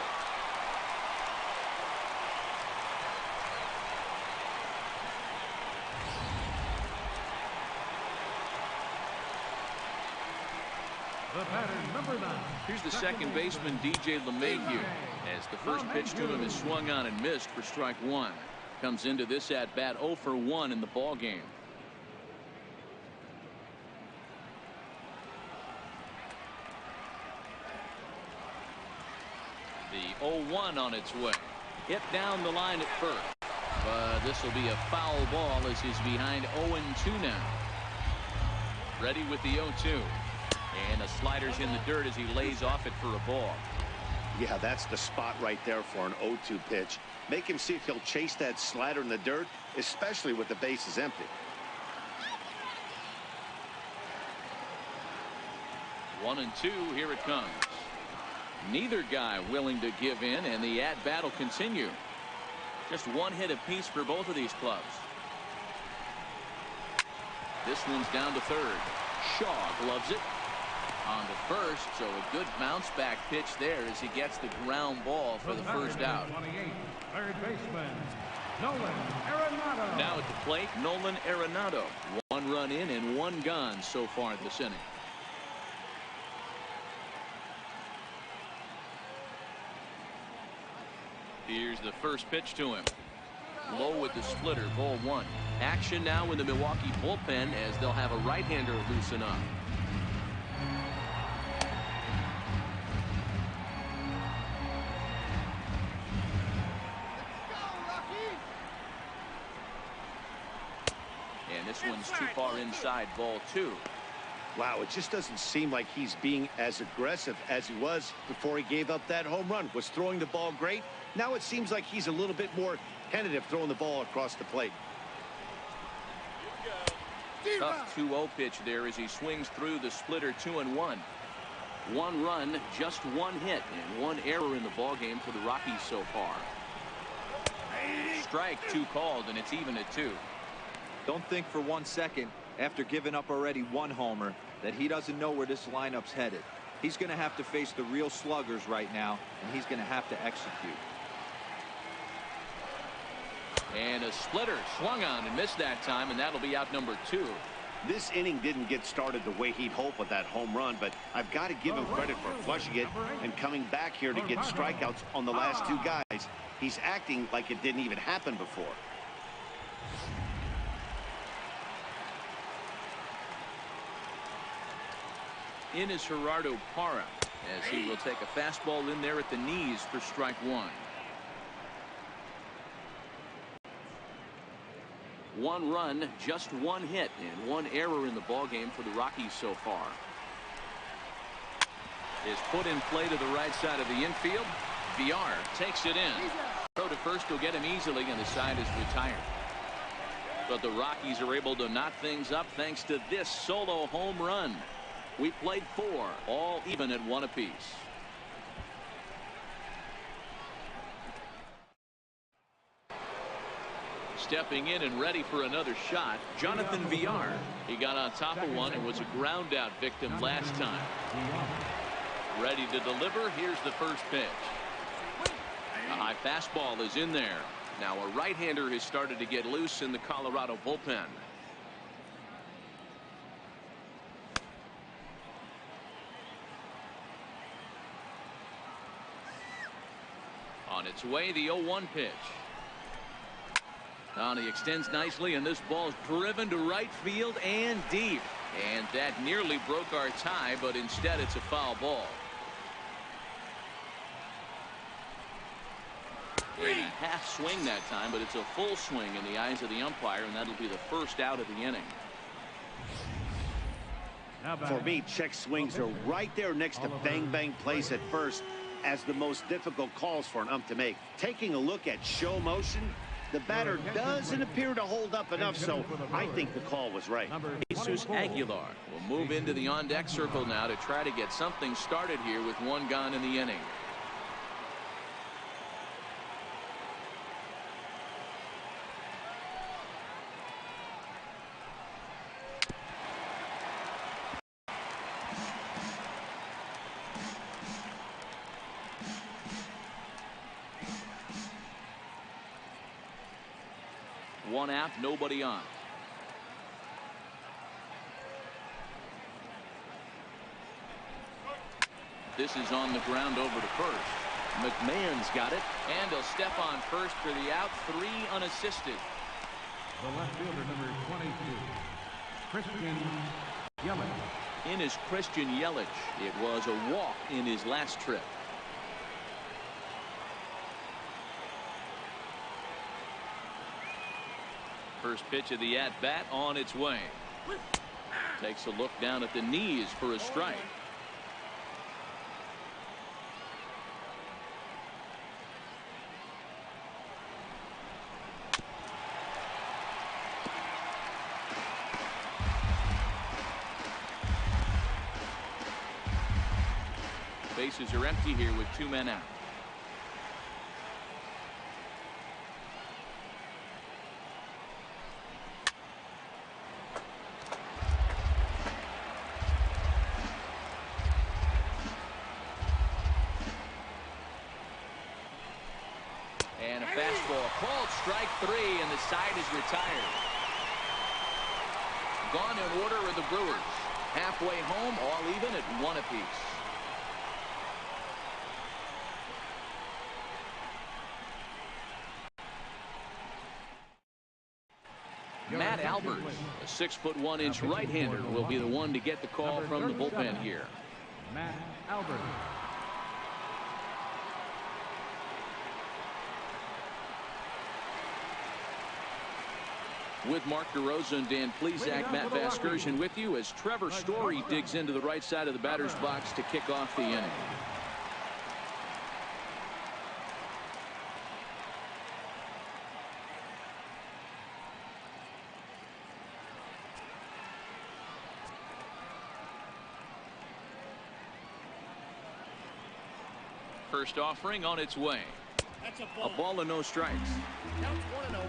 The batter, number 9. Here's the second baseman, DJ LeMahieu, as the first pitch to him is swung on and missed for strike 1. Comes into this at bat 0 for 1 in the ball game. The 0-1 on its way. Hit down the line at first, but this will be a foul ball as he's behind 0-2 now. Ready with the 0-2, and the slider's in the dirt as he lays off it for a ball. Yeah, that's the spot right there for an 0-2 pitch. Make him see if he'll chase that slider in the dirt, especially with the bases empty. 1-2, here it comes. Neither guy willing to give in, and the at-bat will continue. Just one hit apiece for both of these clubs. This one's down to third. Shaw gloves it on the first, so a good bounce back pitch there as he gets the ground ball for the first out. 28, third baseman, Nolan Arenado. Now at the plate, Nolan Arenado. 1 run in and 1 gone so far this inning. Here's the first pitch to him. Low with the splitter, ball 1. Action now in the Milwaukee bullpen as they'll have a right-hander loosen up. And this one's too far inside, ball 2. Wow, it just doesn't seem like he's being as aggressive as he was before he gave up that home run. Was throwing the ball great. Now it seems like he's a little bit more tentative throwing the ball across the plate. Tough 2-0 pitch there as he swings through the splitter 2-1. 1 run, just 1 hit, and 1 error in the ballgame for the Rockies so far. Strike 2 called, and it's even at 2. Don't think for 1 second, after giving up already 1 homer, that he doesn't know where this lineup's headed. He's going to have to face the real sluggers right now, and he's going to have to execute. And a splitter swung on and missed that time, and that'll be out number 2. This inning didn't get started the way he'd hoped with that home run, but I've got to give him credit for flushing it and coming back here to get strikeouts on the last 2 guys. He's acting like it didn't even happen before. In is Gerardo Parra, as he will take a fastball in there at the knees for strike 1. 1 run, just 1 hit, and 1 error in the ballgame for the Rockies so far. Is put in play to the right side of the infield. Villar takes it in. Throw to first will get him easily, and the side is retired. But the Rockies are able to knot things up thanks to this solo home run. We played 4, all even at 1 apiece. Stepping in and ready for another shot, Jonathan Villar. He got on top of one and was a ground out victim last time. Ready to deliver. Here's the first pitch. A high fastball is in there. Now a right-hander has started to get loose in the Colorado bullpen. On its way, the 0-1 pitch. He extends nicely, and this ball's driven to right field and deep. And that nearly broke our tie, but instead it's a foul ball. And a half swing that time, but it's a full swing in the eyes of the umpire, and that'll be the first out of the inning. For me, check swings are right there next to bang-bang plays at first as the most difficult calls for an ump to make. Taking a look at show motion, the batter doesn't appear to hold up enough, so I think the call was right. Jesus Aguilar will move into the on-deck circle now to try to get something started here with 1 gone in the inning. One out, nobody on. This is on the ground over to first. McMahon's got it, and he'll step on first for the out. 3 unassisted. The left fielder, number 22, Christian Yelich. In is Christian Yelich. It was a walk in his last trip. First pitch of the at-bat on its way. Takes a look down at the knees for a strike. Bases are empty here with 2 men out. And a fastball called strike 3, and the side is retired. Gone in order are the Brewers. Halfway home, all even at 1 apiece. Matt Albert, a 6'1" right-hander, will be the one to get the call from the bullpen here. Matt Albert. With Mark DeRosa and Dan Plesac, Matt Vasgersian with you as Trevor Story digs into the right side of the batter's box to kick off the inning. First offering on its way. That's A ball and no strikes. Counts 1-0.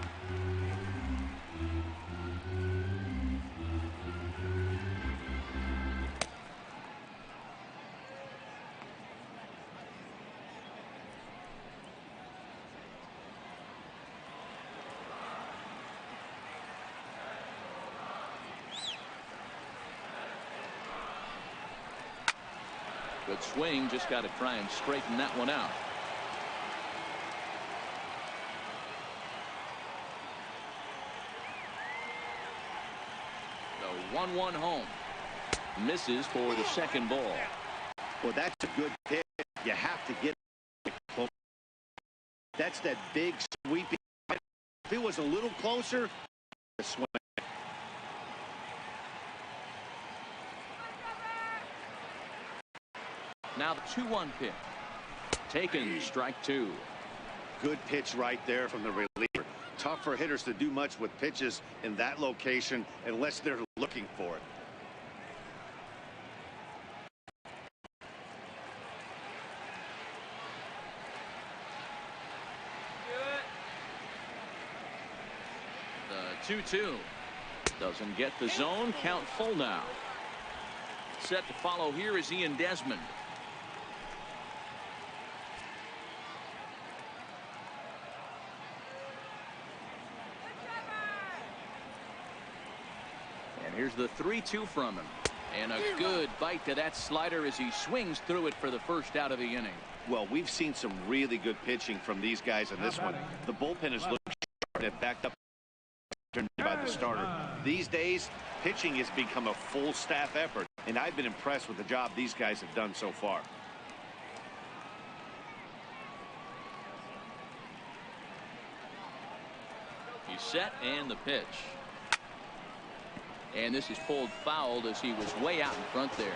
Good swing, just got to try and straighten that one out. The 1-1 home. Misses for the second ball. Well, that's a good pitch. You have to get close. That's that big sweeping. If it was a little closer, the swing. Now the 2-1 pitch. Taken, strike two. Good pitch right there from the reliever. Tough for hitters to do much with pitches in that location unless they're looking for it. The 2-2. Doesn't get the zone. Count full now. Set to follow here is Ian Desmond. And here's the 3-2 from him. And a good bite to that slider as he swings through it for the first out of the inning. Well, we've seen some really good pitching from these guys in this one. The bullpen is looking sharp and backed up by the starter. These days, pitching has become a full staff effort, and I've been impressed with the job these guys have done so far. He's set and the pitch. And this is pulled foul as he was way out in front there.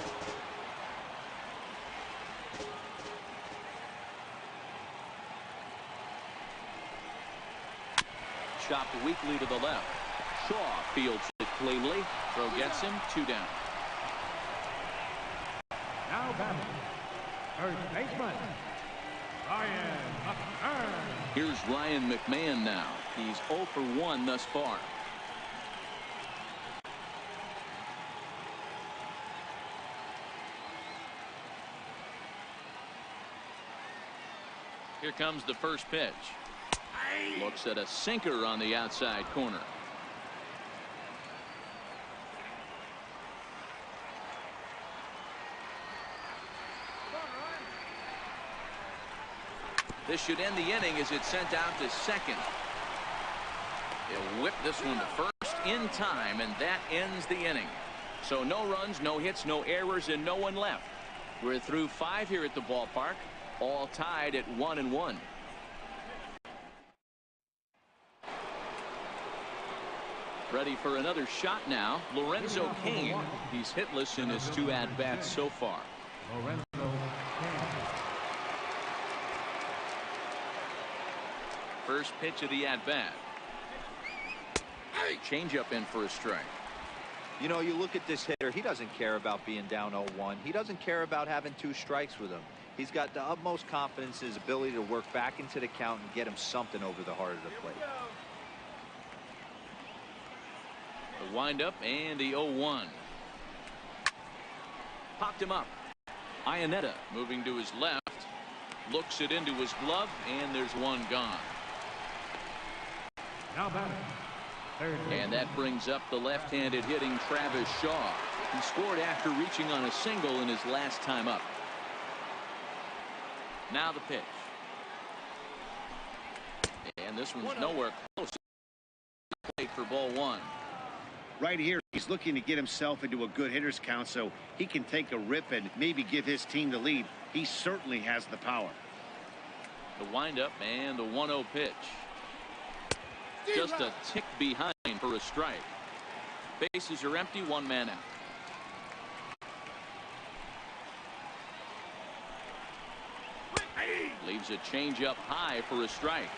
Chopped weakly to the left. Shaw fields it cleanly. Throw gets him, 2 down. Now batting, first baseman, Ryan McMahon. Here's Ryan McMahon now. He's 0 for 1 thus far. Here comes the first pitch. Looks at a sinker on the outside corner. This should end the inning as it's sent out to second. He'll whip this one to first in time, and that ends the inning. So no runs, no hits, no errors, and no one left. We're through 5 here at the ballpark, all tied at 1-1. Ready for another shot now. Lorenzo Cain. He's hitless in his 2 at-bats so far. Lorenzo Cain. First pitch of the at-bat. Change-up in for a strike. You know, you look at this hitter, he doesn't care about being down 0-1. He doesn't care about having 2 strikes with him. He's got the utmost confidence in his ability to work back into the count and get him something over the heart of the plate. The windup and the 0-1. Popped him up. Ionetta moving to his left. Looks it into his glove, and there's one gone. Now batting, third baseman. And that brings up the left-handed hitting Travis Shaw. He scored after reaching on a single in his last time up. Now the pitch. And this one's nowhere close. Plate for ball 1. Right here, he's looking to get himself into a good hitter's count so he can take a rip and maybe give his team the lead. He certainly has the power. The windup and the 1-0 pitch. Just a tick behind for a strike. Bases are empty, one man out. Leaves a changeup high for a strike.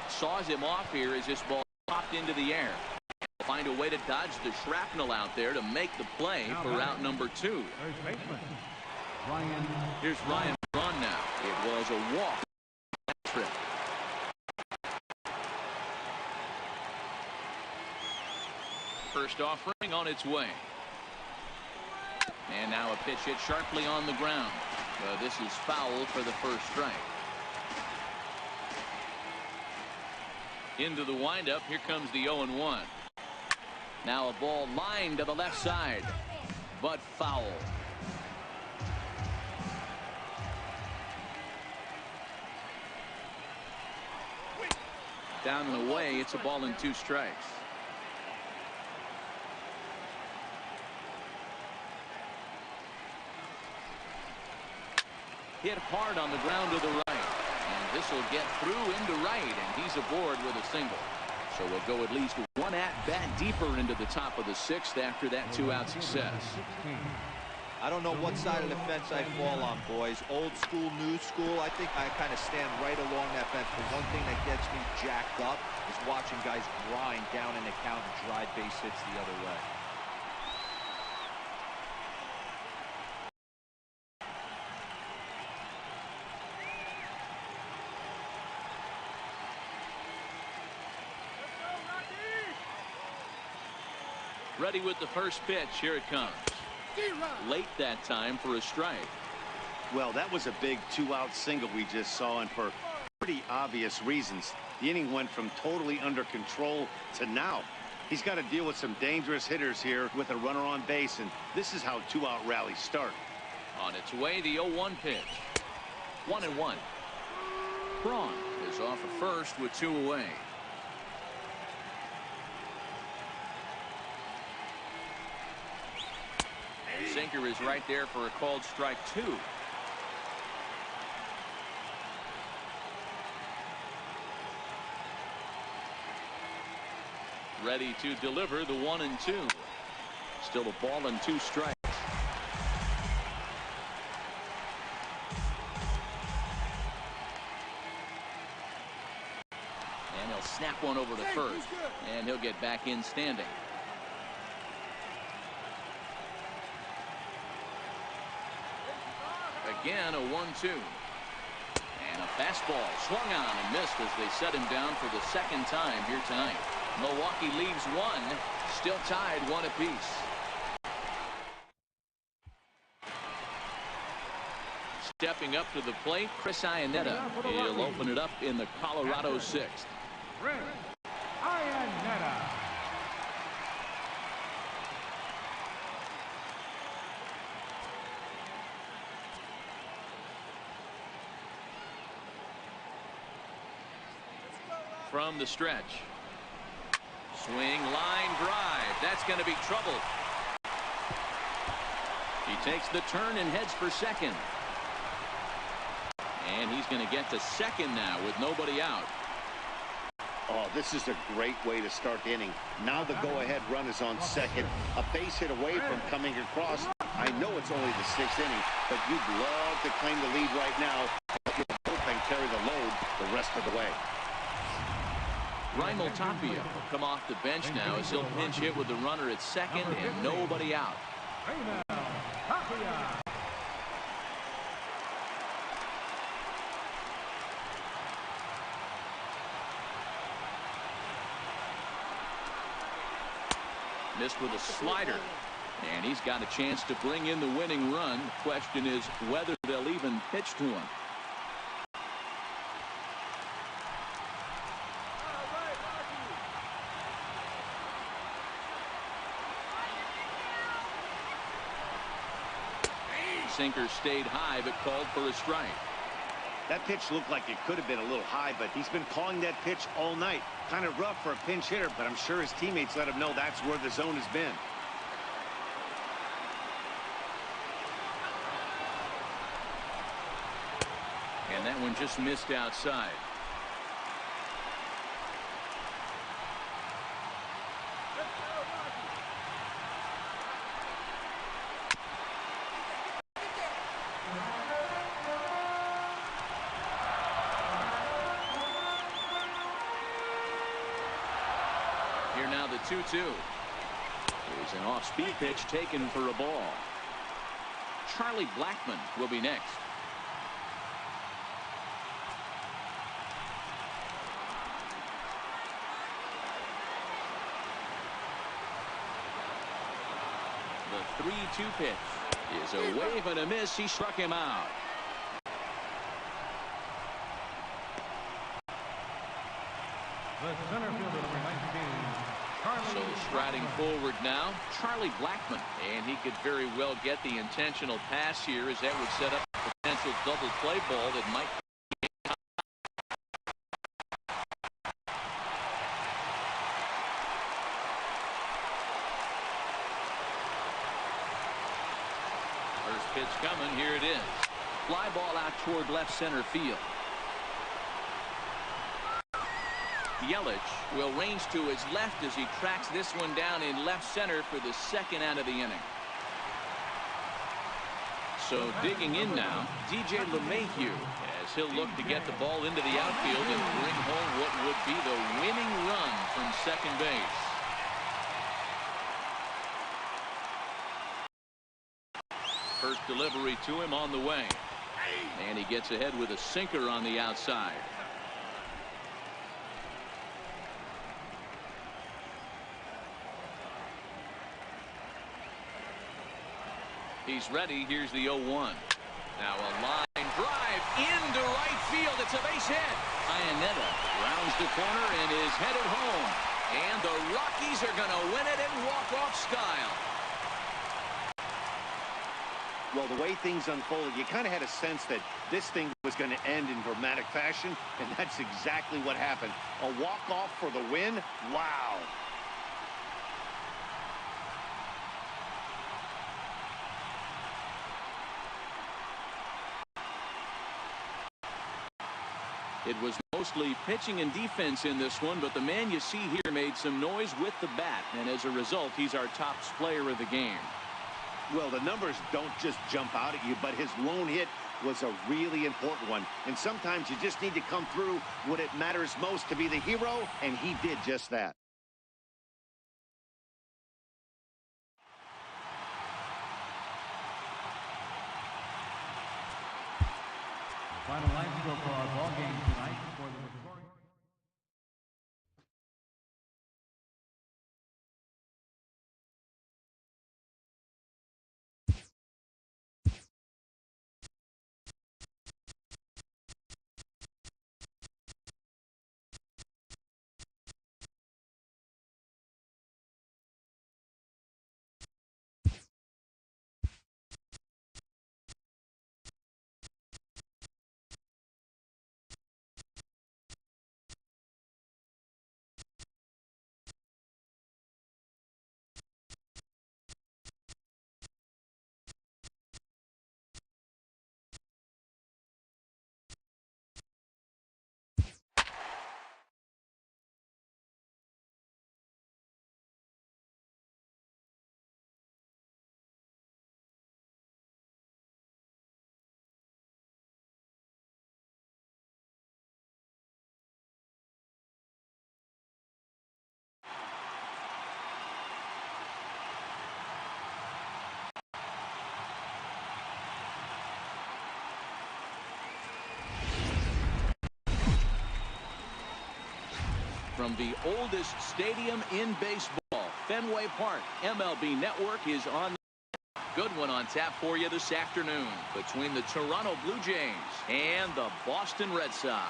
Saws him off here as this ball popped into the air. Find a way to dodge the shrapnel out there to make the play for out number 2. Here's Ryan Braun now. It was a walk trip. First offering on its way. And now a pitch hit sharply on the ground. This is foul for the first strike. Into the windup. Here comes the 0-1. Now a ball lined to the left side, but foul. Down and away. It's a ball and 2 strikes. Hit hard on the ground to the right. And this will get through into right, and he's aboard with a single. So we'll go at least one at-bat deeper into the top of the 6th after that 2-out success. I don't know what side of the fence I fall on, boys. Old school, new school. I think I kind of stand right along that fence. But one thing that gets me jacked up is watching guys grind down in the count and drive base hits the other way. Ready with the first pitch. Here it comes. Late that time for a strike. Well, that was a big 2-out single we just saw, and for pretty obvious reasons. The inning went from totally under control to now. He's got to deal with some dangerous hitters here with a runner on base, and this is how 2-out rallies start. On its way, the 0-1 pitch. 1-1. Braun is off at first with 2 away. Sinker is right there for a called strike 2. Ready to deliver the 1-2. Still a ball and 2 strikes. And he'll snap one over to first. And he'll get back in standing. Again, a 1-2. And a fastball swung on and missed as they set him down for the second time here tonight. Milwaukee leaves 1, still tied 1 apiece. Stepping up to the plate, Chris Iannetta. He'll open it up in the Colorado 6th. Chris Iannetta. From the stretch. Swing, line drive. That's going to be trouble. He takes the turn and heads for second. And he's going to get to second now with nobody out. Oh, this is a great way to start the inning. Now the go-ahead run is on second. A base hit away from coming across. I know it's only the 6th inning, but you'd love to claim the lead right now. Let your bullpen carry the load the rest of the way. Raimel Tapia will come off the bench now as he'll pinch hit with the runner at second and nobody out. Raimel Tapia. Missed with a slider. And he's got a chance to bring in the winning run. The question is whether they'll even pitch to him. Sinker stayed high but called for a strike. That pitch looked like it could have been a little high, but he's been calling that pitch all night. Kind of rough for a pinch hitter, but I'm sure his teammates let him know that's where the zone has been. that one just missed outside. Here now the 2-2. Here's an off-speed pitch taken for a ball. Charlie Blackmon will be next. The 3-2 pitch is a wave and a miss. He struck him out. The center fielder, number 19, Charlie. So striding forward now, Charlie Blackmon. And he could very well get the intentional pass here, as that would set up a potential double play ball that might. First pitch coming. Here it is. Fly ball out toward left center field. Yelich will range to his left as he tracks this one down in left center for the second out of the inning. So digging in now, DJ LeMahieu, as he'll look to get the ball into the outfield and bring home what would be the winning run from second base. First delivery to him on the way. And he gets ahead with a sinker on the outside. He's ready. Here's the 0-1. Now a line drive into right field. It's a base hit. Iannetta rounds the corner and is headed home. And the Rockies are going to win it in walk-off style. Well, the way things unfolded, you kind of had a sense that this thing was going to end in dramatic fashion, and that's exactly what happened. A walk-off for the win? Wow. It was mostly pitching and defense in this one, but the man you see here made some noise with the bat, and as a result, he's our top player of the game. Well, the numbers don't just jump out at you, but his lone hit was a really important one. And sometimes you just need to come through when it matters most to be the hero, and he did just that. The final line score for our ball game tonight for the Victoria. From the oldest stadium in baseball, Fenway Park, MLB Network is on. Good one on tap for you this afternoon between the Toronto Blue Jays and the Boston Red Sox.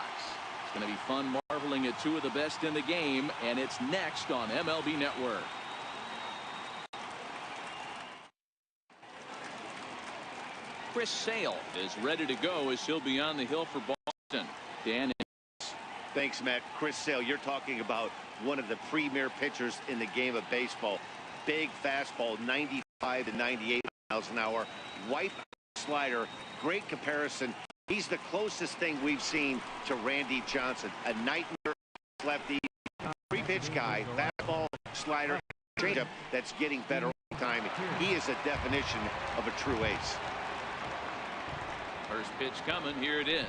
It's going to be fun marveling at two of the best in the game, and it's next on MLB Network. Chris Sale is ready to go as he'll be on the hill for Boston. Dan. Thanks, Matt. Chris Sale, you're talking about one of the premier pitchers in the game of baseball. Big fastball, 95 to 98 miles an hour. White slider. Great comparison He's the closest thing we've seen to Randy Johnson, a nightmare lefty, three-pitch guy, fastball, slider, changeup that's getting better all the time. He is a definition of a true ace. First pitch coming. Here it is.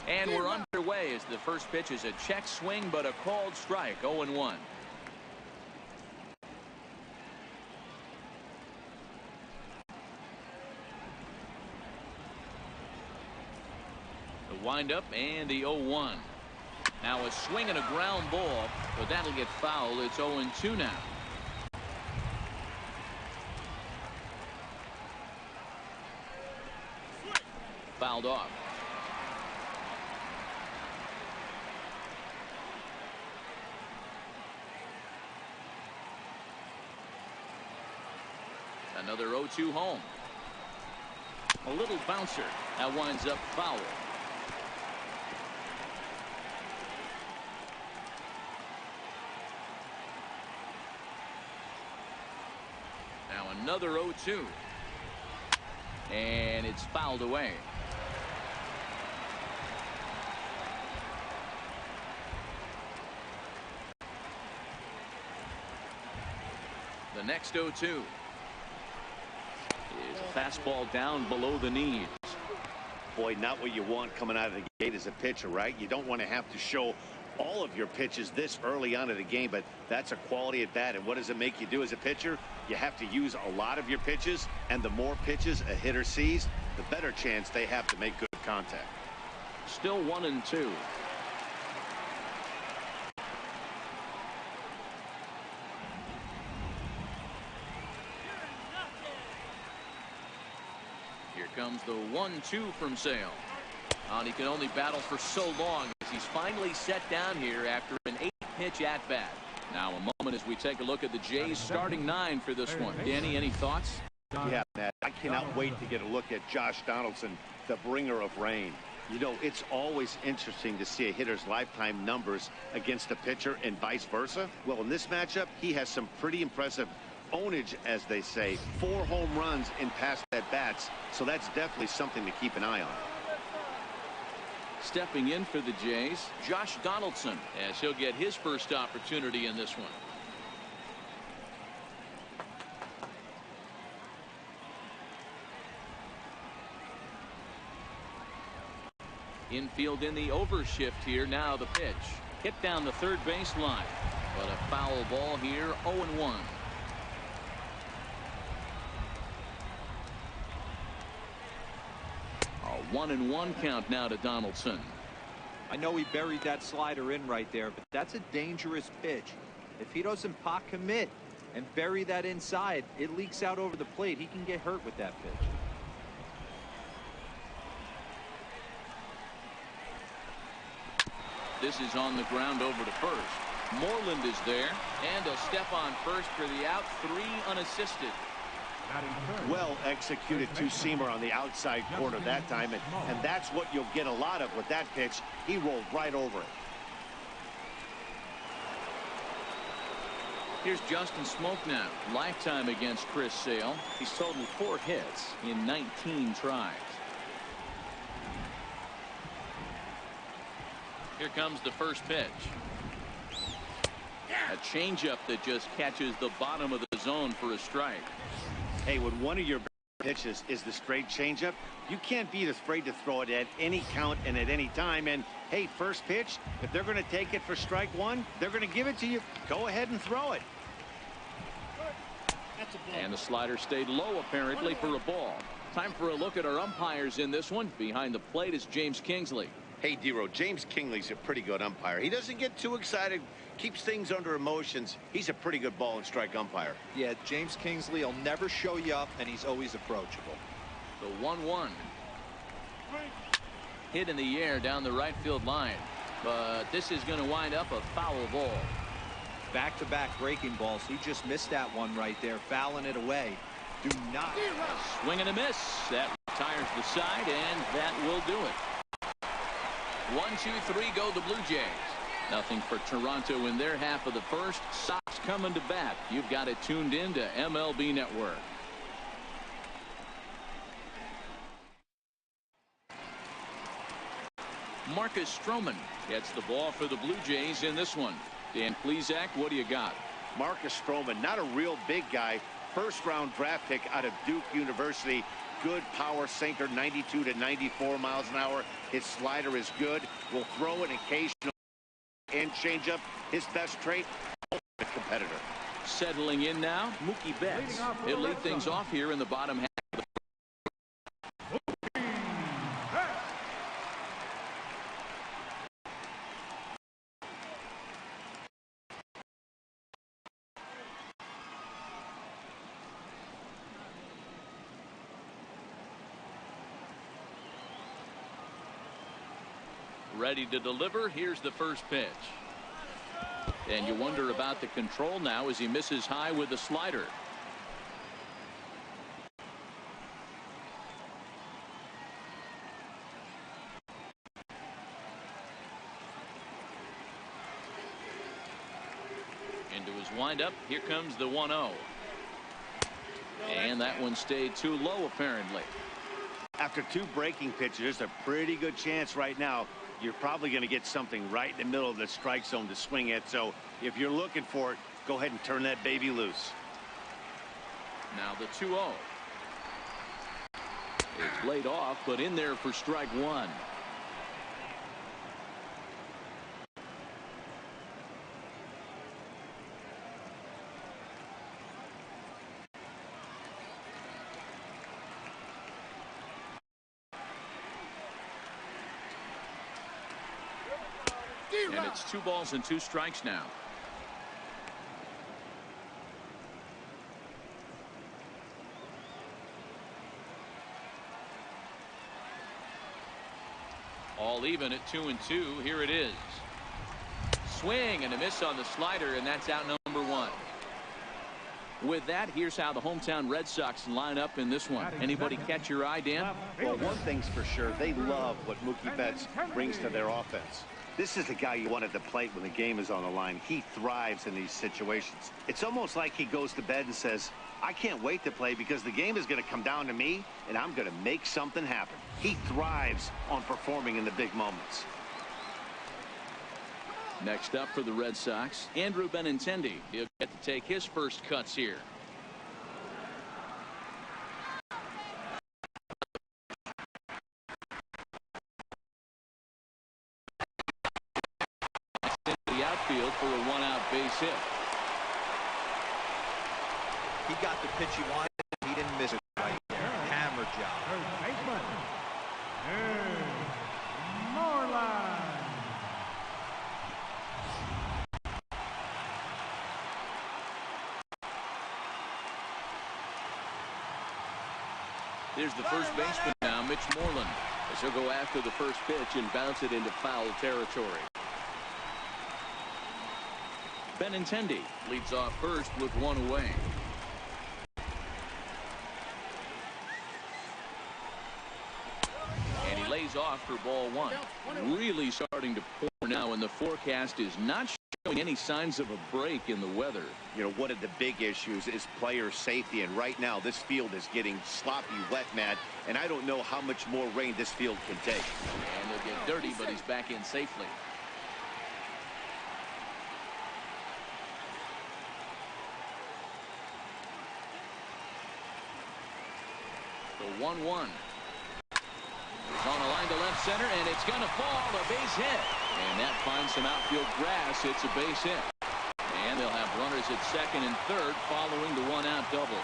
And we're underway as the first pitch is a check swing, but a called strike. 0-1. The windup and the 0-1. Now a swing and a ground ball, but that'll get fouled. It's 0-2 now. Fouled off. Another 0-2 home. A little bouncer. That winds up foul. Now another 0-2. And it's fouled away. The next 0-2 is a fastball down below the knees. Boy, not what you want coming out of the gate as a pitcher, right? You don't want to have to show all of your pitches this early on in the game, but that's a quality at bat. And what does it make you do as a pitcher? You have to use a lot of your pitches, and the more pitches a hitter sees, the better chance they have to make good contact. Still 1-2. Here comes the 1-2 from Sale. And he can only battle for so long as he's finally set down here after an 8-pitch at-bat. Now a moment as we take a look at the Jays starting 9 for this one. Danny, any thoughts? Yeah, Matt, I cannot wait to get a look at Josh Donaldson, the bringer of rain. You know, it's always interesting to see a hitter's lifetime numbers against a pitcher and vice versa. Well, in this matchup, he has some pretty impressive ownage, as they say. 4 home runs in past at-bats, so that's definitely something to keep an eye on. Stepping in for the Jays, Josh Donaldson, as he'll get his first opportunity in this one. Infield in the overshift here. Now the pitch. Hit down the third base line. But a foul ball here. 0-1. A 1-1 count now to Donaldson. I know he buried that slider in right there, but that's a dangerous pitch. If he doesn't pot commit and bury that inside, it leaks out over the plate. He can get hurt with that pitch. This is on the ground over to first. Moreland is there, and a step on first for the out. 3 unassisted. Well executed two-seamer on the outside corner that time, and that's what you'll get a lot of with that pitch. He rolled right over it. Here's Justin Smoke now. Lifetime against Chris Sale. He's totaled 4 hits in 19 tries. Here comes the first pitch. A changeup that just catches the bottom of the zone for a strike. Hey, when one of your pitches is the straight changeup, you can't be afraid to throw it at any count and at any time. And hey, first pitch, if they're going to take it for strike 1, they're going to give it to you. Go ahead and throw it. And the slider stayed low apparently for a ball. Time for a look at our umpires in this one. Behind the plate is James Kingsley. Hey, D-Row, James Kingsley's a pretty good umpire. He doesn't get too excited, keeps things under emotions. He's a pretty good ball and strike umpire. Yeah, James Kingsley will never show you up, and he's always approachable. The 1-1. Hit in the air down the right field line. But this is going to wind up a foul ball. Back-to-back breaking balls. He just missed that one right there, fouling it away. Do not. Swing and a miss. That retires the side, and that will do it. 1, 2, 3 go the Blue Jays. Nothing for Toronto in their half of the first. Sox coming to bat. You've got it tuned in to MLB Network. Marcus Stroman gets the ball for the Blue Jays in this one. Dan Plesac, what do you got? Marcus Stroman, not a real big guy. First-round draft pick out of Duke University. Good power sinker, 92 to 94 miles an hour. His slider is good. Will throw an occasional and changeup. His best trait, a competitor. Settling in now, Mookie Betts. He'll lead things off here in the bottom half. Ready to deliver. Here's the first pitch. And you wonder about the control now as he misses high with the slider. Into his windup. Here comes the 1-0. And that one stayed too low apparently. After two breaking pitches, there's a pretty good chance right now you're probably going to get something right in the middle of the strike zone to swing at. So if you're looking for it, go ahead and turn that baby loose. Now the 2-0. It's laid off, but in there for strike one. And it's 2 balls and 2 strikes now. All even at 2-2. Here it is. Swing and a miss on the slider, and that's out number 1. With that, here's how the hometown Red Sox line up in this one. Anybody catch your eye, Dan? Well, one thing's for sure. They love what Mookie Betts brings to their offense. This is the guy you want at the plate when the game is on the line. He thrives in these situations. It's almost like he goes to bed and says, I can't wait to play because the game is going to come down to me, and I'm going to make something happen. He thrives on performing in the big moments. Next up for the Red Sox, Andrew Benintendi. He'll get to take his first cuts here. The outfield for a 1-out base hit. He got the pitch he wanted. He didn't miss it right there. Hammer job. There's the first baseman now, Mitch Moreland, as he'll go after the first pitch and bounce it into foul territory. Benintendi leads off first with 1 away. And he lays off for ball 1. Really starting to pour now, and the forecast is not showing any signs of a break in the weather. You know, one of the big issues is player safety, and right now this field is getting sloppy, wet, Matt, and I don't know how much more rain this field can take. And he'll get dirty, but he's back in safely. The 1-1. It's on a line to left center, and it's going to fall. A base hit. And that finds some outfield grass. It's a base hit. And they'll have runners at second and third following the 1-out double.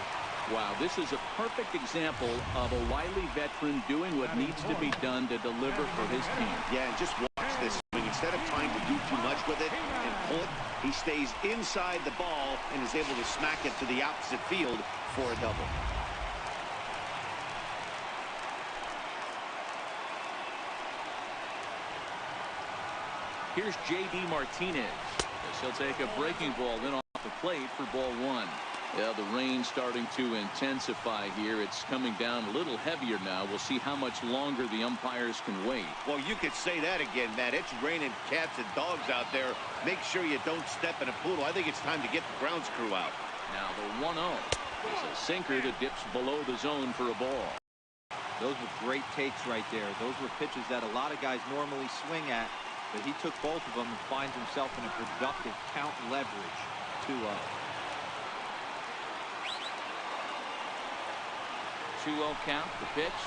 Wow, this is a perfect example of a wily veteran doing what needs to be done to deliver for his team. Yeah, and just watch this. I mean, instead of trying to do too much with it and pull it, he stays inside the ball and is able to smack it to the opposite field for a double. Here's J.D. Martinez as he'll take a breaking ball in off the plate for ball 1. Yeah, the rain starting to intensify here. It's coming down a little heavier now. We'll see how much longer the umpires can wait. Well, you could say that again, Matt. It's raining cats and dogs out there. Make sure you don't step in a poodle. I think it's time to get the grounds crew out. Now the 1-0 is a sinker that dips below the zone for a ball. Those were great takes right there. Those were pitches that a lot of guys normally swing at, but he took both of them and finds himself in a productive count leverage. 2-0. 2-0 count. The pitch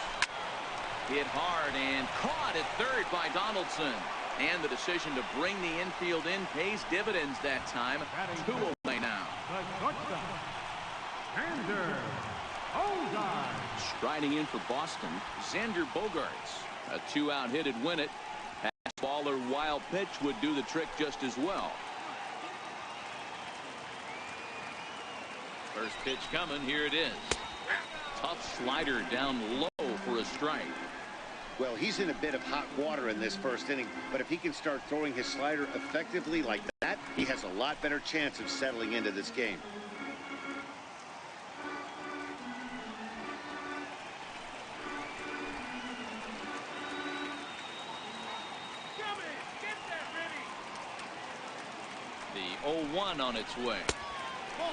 hit hard and caught at third by Donaldson. And the decision to bring the infield in pays dividends that time. 2 away now. The shortstop, Xander Bogaerts. Striding in for Boston, Xander Bogaerts. A 2-out hit'd win it. Fastball or wild pitch would do the trick just as well. First pitch coming. Here it is. Tough slider down low for a strike. Well, he's in a bit of hot water in this first inning, but if he can start throwing his slider effectively like that, he has a lot better chance of settling into this game. The 0-1 on its way.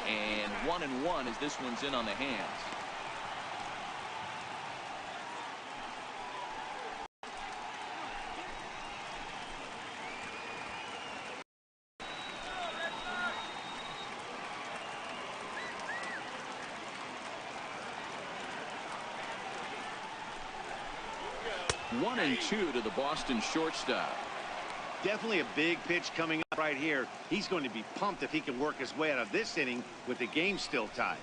And 1-1 as this one's in on the hands. One and two to the Boston shortstop. Definitely a big pitch coming up right here. He's going to be pumped if he can work his way out of this inning with the game still tied.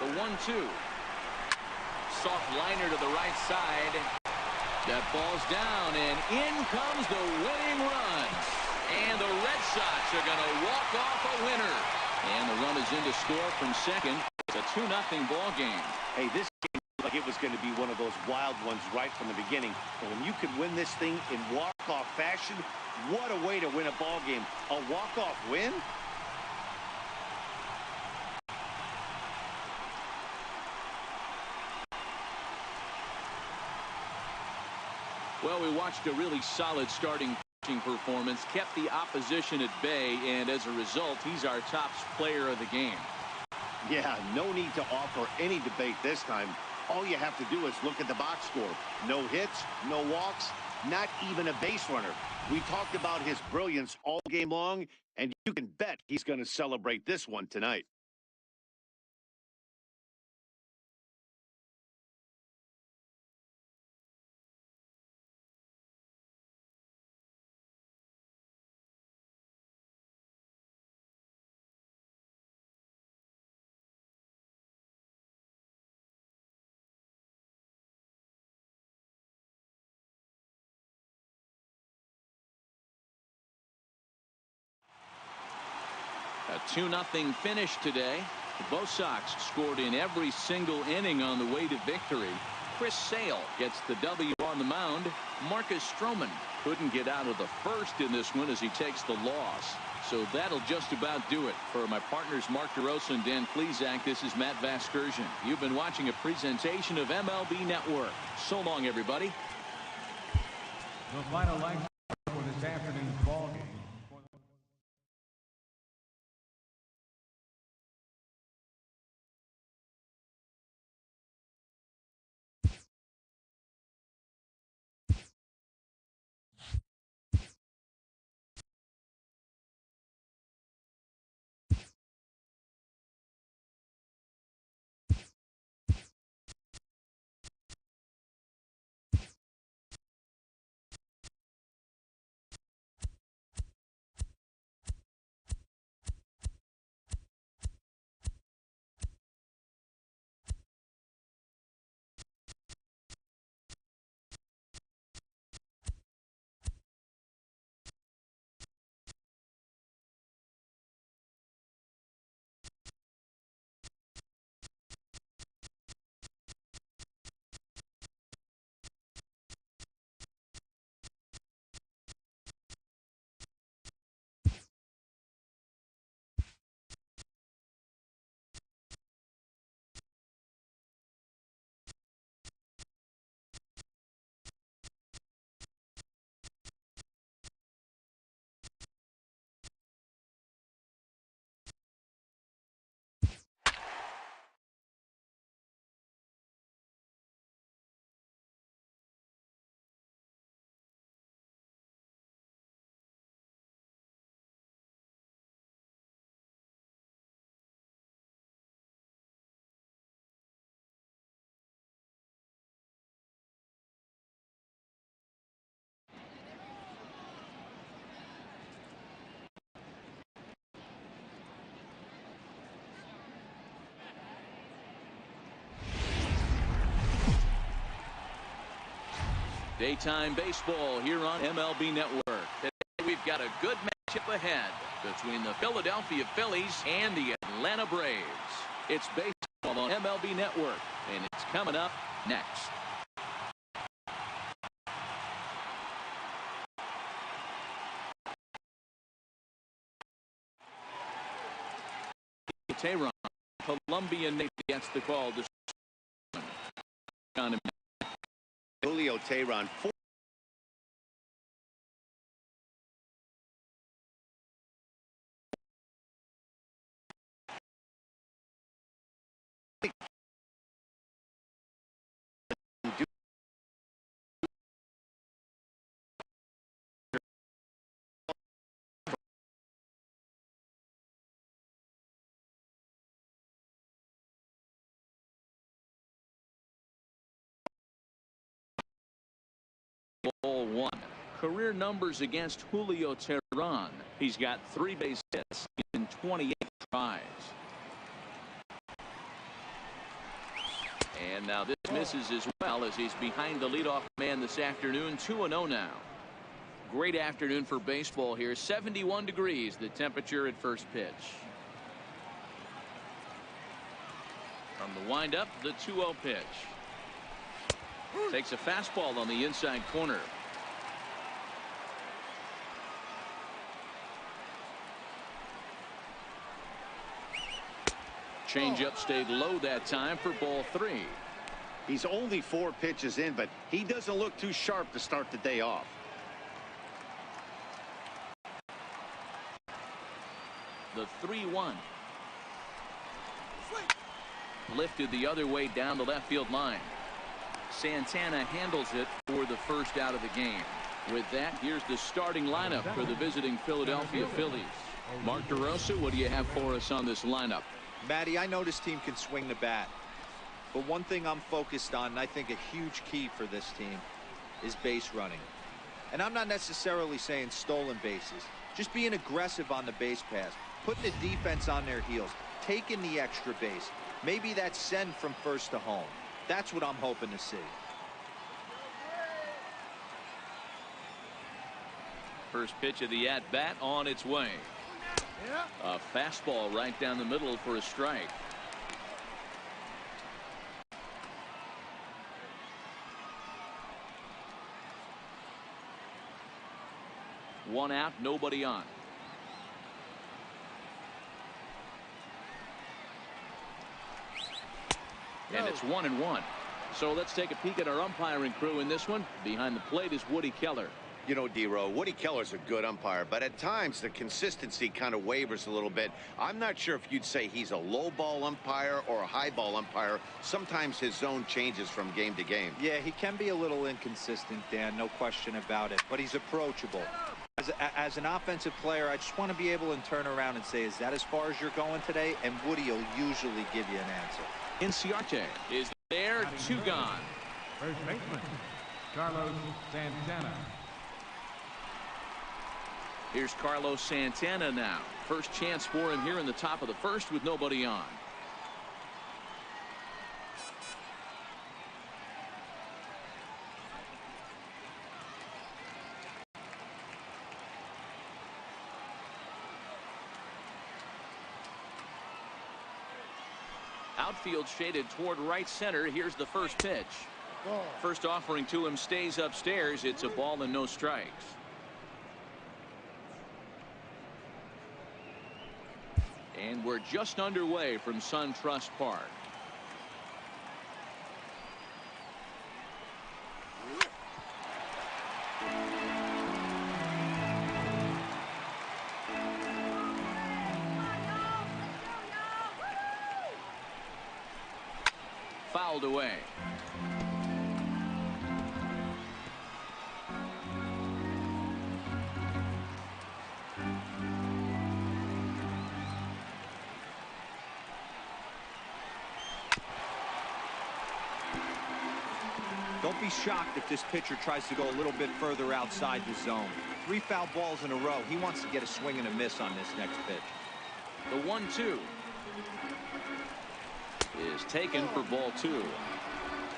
The 1-2. Soft liner to the right side. That ball's down, and in comes the winning run. And the Red Sox are going to walk off a winner. And the run is in to score from second. It's a 2-0 ball game. Hey, this game looked like it was going to be one of those wild ones right from the beginning. But when you can win this thing in walk-off fashion, what a way to win a ball game. A walk-off win? Well, we watched a really solid starting pitching performance, kept the opposition at bay, and as a result, he's our top player of the game. Yeah, no need to offer any debate this time. All you have to do is look at the box score. No hits, no walks, not even a base runner. We talked about his brilliance all game long, and you can bet he's going to celebrate this one tonight. A 2-0 finish today. Both Sox scored in every single inning on the way to victory. Chris Sale gets the W on the mound. Marcus Stroman couldn't get out of the first in this one as he takes the loss. So that'll just about do it. For my partners Mark DeRosa and Dan Plesac, this is Matt Vasgersian. You've been watching a presentation of MLB Network. So long, everybody. The final line for this afternoon's ball game. Daytime baseball here on MLB Network. Today we've got a good matchup ahead between the Philadelphia Phillies and the Atlanta Braves. It's baseball on MLB Network, and it's coming up next. Tehran, Colombian native, gets the call to Julio Tehran. Ball one. Career numbers against Julio Tehran. He's got 3 base hits in 28 tries. And now this misses as well as he's behind the leadoff man this afternoon. 2-0 now. Great afternoon for baseball here. 71 degrees the temperature at first pitch. From the windup, the 2-0 pitch. Takes a fastball on the inside corner. Changeup stayed low that time for ball 3. He's only 4 pitches in, but he doesn't look too sharp to start the day off. The 3-1. Lifted the other way down the left field line. Santana handles it for the first out of the game. With that, here's the starting lineup for the visiting Philadelphia Phillies. Mark DeRosa, what do you have for us on this lineup? Matty, I know this team can swing the bat, but one thing I'm focused on, and I think a huge key for this team, is base running. And I'm not necessarily saying stolen bases, just being aggressive on the base pass, putting the defense on their heels, taking the extra base. Maybe that's send from first to home. That's what I'm hoping to see. First pitch of the at-bat on its way. A fastball right down the middle for a strike. One out, nobody on. And it's 1-1. So let's take a peek at our umpiring crew in this one. Behind the plate is Woody Keller. You know, D-Row, Woody Keller's a good umpire, but at times the consistency kind of wavers a little bit. I'm not sure if you'd say he's a low ball umpire or a high ball umpire. Sometimes his zone changes from game to game. Yeah, he can be a little inconsistent, Dan, no question about it, but he's approachable. As an offensive player, I just want to be able to turn around and say, is that as far as you're going today? And Woody will usually give you an answer. Inciarte is there, 2 gone. First baseman, Carlos Santana. Here's Carlos Santana now. First chance for him here in the top of the first with nobody on. Outfield shaded toward right center. Here's the first pitch. First offering to him stays upstairs. It's a ball and no strikes. And we're just underway from SunTrust Park. Fouled away. Don't be shocked if this pitcher tries to go a little bit further outside the zone. 3 foul balls in a row. He wants to get a swing and a miss on this next pitch. The 1-2 is taken for ball 2.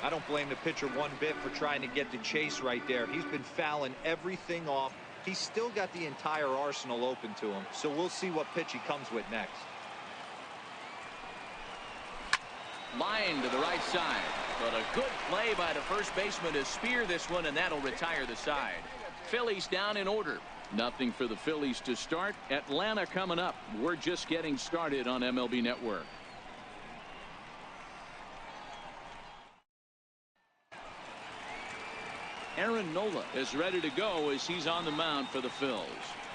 I don't blame the pitcher one bit for trying to get the chase right there. He's been fouling everything off. He's still got the entire arsenal open to him, so we'll see what pitch he comes with next. Line to the right side, but a good play by the first baseman to spear this one, and that'll retire the side. Phillies down in order. Nothing for the Phillies to start. Atlanta coming up. We're just getting started on MLB Network. Aaron Nola is ready to go as he's on the mound for the Phils.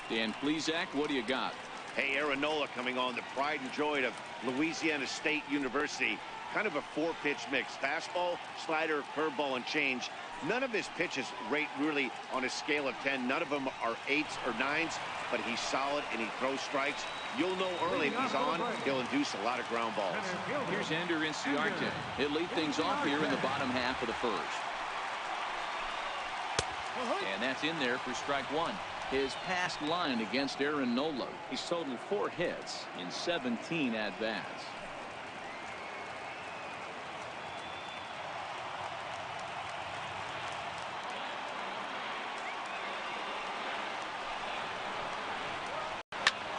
Dan Plesac, what do you got? Hey, Aaron Nola coming on, the pride and joy of Louisiana State University. Kind of a four-pitch mix. Fastball, slider, curveball, and change. None of his pitches rate really on a scale of 10. None of them are 8s or 9s, but he's solid and he throws strikes. You'll know early if he's on, he'll induce a lot of ground balls. Here's Ender Inciarte. He'll lead things off here in the bottom half of the first. And that's in there for strike one. His past line against Aaron Nola. He's totaled 4 hits in 17 at-bats.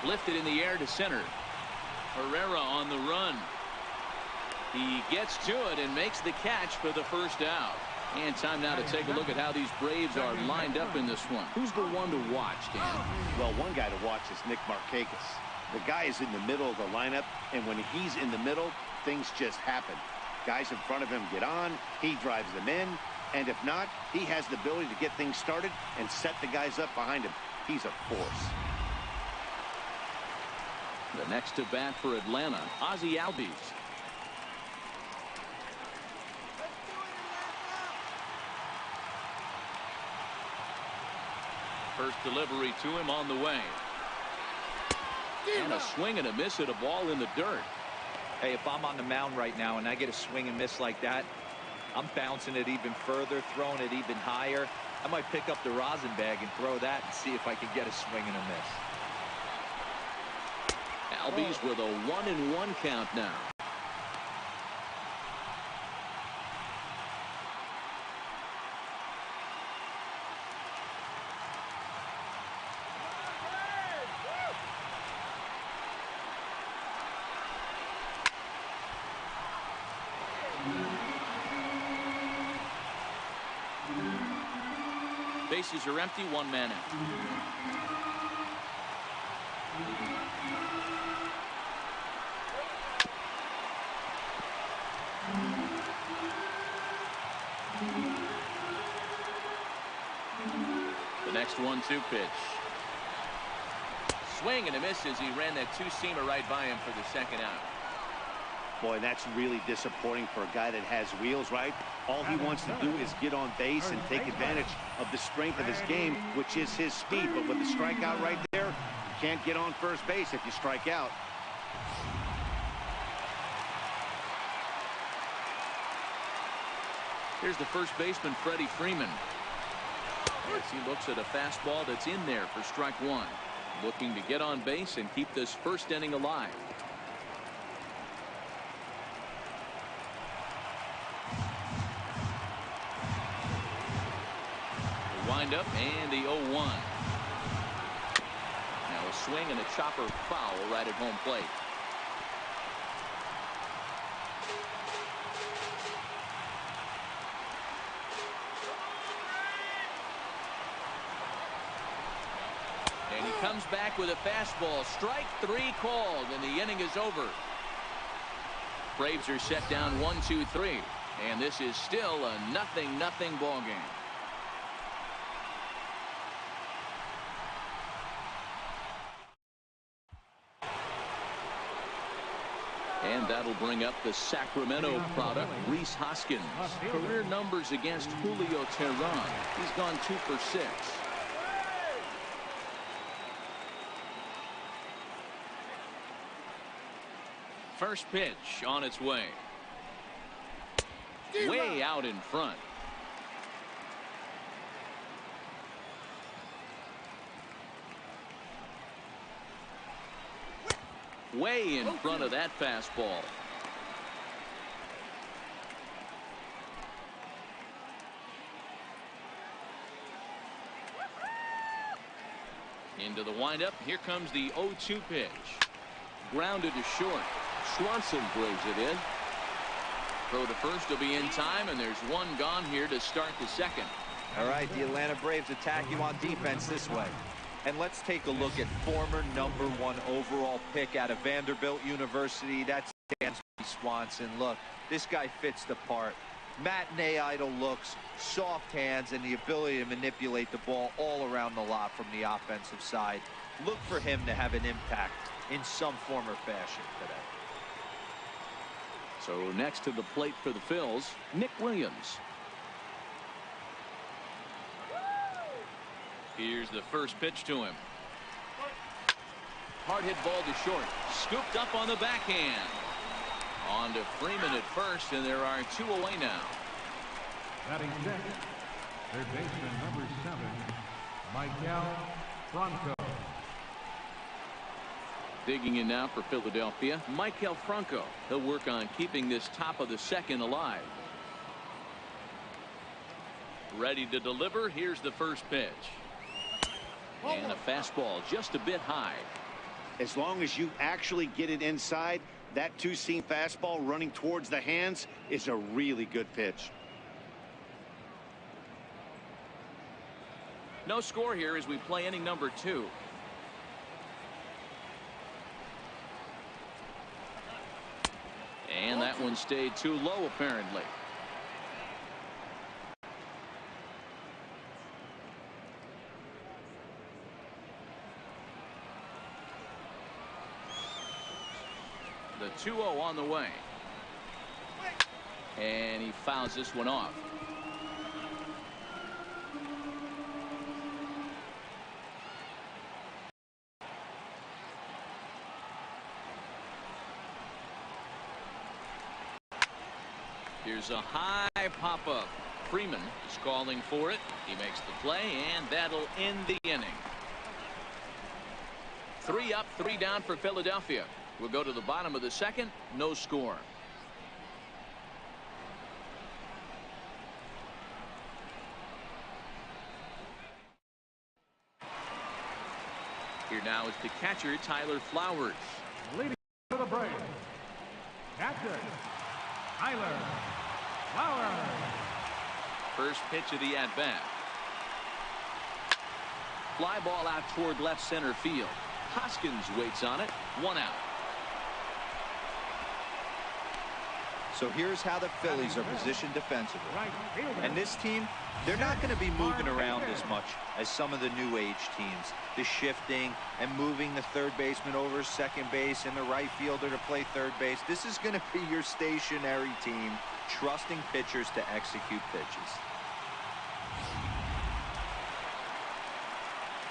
Lifted in the air to center. Herrera on the run. He gets to it and makes the catch for the first out. And time now to take a look at how these Braves are lined up in this one. Who's the one to watch, Dan? Well, one guy to watch is Nick Markakis. The guy is in the middle of the lineup, and when he's in the middle, things just happen. Guys in front of him get on, he drives them in, and if not, he has the ability to get things started and set the guys up behind him. He's a force. The next to bat for Atlanta, Ozzie Albies. First delivery to him on the way. And a swing and a miss at a ball in the dirt. Hey, if I'm on the mound right now and I get a swing and miss like that, I'm bouncing it even further, throwing it even higher. I might pick up the rosin bag and throw that and see if I can get a swing and a miss. Albies with a 1-1 count now. Bases are empty, 1 man out. The next 1-2 pitch. Swing and a miss as he ran that two-seamer right by him for the second out. Boy, that's really disappointing for a guy that has wheels, right? All he wants to do is get on base and take advantage of the strength of his game, which is his speed. But with the strikeout right there, you can't get on first base if you strike out. Here's the first baseman, Freddie Freeman. As he looks at a fastball that's in there for strike one. Looking to get on base and keep this first inning alive. The windup and the 0-1. Now a swing and a chopper foul right at home plate. And he comes back with a fastball. Strike 3 called, and the inning is over. Braves are set down 1-2-3, and this is still a 0-0 ball game. And that'll bring up the Sacramento product, Rhys Hoskins. Career numbers against Julio Teheran. He's gone 2 for 6. First pitch on its way. Way out in front. Way in front of that fastball. Into the windup. Here comes the 0-2 pitch. Grounded to short. Swanson brings it in. Throw to first will be in time, and there's one gone here to start the second. All right, the Atlanta Braves attack you on defense this way. And let's take a look at former #1 overall pick out of Vanderbilt University. That's Dansby Swanson. Look, this guy fits the part. Matinee idol looks, soft hands, and the ability to manipulate the ball all around the lot from the offensive side. Look for him to have an impact in some form or fashion today. So next to the plate for the Phils, Nick Williams. Here's the first pitch to him. Hard hit ball to short. Scooped up on the backhand. On to Freeman at first, and there are 2 away now. Batting second, third baseman number 7, Michael Franco. Digging in now for Philadelphia, Michael Franco. He'll work on keeping this top of the second alive. Ready to deliver. Here's the first pitch. And a fastball just a bit high. As long as you actually get it inside, that two-seam fastball running towards the hands is a really good pitch. No score here as we play inning number 2. And that one stayed too low, apparently. The 2-0 on the way. And he fouls this one off. Here's a high pop-up. Freeman is calling for it. He makes the play, and that'll end the inning. 3 up, 3 down for Philadelphia. We'll go to the bottom of the second. No score. Here now is the catcher, Tyler Flowers. Leading to the Braves, catcher, Tyler Flowers. First pitch of the at-bat. Fly ball out toward left center field. Hoskins waits on it. 1 out. So here's how the Phillies are positioned defensively. And this team, they're not going to be moving around as much as some of the new age teams. The shifting and moving the third baseman over second base and the right fielder to play third base. This is going to be your stationary team, trusting pitchers to execute pitches.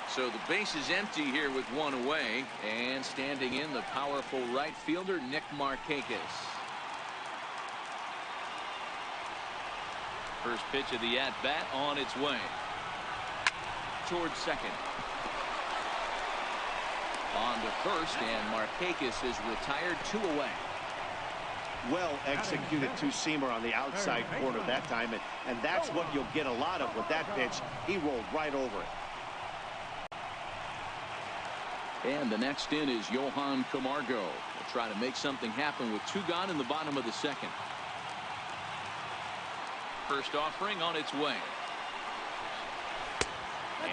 So the base is empty here with 1 away, and standing in the powerful right fielder, Nick Markakis. First pitch of the at-bat on its way. Towards second. On to first, and Markakis is retired, 2 away. Well executed two-seamer on the outside corner that time, and that's what you'll get a lot of with that pitch. He rolled right over it. And the next in is Johan Camargo. Will try to make something happen with 2 gone in the bottom of the second. First offering on its way.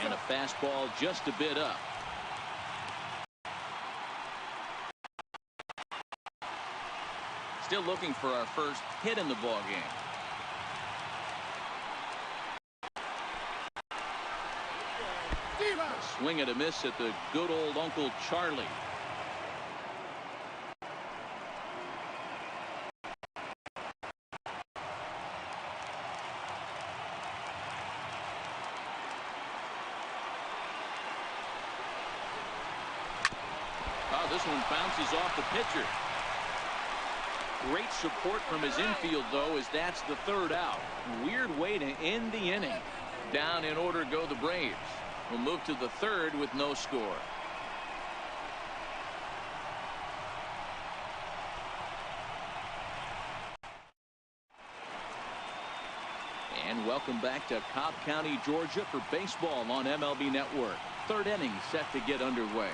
And a fastball just a bit up. Still looking for our first hit in the ball game. A swing and a miss at the good old Uncle Charlie. Oh, this one bounces off the pitcher. Great support from his infield, though, as that's the 3rd out. Weird way to end the inning. Down in order go the Braves. We'll move to the 3rd with no score. And welcome back to Cobb County, Georgia for baseball on MLB Network. Third inning set to get underway.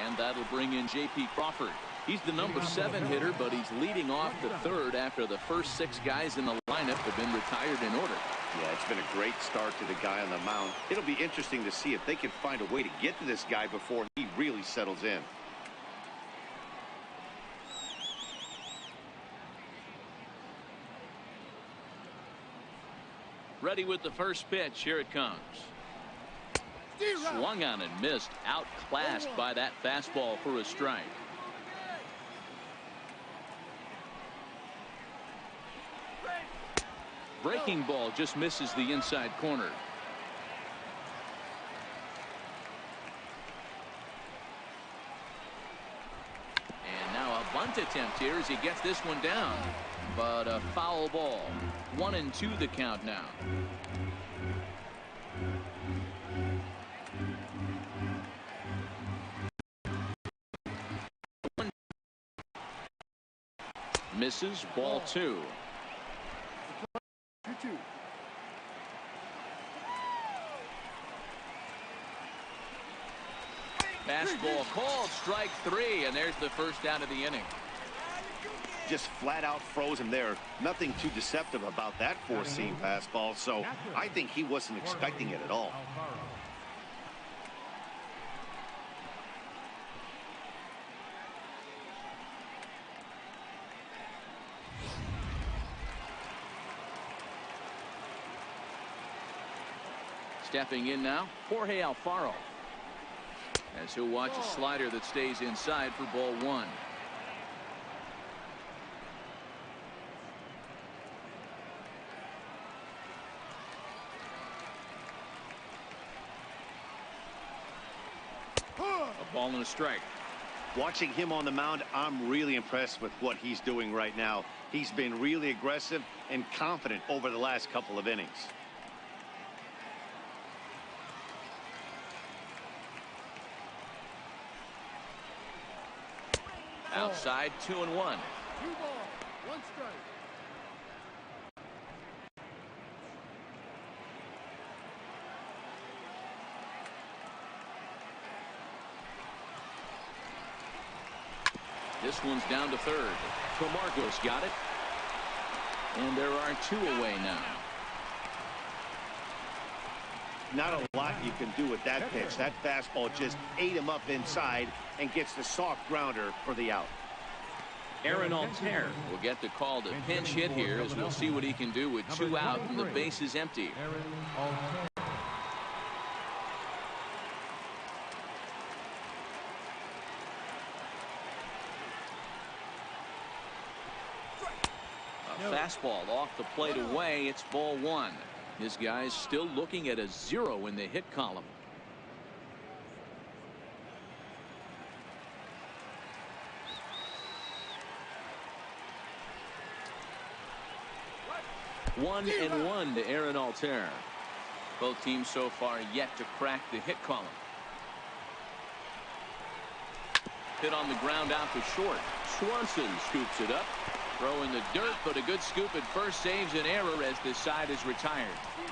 And that'll bring in J.P. Crawford. He's the number 7 hitter, but he's leading off the third after the first 6 guys in the lineup have been retired in order. Yeah, it's been a great start to the guy on the mound. It'll be interesting to see if they can find a way to get to this guy before he really settles in. Ready with the first pitch. Here it comes. Swung on and missed. Outclassed by that fastball for a strike. Breaking ball just misses the inside corner. And now a bunt attempt here as he gets this one down. But a foul ball. 1-2 the count now. Misses. Ball 2. Fastball called. Strike 3, and there's the first out of the inning. Just flat out froze him there. Nothing too deceptive about that four-seam fastball, so I think he wasn't expecting it at all. Stepping in now, Jorge Alfaro. As he'll watch a slider that stays inside for ball 1. A ball and a strike. Watching him on the mound, I'm really impressed with what he's doing right now. He's been really aggressive and confident over the last couple of innings. Outside, 2-1. 2 ball, 1 strike. This one's down to third. Camargo's got it. And there are 2 away now. Not a lot you can do with that pitch. That fastball just ate him up inside and gets the soft grounder for the out. Aaron Altair will get the call to pinch hit here as we'll see what he can do with 2 out and the base is empty. A fastball off the plate away. It's ball 1. This guy's still looking at a 0 in the hit column. One and 1 to Aaron Altair. Both teams so far yet to crack the hit column. Hit on the ground out to short. Swanson scoops it up. Throw in the dirt, but a good scoop at first saves an error as this side is retired.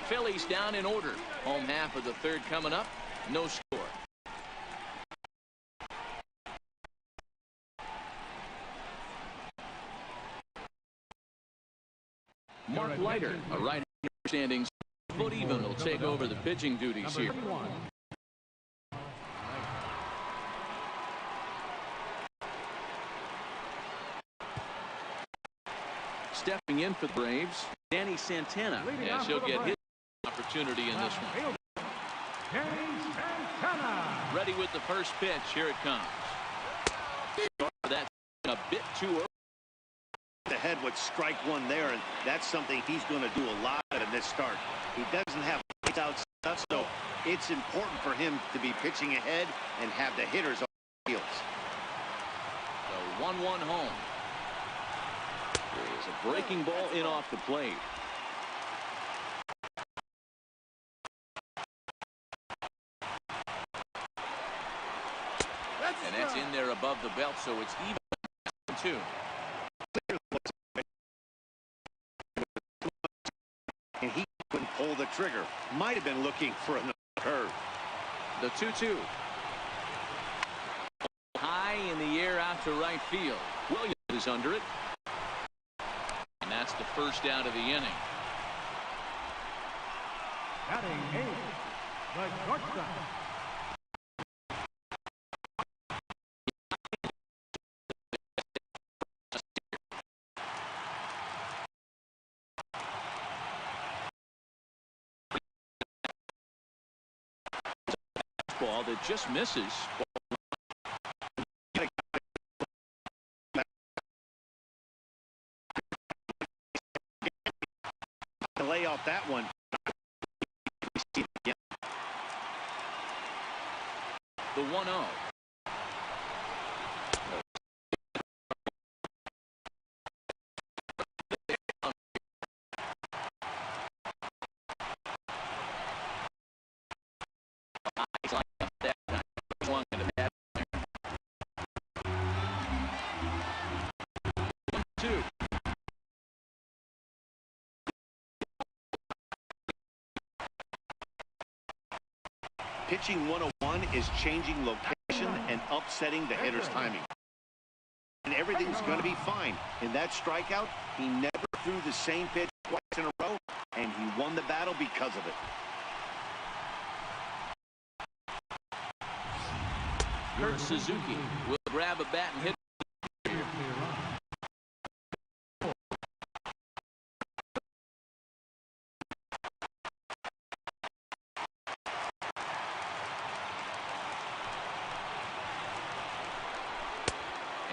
Phillies down in order. Home half of the third coming up. No score. Mark Leiter, a right-hander standing foot even, will take over the pitching duties here. Stepping in for the Braves, Danny Santana, and she'll get his opportunity in this one. Ready with the first pitch. Here it comes. That's a bit too early. The head with strike 1 there, and that's something he's going to do a lot of in this start. He doesn't have lights out stuff, so it's important for him to be pitching ahead and have the hitters on the heels. The 1-1 home. There's a breaking ball in off the plate. And that's in there above the belt, so it's even 2. And he couldn't pull the trigger. Might have been looking for another curve. The 2-2. High in the air out to right field. Williams is under it. And that's the first out of the inning. Batting eighth, the shortstop. Ball that just misses. To lay off that one. The 1-0. Pitching 101 is changing location and upsetting the hitter's timing. And everything's going to be fine. In that strikeout, he never threw the same pitch twice in a row, and he won the battle because of it. Kurt Suzuki will grab a bat and hit.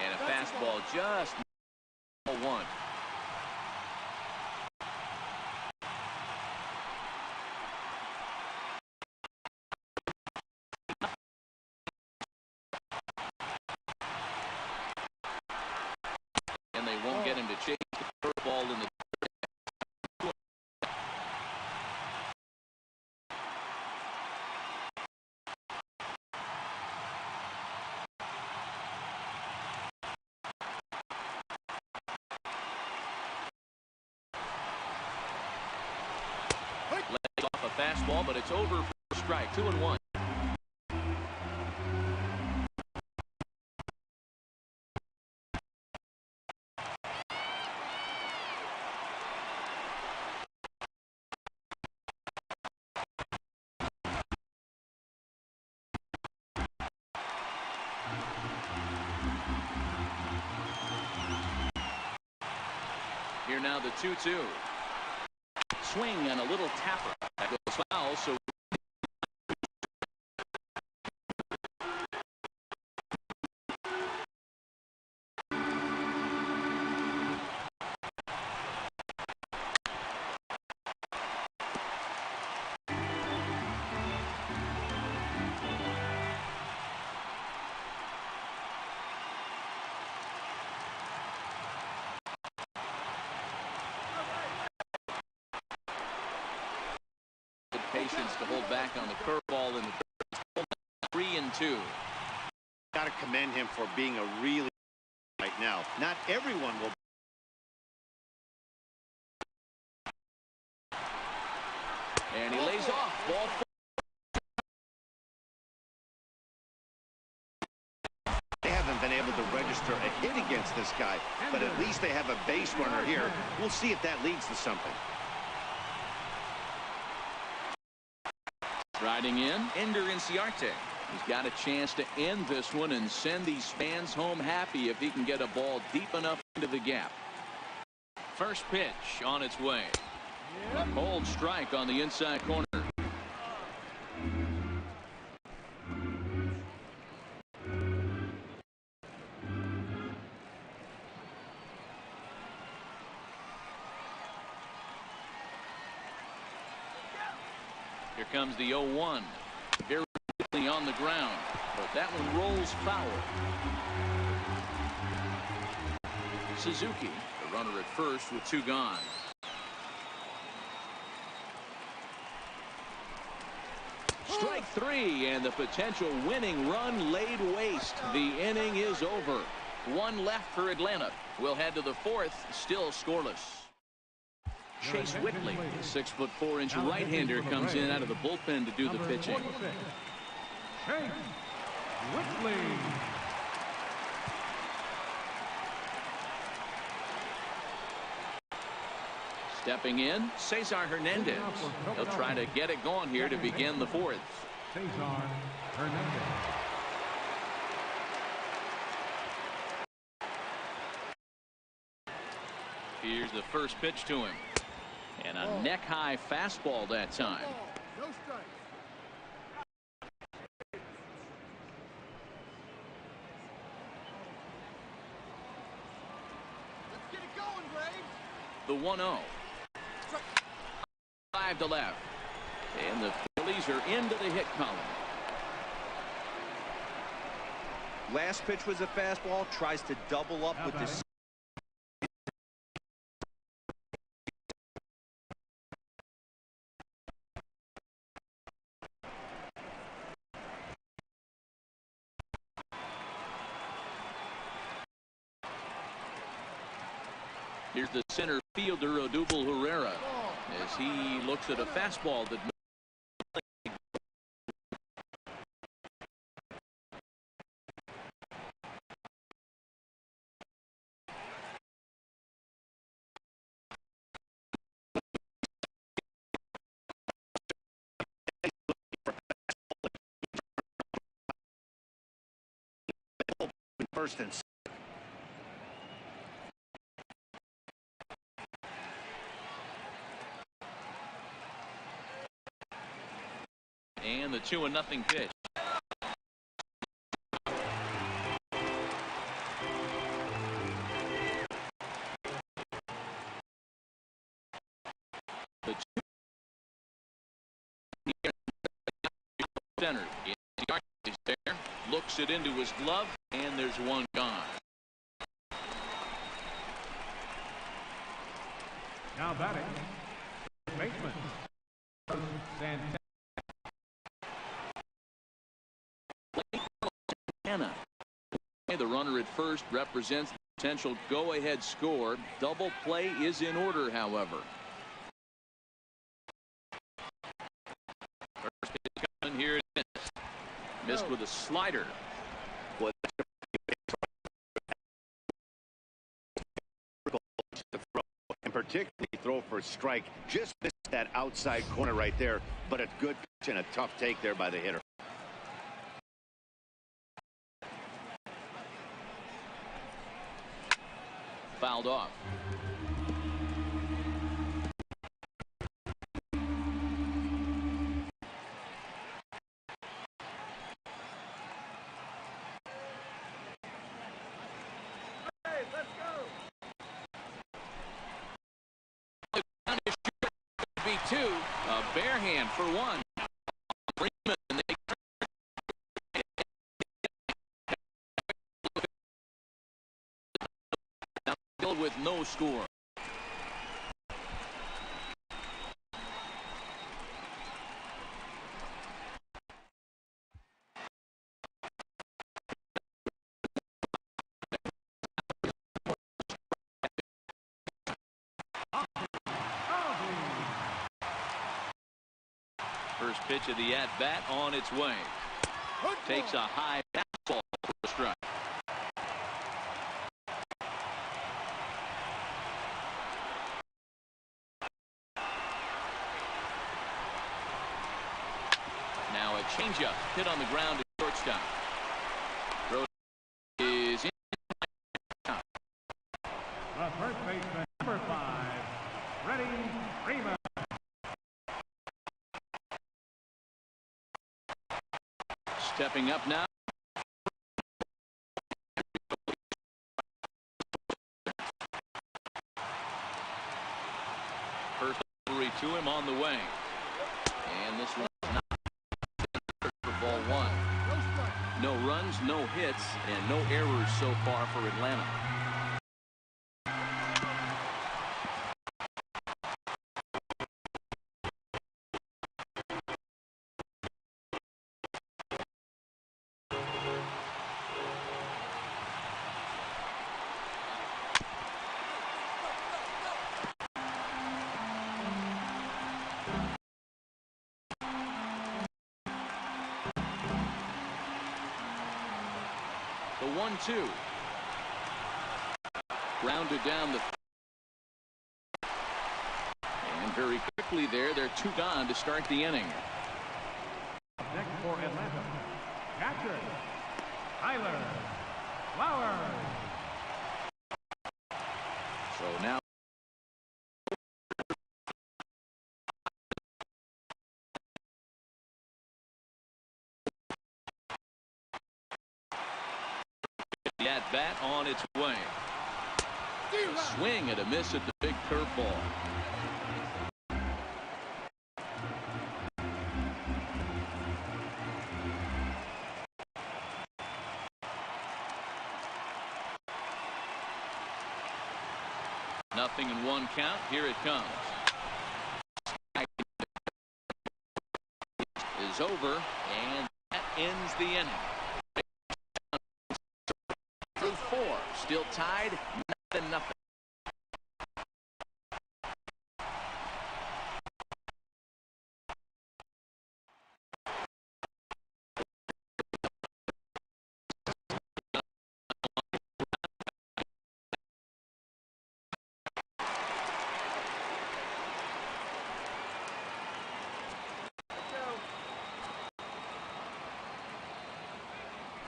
And a fastball just 1. And they won't get him to chase the curveball in the. Lays off a fastball, but it's over for a strike. 2-1. Here now the 2-2. Swing and a little tapper. That goes foul, so patience to hold back on the curveball in the 3-2. Got to commend him for being a really right now. Not everyone will. And he lays off. Ball 4. They haven't been able to register a hit against this guy, but at least they have a base runner here. We'll see if that leads to something. Riding in, Ender Inciarte. He's got a chance to end this one and send these fans home happy if he can get a ball deep enough into the gap. First pitch on its way. A cold strike on the inside corner. Here comes the 0-1. Very quickly on the ground, but that one rolls foul. Suzuki, the runner at first with 2 gone. Strike 3, and the potential winning run laid waste. The inning is over. 1 left for Atlanta. We'll head to the 4th, still scoreless. Chase Whitley, the 6'4" right-hander, comes in out of the bullpen to do the pitching. Chase Whitley. Stepping in, Cesar Hernandez. He'll try to get it going here to begin the fourth. Cesar Hernandez. Here's the first pitch to him. And a neck-high fastball that time. No strikes. Let's get it going, Braves. The 1-0. 5 to left. And the Phillies are into the hit column. Last pitch was a fastball. Tries to double up with this. Here's the center fielder, Odubel Herrera, as he looks at a fastball that. First and And the 2-0 pitch. The center is there, looks it into his glove, and there's one gone. Now batting, baseman Santana. The runner at first represents the potential go-ahead score. Double play is in order, however. First pitch coming here. It is. Missed with a slider. And particularly throw for a strike. Just missed that outside corner right there. But a good pitch and a tough take there by the hitter. Fouled off. Hey, let's go. Be two. A bare hand for one. Freeman, and they with no score. First pitch of the at-bat on its way. Takes a high fastball for a strike. Now a changeup hit on the ground to shortstop. Throw is in. The first baseman, number 5, Freddie Freeman. Stepping up now. First delivery to him on the way. And this one's not for ball 1. No runs, no hits, and no errors so far for Atlanta. 1-2. Grounded down the. And very quickly there, they're 2 gone to start the inning. Next for Atlanta, catcher, Tyler Flowers. So now the at-bat on its way. A swing and a miss at the big curveball. Nothing in 1 count. Here it comes. Is over, and that ends the inning. Through 4, still tied, 9-0.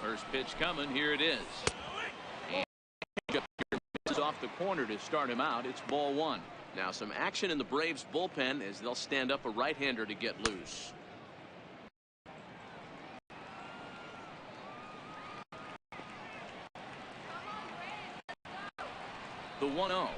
First pitch coming. Here it is. And misses off the corner to start him out. It's ball 1. Now some action in the Braves bullpen as they'll stand up a right-hander to get loose. The 1-0.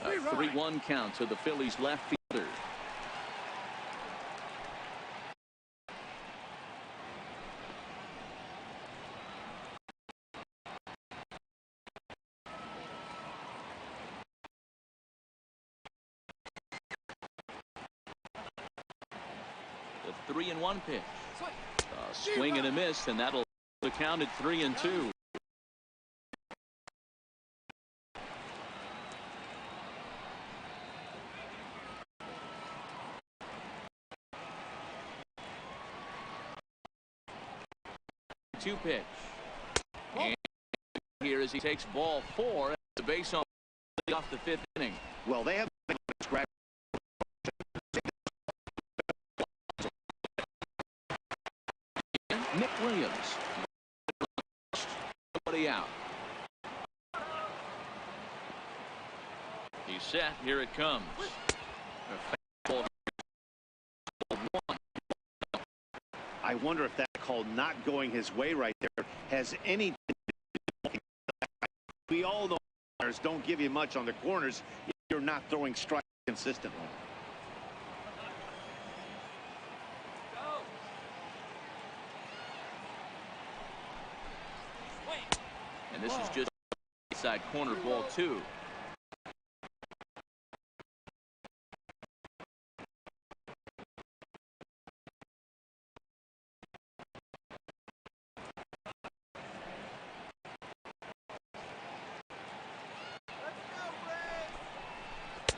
A 3-1 count to the Phillies left fielder. The 3-1 pitch. A swing and a miss, and that'll count at 3-2. Pitch. And here as he takes ball 4 at the base on off the 5th inning. Well, they have scratch. Nick Williams. Nobody out. He's set. Here it comes. I wonder if that call not going his way right there has any. We all know runners don't give you much on the corners if you're not throwing strikes consistently. And this is just inside corner ball 2.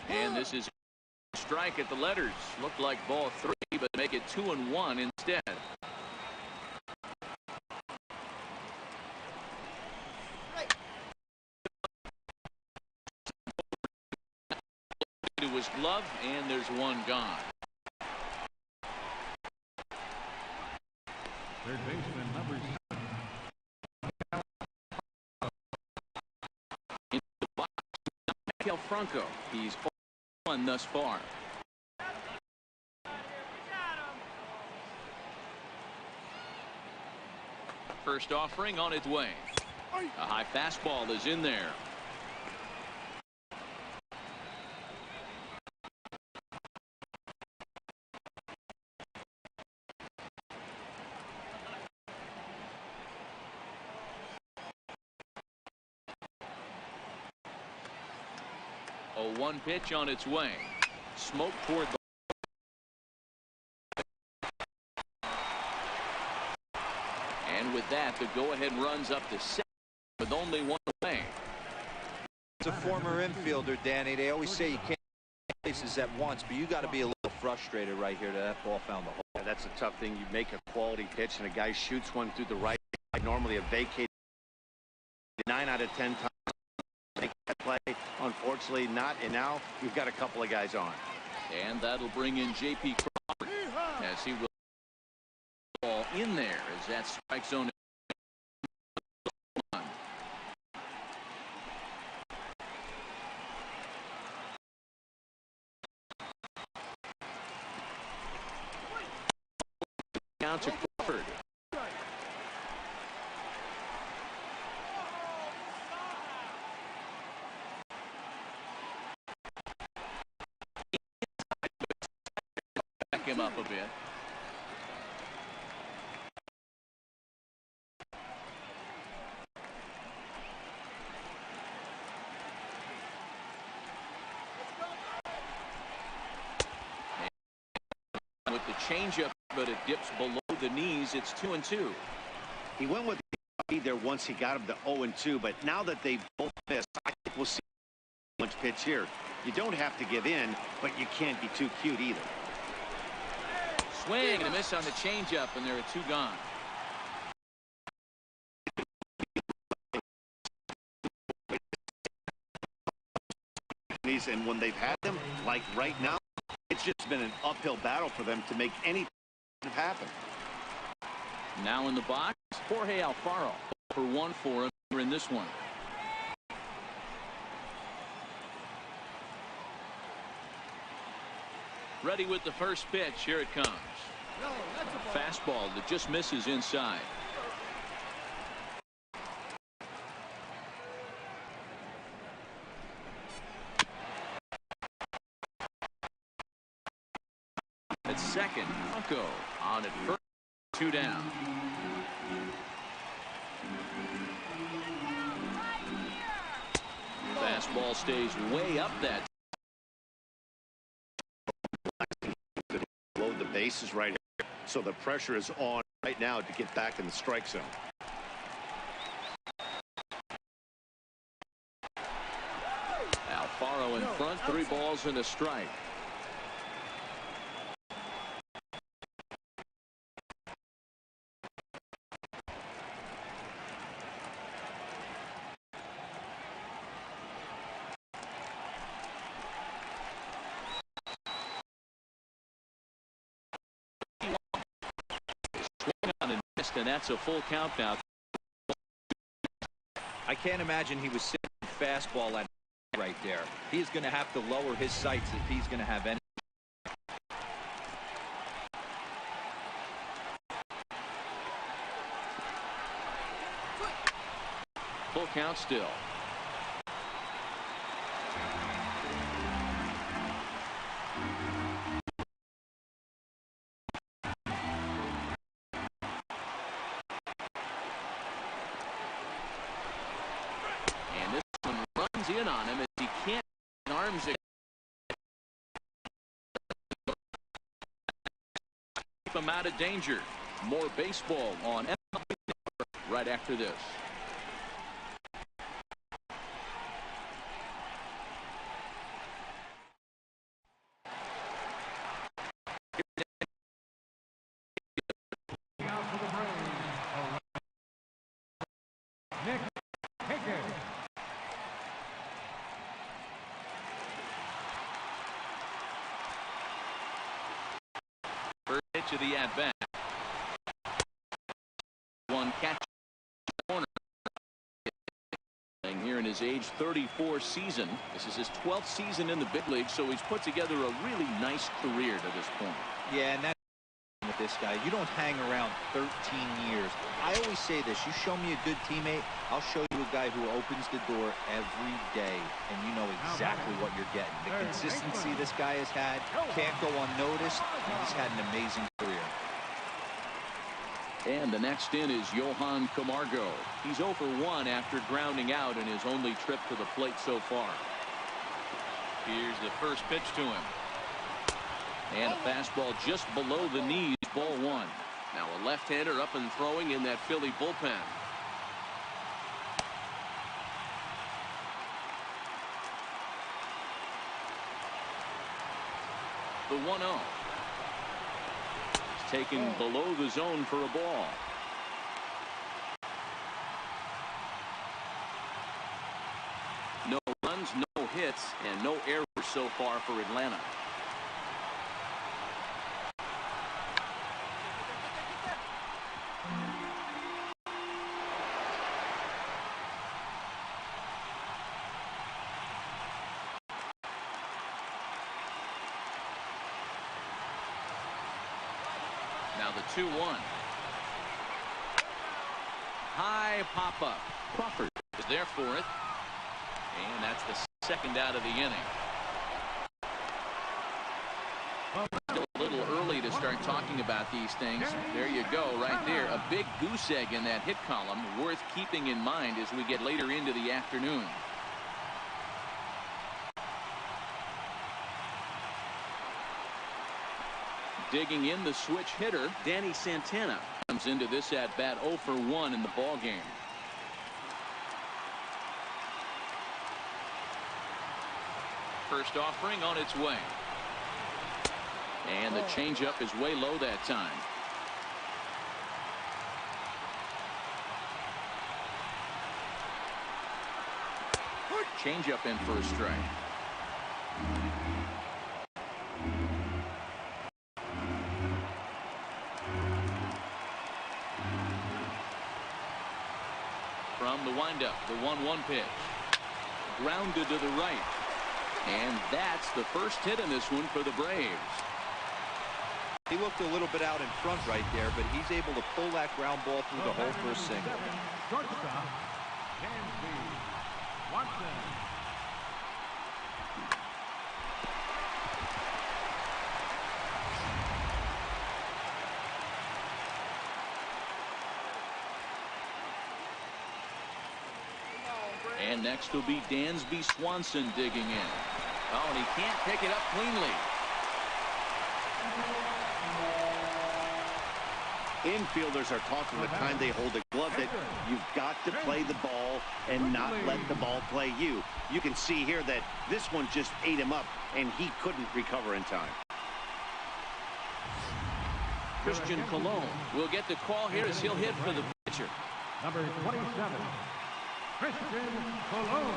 And this is a strike at the letters. Looked like ball 3, but make it 2-1 instead. To his glove, and there's 1 gone. Third baseman number 7. In the box, Miguel Franco. He's 1 thus far. First offering on its way. A high fastball is in there. 0-1 pitch on its way. Smoke toward the. And with that, the go-ahead runs up to 7 with only 1 away. It's a former infielder, Danny. They always say you can't places at once, but you got to be a little frustrated right here that ball found the hole. Yeah, that's a tough thing. You make a quality pitch and a guy shoots one through the right side, normally a vacated 9 out of 10 times make that play. Unfortunately not, and now you've got a couple of guys on. And that'll bring in J.P. Crawford as he will ball in there as that strike zone. Down to Crawford. Back him up a bit. With the changeup, but it dips below the knees. It's 2-2. He went with the lead there once he got him to 0-2, but now that they both missed, I think we'll see a pitch here. You don't have to give in, but you can't be too cute either. Swing and a miss on the changeup, and there are 2 gone. And when they've had them, like right now, it's just been an uphill battle for them to make anything happen. Now in the box, Jorge Alfaro for 1 for him in this one. Ready with the first pitch. Here it comes. No, that's a ball. Fastball that just misses inside. At second, Bronco on at first. 2 down. Fastball stays way up that. Load the bases right here, so the pressure is on right now to get back in the strike zone. Alfaro in front, 3 balls and a strike. And that's a full count now. I can't imagine he was sitting fastball at right there. He's going to have to lower his sights if he's going to have any. Full count still. In on him as he can't arms it. Keep him out of danger. More baseball on MLB right after this. To the at-bat. One catch corner here in his age 34 season. This is his 12th season in the big league, so he's put together a really nice career to this point. Yeah, and that's with this guy. You don't hang around 13 years. I always say this: you show me a good teammate, I'll show you a guy who opens the door every day, and you know exactly what you're getting. The consistency this guy has had can't go unnoticed, and he's had an amazing career. And the next in is Johan Camargo. He's 0 for 1 after grounding out in his only trip to the plate so far. Here's the first pitch to him. And a fastball just below the knees, ball one. Now a left-hander up and throwing in that Philly bullpen. The 1-0. It's taken below the zone for a ball. No runs, no hits, and no errors so far for Atlanta. Now the 2-1. High pop-up. Crawford is there for it. And that's the second out of the inning. Still a little early to start talking about these things. There you go, right there. A big goose egg in that hit column, worth keeping in mind as we get later into the afternoon. Digging in, the switch hitter, Danny Santana, comes into this at-bat 0 for 1 in the ballgame. First offering on its way. And the changeup is way low that time. Changeup in for a strike. From the windup, the 1-1 pitch. Grounded to the right. And that's the first hit in this one for the Braves. He looked a little bit out in front right there, but he's able to pull that ground ball through the hole for a single. Shortstop, Watson. And next will be Dansby Swanson digging in. Oh, and he can't pick it up cleanly. Infielders are taught from the time they hold a glove that you've got to play the ball and not let the ball play you. You can see here that this one just ate him up, and he couldn't recover in time. Christian Colon will get the call here as he'll hit for the pitcher. Number 27, Christian Colon.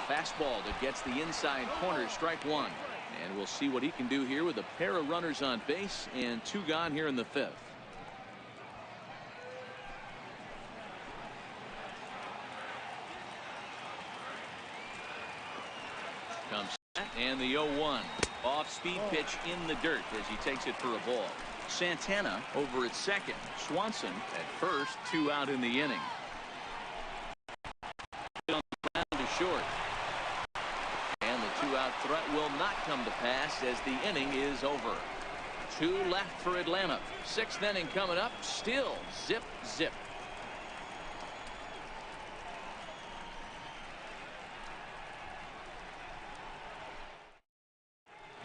Fastball that gets the inside corner, strike one. And we'll see what he can do here with a pair of runners on base and 2 gone here in the 5th. Comes set, and the 0-1. Off-speed pitch in the dirt as he takes it for a ball. Santana over at second. Swanson at first, 2 out in the inning. On the ground to short. And the 2-out threat will not come to pass as the inning is over. 2 left for Atlanta. 6th inning coming up. Still zip, zip.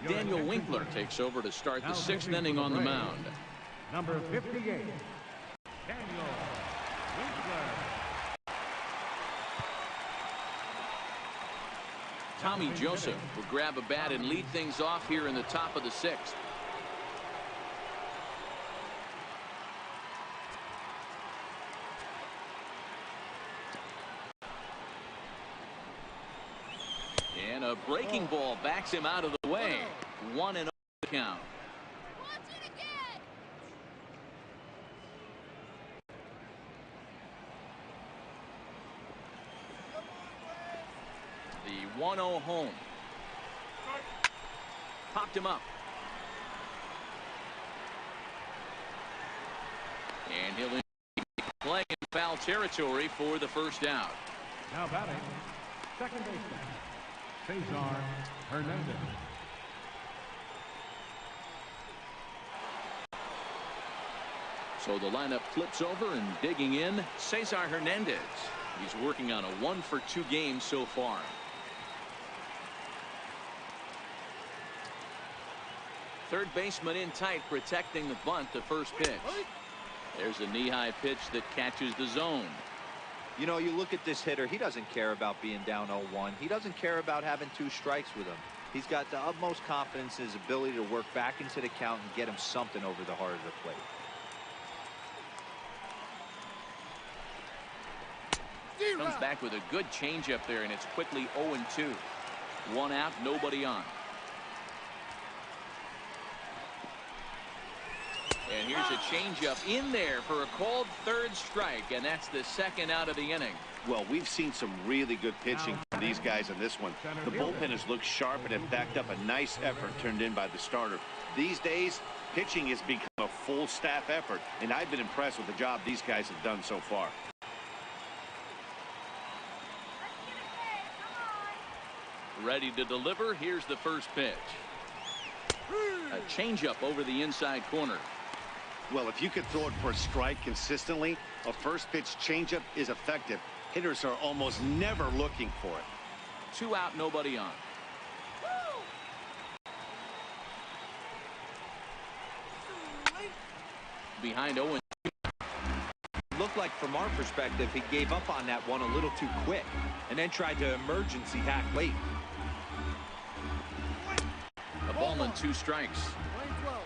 Daniel Winkler takes over to start the 6th inning on the mound. Number 58, Daniel Winkler. Tommy Joseph will grab a bat and lead things off here in the top of the 6th. And a breaking ball backs him out of the way. 1-0 count. The 1-0 home. Popped him up. And he'll play in foul territory for the first out. Now batting, second baseman, Cesar Hernandez. So the lineup flips over, and digging in, Cesar Hernandez. He's working on a 1-for-2 game so far. Third baseman in tight, protecting the bunt. The first pitch. There's a knee-high pitch that catches the zone. You know, you look at this hitter, he doesn't care about being down 0-1. He doesn't care about having 2 strikes with him. He's got the utmost confidence in his ability to work back into the count and get him something over the heart of the plate. Comes back with a good changeup there, and it's quickly 0-2. 1 out, nobody on. And here's a changeup in there for a called third strike, and that's the 2nd out of the inning. Well, we've seen some really good pitching from these guys in this one. The bullpen has looked sharp and have backed up a nice effort turned in by the starter. These days, pitching has become a full staff effort, and I've been impressed with the job these guys have done so far. Ready to deliver. Here's the first pitch. A changeup over the inside corner. Well, if you could throw it for a strike consistently, a first pitch changeup is effective. Hitters are almost never looking for it. 2 out, nobody on. Behind 0-2. Looked like, from our perspective, he gave up on that one a little too quick and then tried to emergency hack late. A ball and 2 strikes.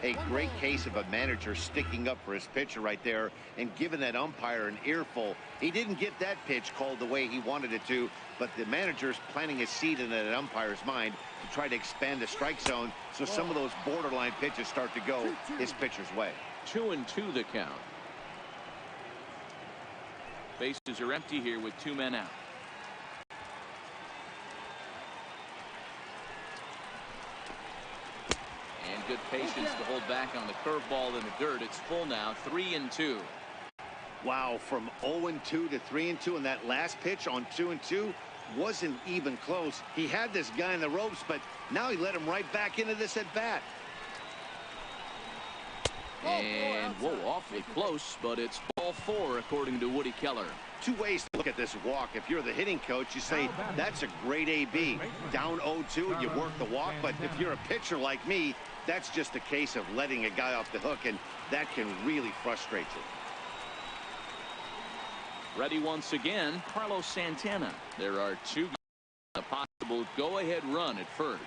A great case of a manager sticking up for his pitcher right there and giving that umpire an earful. He didn't get that pitch called the way he wanted it to, but the manager's planting a seed in that umpire's mind to try to expand the strike zone so some of those borderline pitches start to go his pitcher's way. 2-2 the count. Bases are empty here with 2 men out. And good patience to hold back on the curveball in the dirt. It's full now, 3-2. Wow, from 0-2 to 3-2, and that last pitch on 2-2 wasn't even close. He had this guy in the ropes, but now he let him right back into this at bat. And whoa, awfully close, but it's ball 4 according to Woody Keller. 2 ways to look at this walk. If you're the hitting coach, you say that's a great AB. Down 0-2, you work the walk, but if you're a pitcher like me, that's just a case of letting a guy off the hook, and that can really frustrate you. Ready once again, Carlos Santana. There are 2 a possible go-ahead run at first.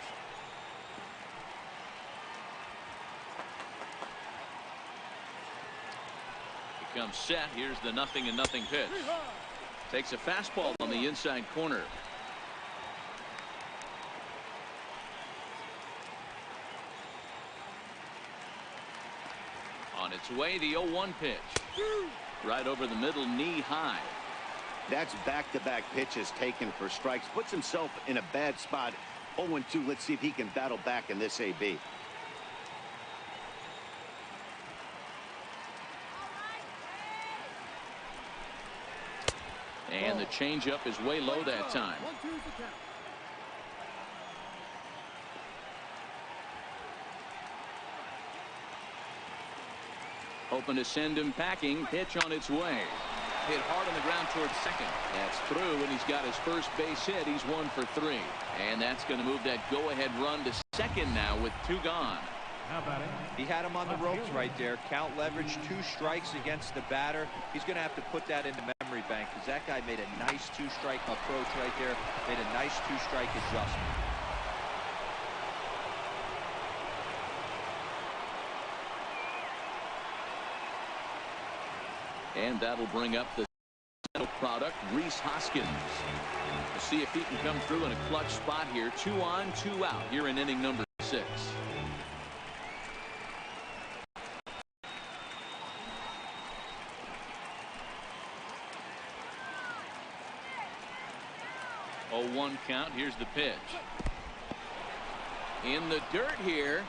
Comes set. Here's the 0-0 pitch. Takes a fastball on the inside corner. On its way, the 0-1 pitch. Right over the middle, knee high. That's back-to-back pitches taken for strikes. Puts himself in a bad spot. 0-2. Let's see if he can battle back in this AB. And the changeup is way low that time. Hoping to send him packing. Pitch on its way. Hit hard on the ground towards second. That's through, and he's got his first base hit. He's 1 for 3. And that's going to move that go-ahead run to second now with 2 gone. He had him on the ropes right there. Count leverage, 2 strikes against the batter. He's going to have to put that in the memory bank because that guy made a nice 2-strike approach right there. Made a nice 2-strike adjustment. And that'll bring up the product, Rhys Hoskins. We'll see if he can come through in a clutch spot here. 2 on, 2 out here in inning number 6. Oh, 1 count. Here's the pitch. In the dirt here,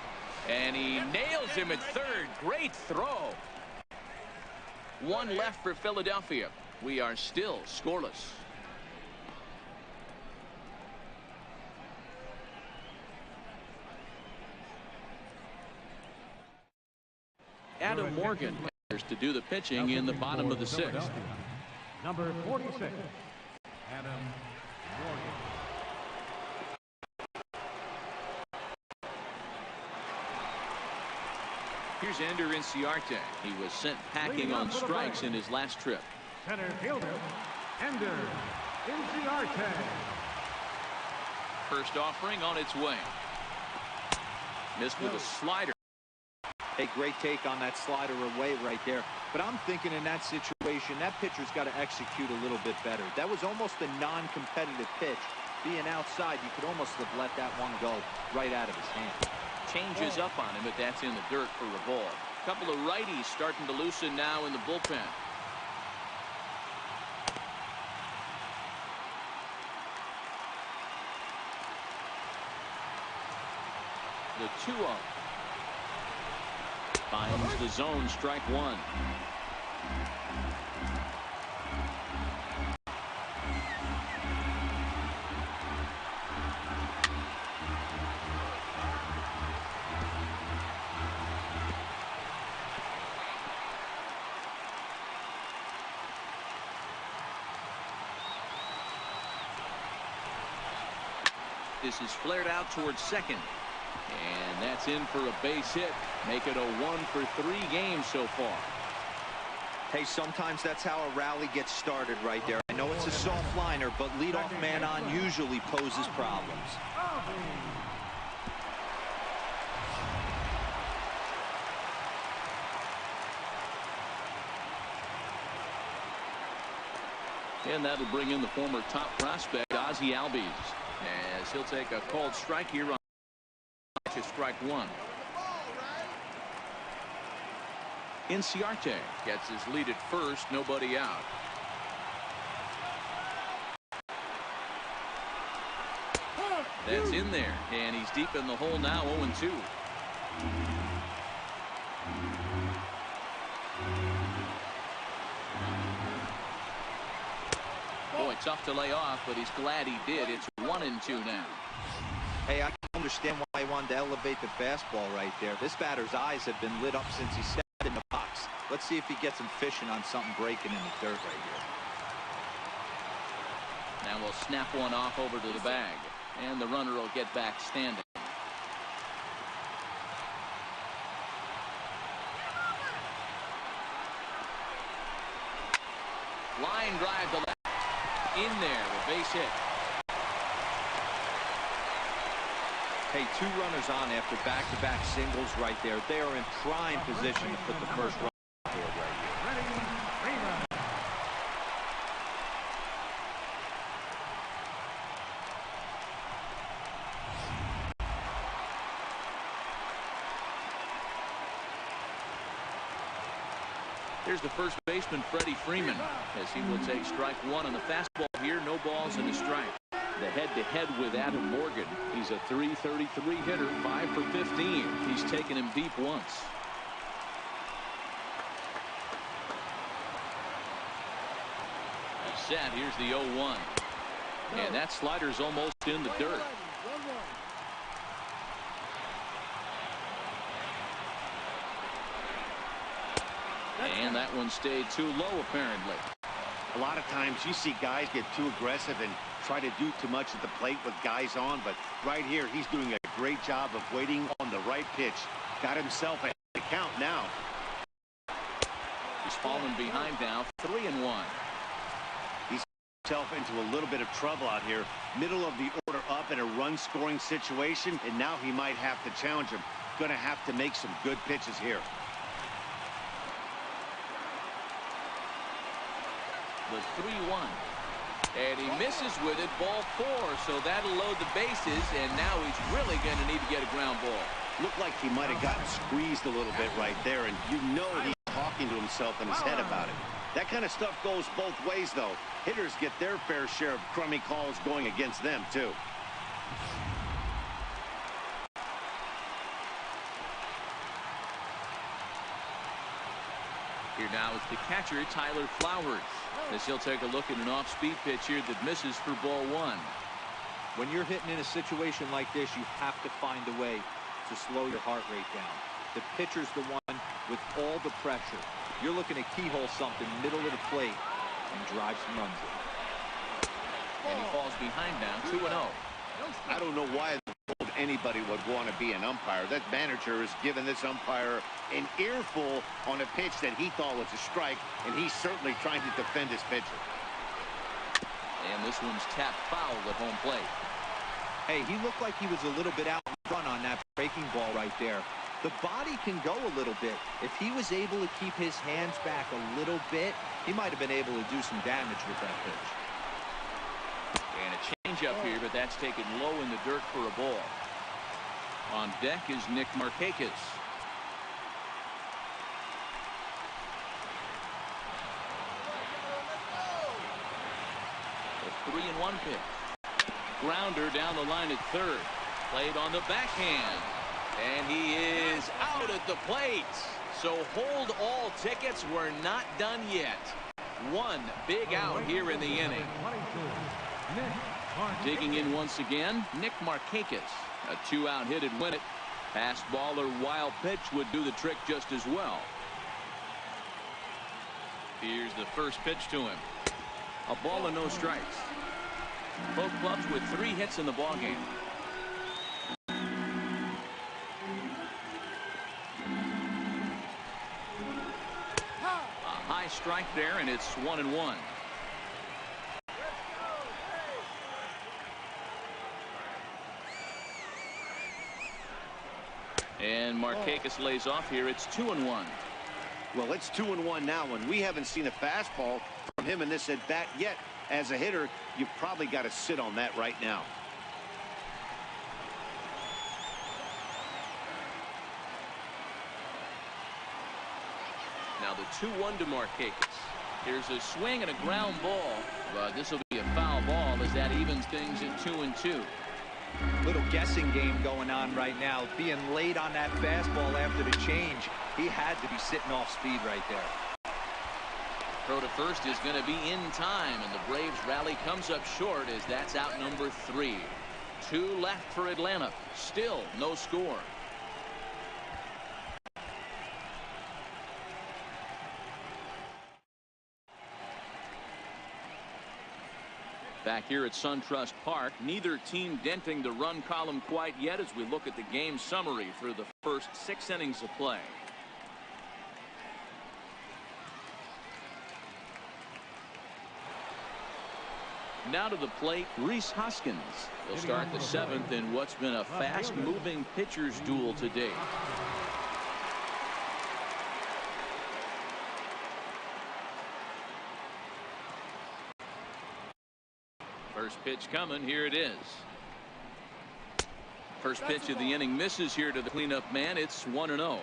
and he nails him at third. Great throw. 1 left for Philadelphia. We are still scoreless. Adam Morgan to do the pitching in the bottom of the sixth. Number 46, Adam Morgan. Here's Ender Inciarte. He was sent packing on strikes in his last trip. Center fielder, Ender Inciarte. First offering on its way. Missed with a slider. A great take on that slider away right there. But I'm thinking in that situation, that pitcher's got to execute a little bit better. That was almost a non-competitive pitch. Being outside, you could almost have let that one go right out of his hand. Changes up on him, but that's in the dirt for a ball. A couple of righties starting to loosen now in the bullpen. The 2-0. Finds the zone, strike one. This is flared out towards second. And that's in for a base hit. Make it a 1-for-3 game so far. Hey, sometimes that's how a rally gets started right there. I know it's a soft liner, but leadoff man on usually poses problems. And that'll bring in the former top prospect, Ozzie Albies, as he'll take a called strike here on strike one. Inciarte gets his lead at first, nobody out. That's in there, and he's deep in the hole now, 0-2. Boy, tough to lay off, but he's glad he did. It's 1-2 now. Hey, I can understand why he wanted to elevate the fastball right there. This batter's eyes have been lit up since he stepped in the box. Let's see if he gets him fishing on something breaking in the dirt right here. Now we'll snap one off over to the bag, and the runner will get back standing. Line drive to left. In there, a base hit. Hey, 2 runners on after back-to-back singles right there. They are in prime position to put the first run on board right here. Here's the first baseman, Freddie Freeman, as he will take strike one on the fastball here. No balls and a strike. The head-to-head with Adam Morgan. He's a .333 hitter, 5 for 15. He's taken him deep once. Set. Here's the 0-1. And that slider's almost in the dirt. And that one stayed too low, apparently. A lot of times you see guys get too aggressive and try to do too much at the plate with guys on, but right here he's doing a great job of waiting on the right pitch. Got himself a count now. He's fallen behind now, 3-1. He's himself into a little bit of trouble out here. Middle of the order up in a run-scoring situation, and now he might have to challenge him. Gonna have to make some good pitches here. The 3-1. And he misses with it, ball 4, so that'll load the bases, and now he's really going to need to get a ground ball. Looked like he might have gotten squeezed a little bit right there, and you know he's talking to himself in his head about it. That kind of stuff goes both ways, though. Hitters get their fair share of crummy calls going against them, too. Here now is the catcher, Tyler Flowers, as he'll take a look at an off-speed pitch here that misses for ball 1. When you're hitting in a situation like this, you have to find a way to slow your heart rate down. The pitcher's the one with all the pressure. You're looking to keyhole something middle of the plate and drive some runs in. And he falls behind now, 2-0. I don't know why anybody would want to be an umpire. That manager has given this umpire an earful on a pitch that he thought was a strike, and he's certainly trying to defend his pitcher. And this one's tapped foul at home plate. Hey, he looked like he was a little bit out in front on that breaking ball right there. The body can go a little bit. If he was able to keep his hands back a little bit, he might have been able to do some damage with that pitch. And a changeup here, but that's taken low in the dirt for a ball. On deck is Nick Markakis. A 3-1 pitch. Grounder down the line at third. Played on the backhand. And he is out at the plate. So hold all tickets. We're not done yet. One big out here in the inning. Digging in once again, Nick Markakis. A 2-out hit would win it. Pass ball or wild pitch would do the trick just as well. Here's the first pitch to him. A ball and no strikes. Both clubs with 3 hits in the ballgame. A high strike there, and it's 1-1. And Markakis lays off here. It's 2-1. Well, it's 2-1 now, and we haven't seen a fastball from him in this at bat yet. As a hitter, you've probably got to sit on that right now. Now the 2-1 to Markakis. Here's a swing and a ground ball, but this will be a foul ball as that evens things at 2-2. Little guessing game going on right now. Being late on that fastball after the change, he had to be sitting off speed right there. Throw to first is going to be in time, and the Braves rally comes up short as that's out number 3. 2 left for Atlanta. Still no score. Back here at SunTrust Park, neither team denting the run column quite yet as we look at the game summary through the first 6 innings of play. Now to the plate, Rhys Hoskins. He'll start the 7th in what's been a fast-moving pitcher's duel to date. First pitch coming. Here it is. First pitch of the inning misses here to the cleanup man. It's 1-0.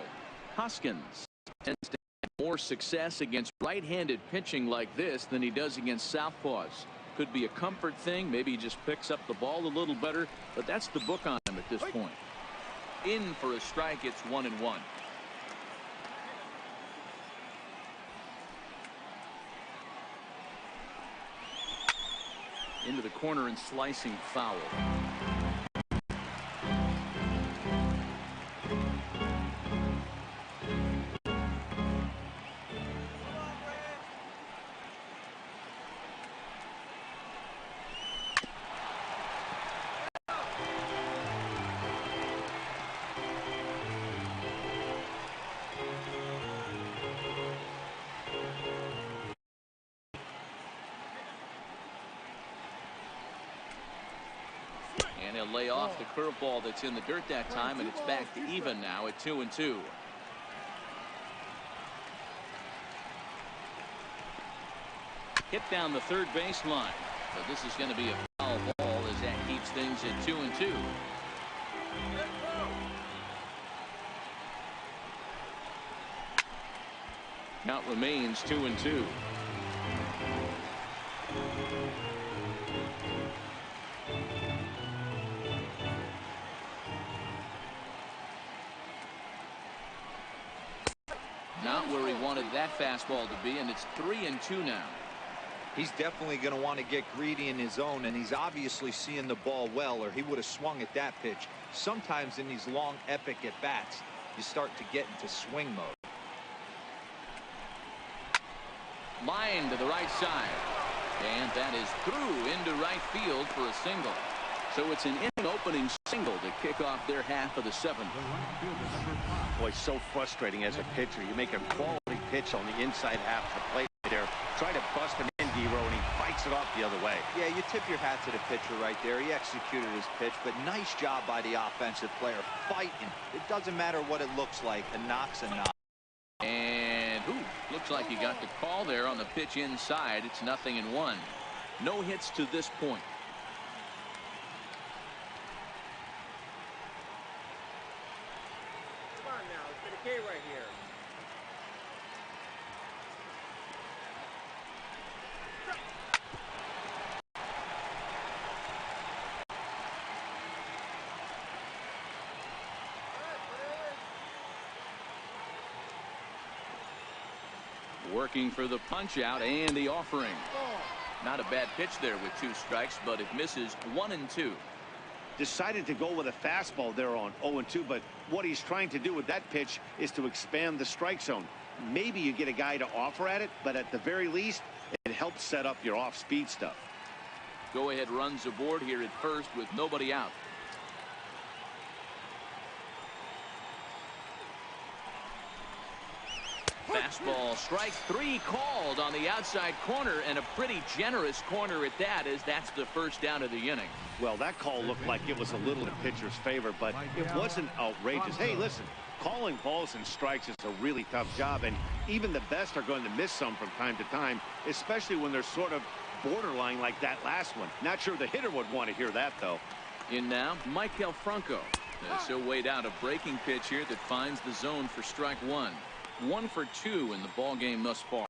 Hoskins tends to have more success against right-handed pitching like this than he does against southpaws. Could be a comfort thing. Maybe he just picks up the ball a little better, but that's the book on him at this point. In for a strike. It's 1-1. Into the corner and slicing foul. And he'll lay off the curveball that's in the dirt that time, and it's back to even now at 2-2. Hit down the third baseline, but this is going to be a foul ball as that keeps things at 2-2. Count remains 2-2. Not where he wanted that fastball to be, and it's 3-2 now. He's definitely going to want to get greedy in his zone, and he's obviously seeing the ball well, or he would have swung at that pitch. Sometimes in these long, epic at-bats, you start to get into swing mode. Line to the right side. And that is through into right field for a single. So it's an inning-opening single to kick off their half of the seventh. Boy, so frustrating as a pitcher. You make a quality pitch on the inside half of the plate there. Try to bust him in, D-Row, and he fights it off the other way. Yeah, you tip your hat to the pitcher right there. He executed his pitch, but nice job by the offensive player. Fighting. It doesn't matter what it looks like. A knock's a knock. And looks like he got the call there on the pitch inside. It's 0-1. No hits to this point. Come on now, it's been a K right here. Working for the punch out and the offering. Not a bad pitch there with 2 strikes, but it misses 1-2. Decided to go with a fastball there on 0-2, but what he's trying to do with that pitch is to expand the strike zone. Maybe you get a guy to offer at it, but at the very least, it helps set up your off-speed stuff. Go ahead runs aboard here at first with nobody out. Fastball, strike 3 called on the outside corner, and a pretty generous corner at that, as that's the first down of the inning. Well, that call looked like it was a little in pitcher's favor, but it wasn't outrageous. Hey, listen, calling balls and strikes is a really tough job, and even the best are going to miss some from time to time, especially when they're sort of borderline like that last one. Not sure the hitter would want to hear that, though. In now, Michael Franco. As he'll wait out a breaking pitch here that finds the zone for strike 1. 1 for 2 in the ball game thus far.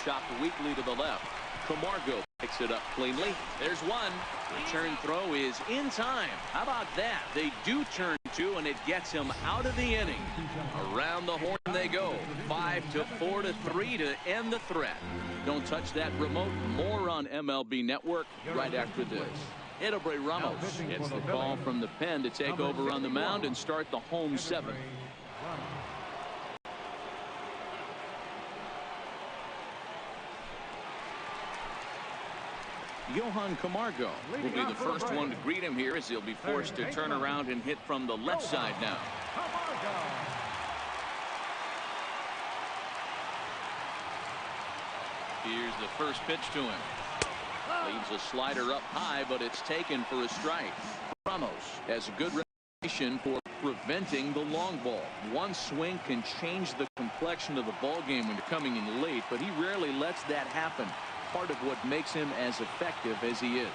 Chopped weakly to the left. Camargo picks it up cleanly. There's one. Return throw is in time. How about that? They do turn 2, and it gets him out of the inning. Around the horn they go. 5-4-3 to end the threat. Don't touch that remote. More on MLB Network right after this. Edobre Ramos gets the call from the pen to take over on the mound and start the home 7th. Johan Camargo will be the first one to greet him here, as he'll be forced to turn around and hit from the left side now. Here's the first pitch to him. Leaves a slider up high, but it's taken for a strike. Ramos has a good reputation for preventing the long ball. One swing can change the complexion of the ball game when you're coming in late, but he rarely lets that happen. Part of what makes him as effective as he is.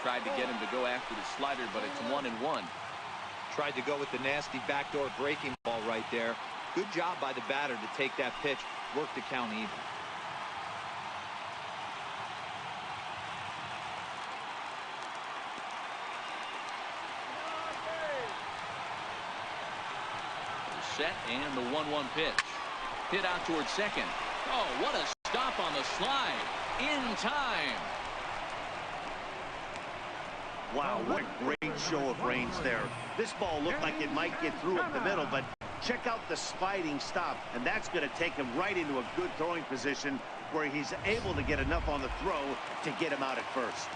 Tried to get him to go after the slider, but it's 1-1. Tried to go with the nasty backdoor breaking ball right there. Good job by the batter to take that pitch, work the count even. Set and the 1-1 pitch. Hit out towards second. Oh, what a stop on the slide. In time. Wow, what a great show of range there. This ball looked like it might get through up the middle, but check out the sliding stop, and that's going to take him right into a good throwing position where he's able to get enough on the throw to get him out at first.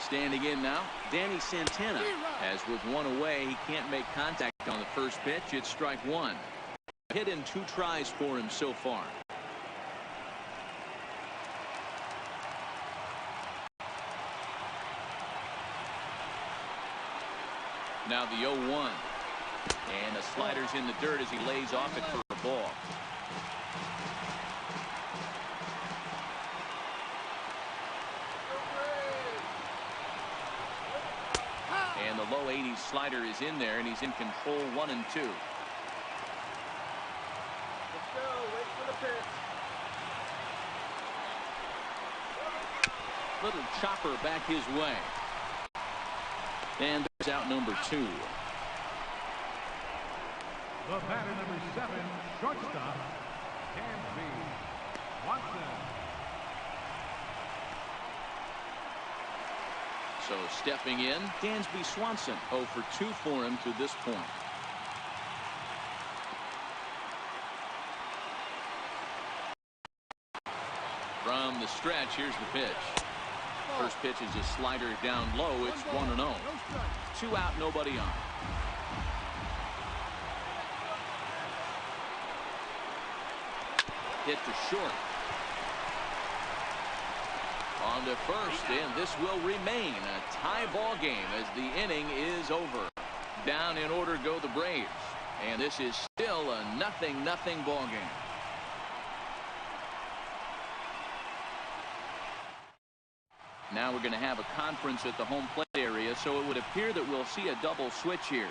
Standing in now, Danny Santana. As with one away, he can't make contact on the first pitch. It's strike 1. Hit in 2 tries for him so far. Now the 0-1. And the slider's in the dirt as he lays off it for a ball. And the low 80s slider is in there, and he's in control 1-2. Let's go. Wait for the pitch. Little chopper back his way. And there's out number 2. The batter, number 7, shortstop, Dansby Swanson. So stepping in, Dansby Swanson. 0 for 2 for him to this point. From the stretch, here's the pitch. First pitch is a slider down low. It's 1-0. 2 out, nobody on. Hit to short. On to first, and this will remain a tie ball game as the inning is over. Down in order go the Braves, and this is still a 0-0 ball game. Now we're going to have a conference at the home plate area, so it would appear that we'll see a double switch here.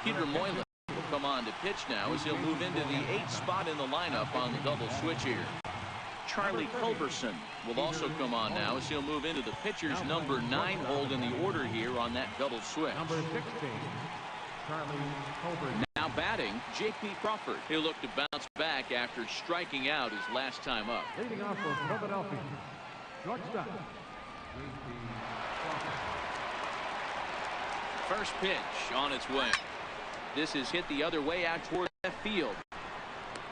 Peter Moylan will come on to pitch now as he'll move into the 8th spot in the lineup on the double switch here. Charlie Culberson will also come on now as he'll move into the pitcher's number 9 hole in the order here on that double switch. Number 16, Charlie Culberson. Now batting, J.P. Crawford. He'll look to bounce back after striking out his last time up. Leading off for Philadelphia, shortstop, J.P. Crawford. First pitch on its way. This is hit the other way out toward left field.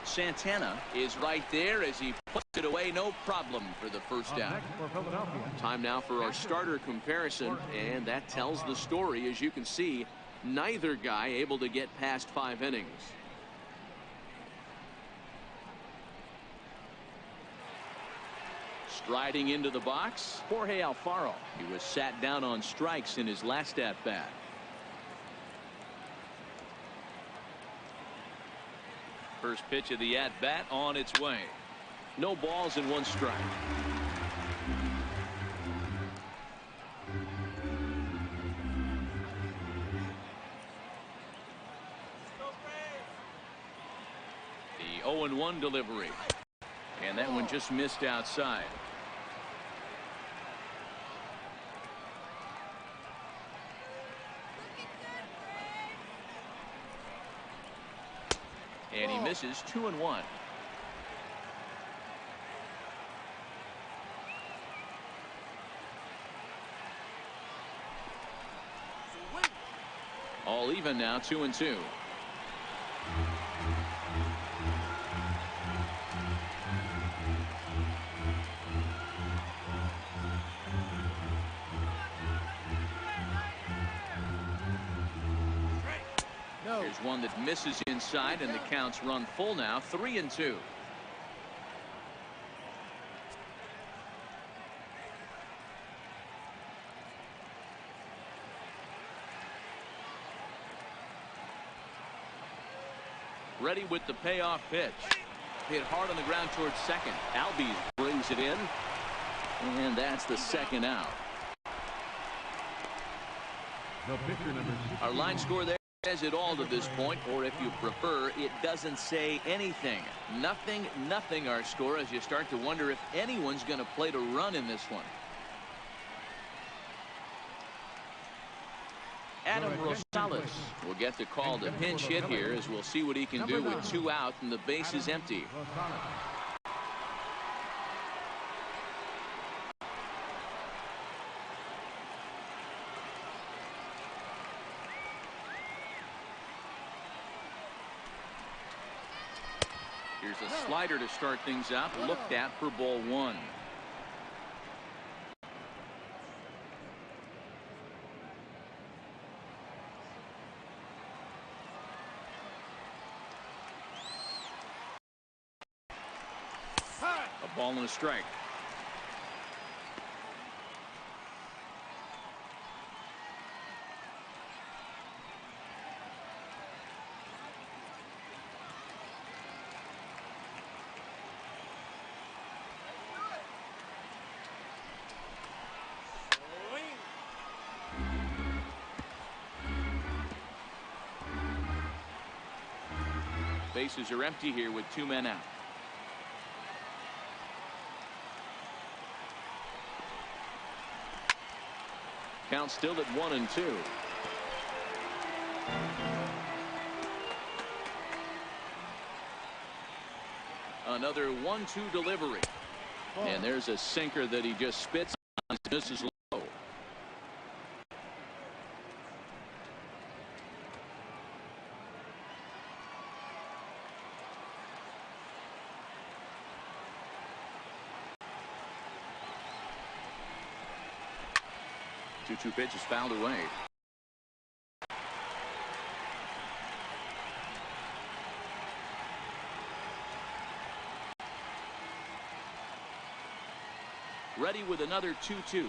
Santana is right there as he puts it away, no problem for the first out. Time now for our starter comparison, and that tells the story. As you can see, neither guy able to get past 5 innings. Striding into the box, Jorge Alfaro. He was sat down on strikes in his last at-bat. First pitch of the at-bat on its way. No balls and 1 strike. The 0-1 delivery. And that one just missed outside. And he misses 2-1. All even now, 2-2. Here's one that misses inside, and the count's run full now, 3-2. Ready with the payoff pitch. Hit hard on the ground towards second. Albies brings it in, and that's the second out. The pitcher, number 16. Our line score there says it all to this point, or if you prefer, it doesn't say anything. 0-0 our score, as you start to wonder if anyone's going to play to run in this one. Adam Rosales will get the call to pinch hit here, as we'll see what he can do with 2 out and the base is empty. Here's a slider to start things out, looked at for ball 1. A ball and a strike. Bases are empty here with 2 men out. Count still at 1-2. Another 1-2 delivery. And there's a sinker that he just spits on. This is low. Two pitch is fouled away. Ready with another 2-2.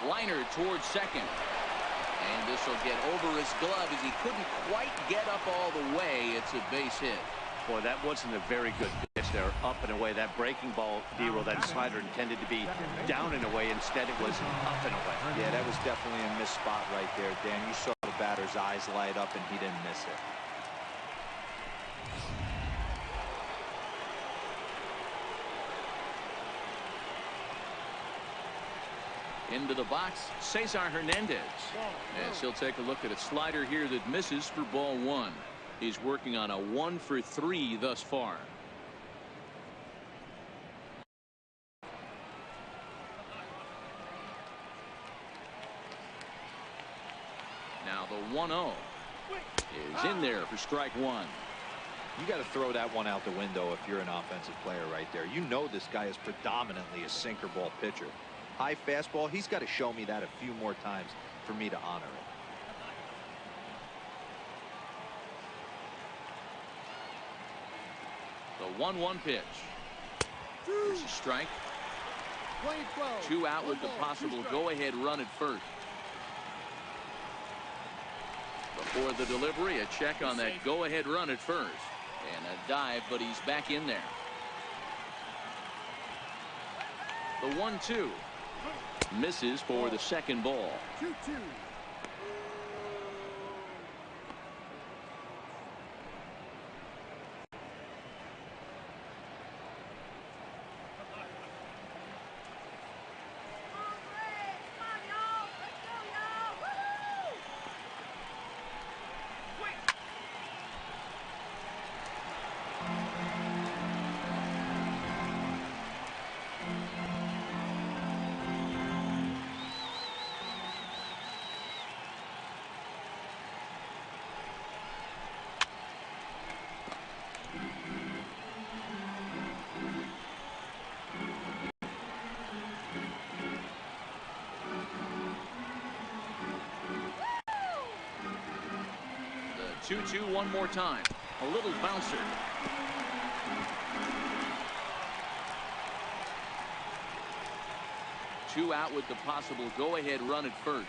Liner towards second. And this will get over his glove as he couldn't quite get up all the way. It's a base hit. Boy, that wasn't a very good pitch there. Up and away. That breaking ball, Dero, that slider intended to be down and away. Instead, it was up and away. Yeah, that was definitely a missed spot right there, Dan. You saw the batter's eyes light up, and he didn't miss it. Into the box, Cesar Hernandez. As he'll take a look at a slider here that misses for ball one. He's working on a 1-for-3 thus far. Now the 1-0 is in there for strike one. You got to throw that one out the window if you're an offensive player right there. You know this guy is predominantly a sinker ball pitcher. High fastball, he's got to show me that a few more times for me to honor it. The 1-1 pitch. Here's a strike. 2 out with the possible go-ahead run at first. Before the delivery, a check on that go-ahead run at first. And a dive, but he's back in there. The 1-2 misses for the second ball. 2-2. The 2-2 one more time. A little bouncer. Two out with the possible go-ahead run at first.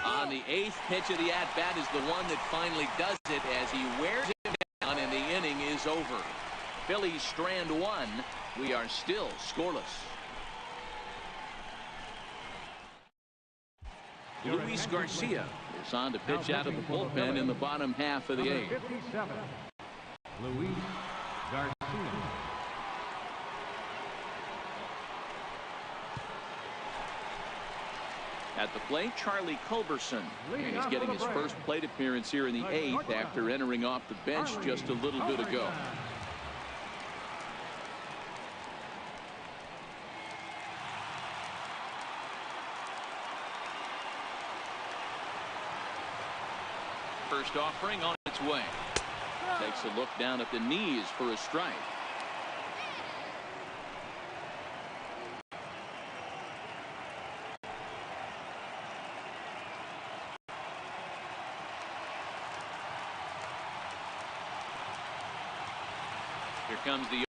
On the 8th pitch of the at-bat is the one that finally does it as he wears it down and the inning is over. Phillies strand one. We are still scoreless. Luis Garcia is on to pitch out of the bullpen in the bottom half of the 8th. 57, Luis Garcia. At the plate, Charlie Culberson. And he's getting his first plate appearance here in the 8th after entering off the bench just a little bit ago. First offering on its way. Takes a look down at the knees for a strike. Here comes the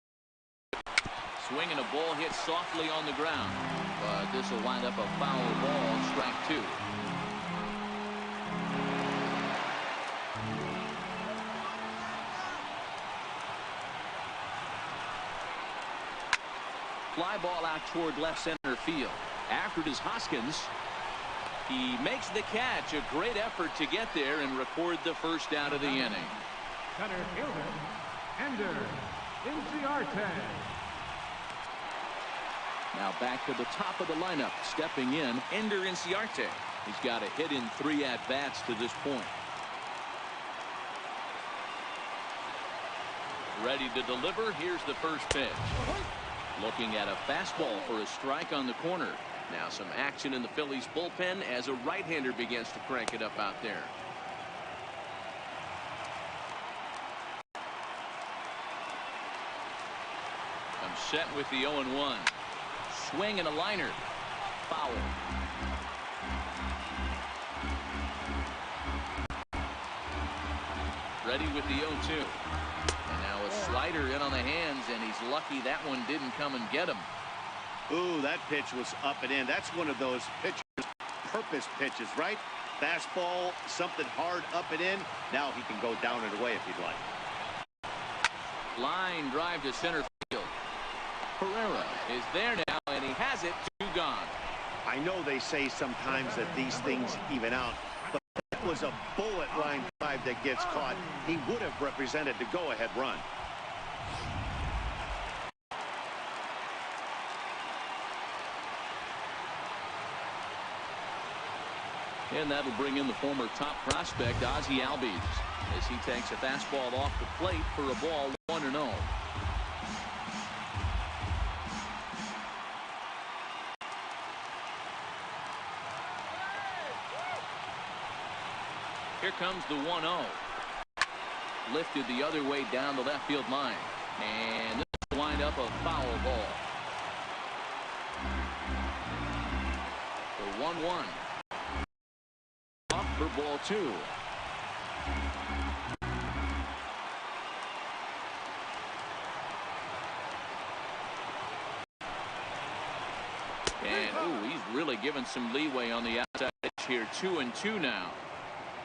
swing, and a ball hit softly on the ground. But this will wind up a foul ball, strike two. Fly ball out toward left center field. After it is Hoskins. He makes the catch. A great effort to get there and record the first out of the inning. Center fielder, Ender Inciarte. Now back to the top of the lineup. Stepping in, Ender Inciarte. He's got a hit in 3 at-bats to this point. Ready to deliver. Here's the first pitch. Looking at a fastball for a strike on the corner. Now some action in the Phillies bullpen as a right-hander begins to crank it up out there. I'm set with the 0-1. Swing and a liner. Foul. Ready with the 0-2. And now a slider in on the hands, and he's lucky that one didn't come and get him. Ooh, that pitch was up and in. That's one of those pitchers, purpose pitches, right? Fastball, something hard up and in. Now he can go down and away if he'd like. Line drive to center field. Herrera is there now, and he has it. 2 gone. I know they say sometimes that these things even out, but that was a bullet line drive that gets caught. He would have represented the go-ahead run. And that'll bring in the former top prospect, Ozzie Albies, as he takes a fastball off the plate for a ball 1-0. Here comes the 1-0. Lifted the other way down the left field line. And this will wind up a foul ball. The 1-1. Off for ball 2. And, ooh, he's really given some leeway on the outside edge here. 2-2 now.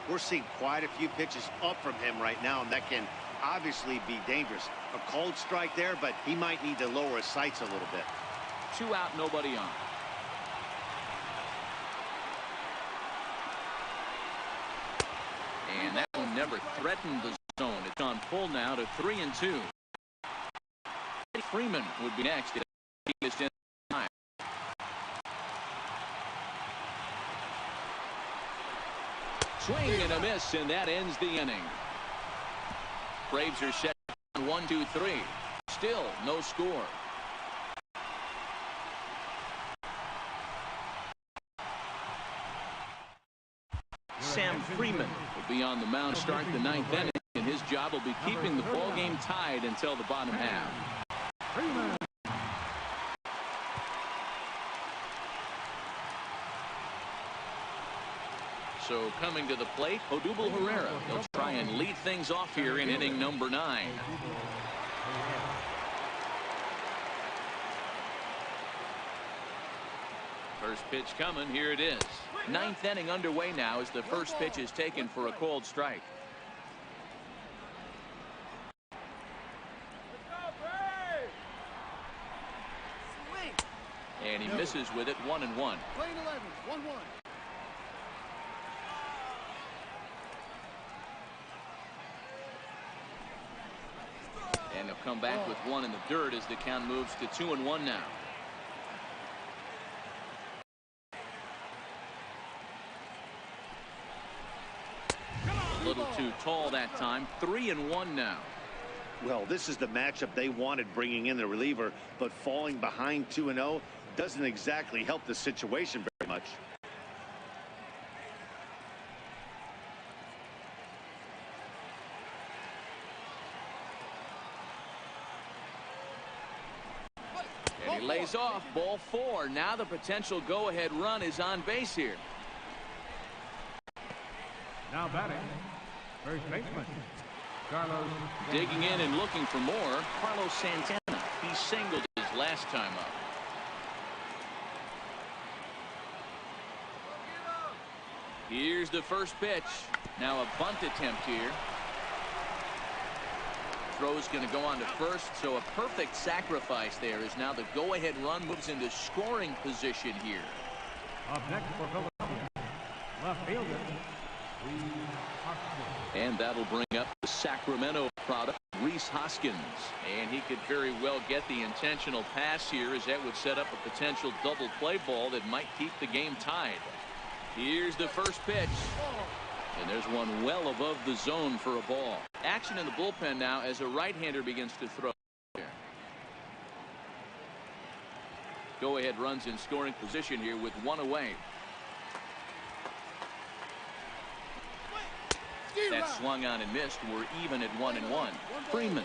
We're seeing quite a few pitches up from him right now, and that can obviously be dangerous. A cold strike there, but he might need to lower his sights a little bit. 2 out, nobody on. And that one never threatened the zone. It's on full now to 3-2. Freeman would be next. He is in time. Swing and a miss, and that ends the inning. Braves are set on 1-2-3. Still no score. Sam Freeman will be on the mound to start the 9th inning, and his job will be keeping the ball game tied until the bottom half. So coming to the plate, Odubel Herrera. He'll try and lead things off here in inning number 9. First pitch coming. Here it is. 9th inning underway now as the first pitch is taken for a called strike. And he misses with it. 1-1. Lane 11, 1-1. And he'll come back with 1 in the dirt as the count moves to 2-1 now. A little too tall that time. 3-1 now. Well, this is the matchup they wanted, bringing in the reliever, but falling behind 2-0 doesn't exactly help the situation very much. And he lays off. Ball 4. Now the potential go-ahead run is on base here. Now batting, first baseman, Carlos. Digging in and looking for more, Carlos Santana. He singled his last time up. Here's the first pitch. Now a bunt attempt here. Throw's going to go on to first, so a perfect sacrifice there as now the go-ahead run moves into scoring position here. Up next for Philadelphia, left fielder, And that'll bring up the Sacramento product, Rhys Hoskins. And he could very well get the intentional pass here, as that would set up a potential double play ball that might keep the game tied. Here's the first pitch. And there's one well above the zone for a ball. Action in the bullpen now as a right-hander begins to throw. Go-ahead runs in scoring position here with one away. That swung on and missed. We're even at 1-1. Freeman,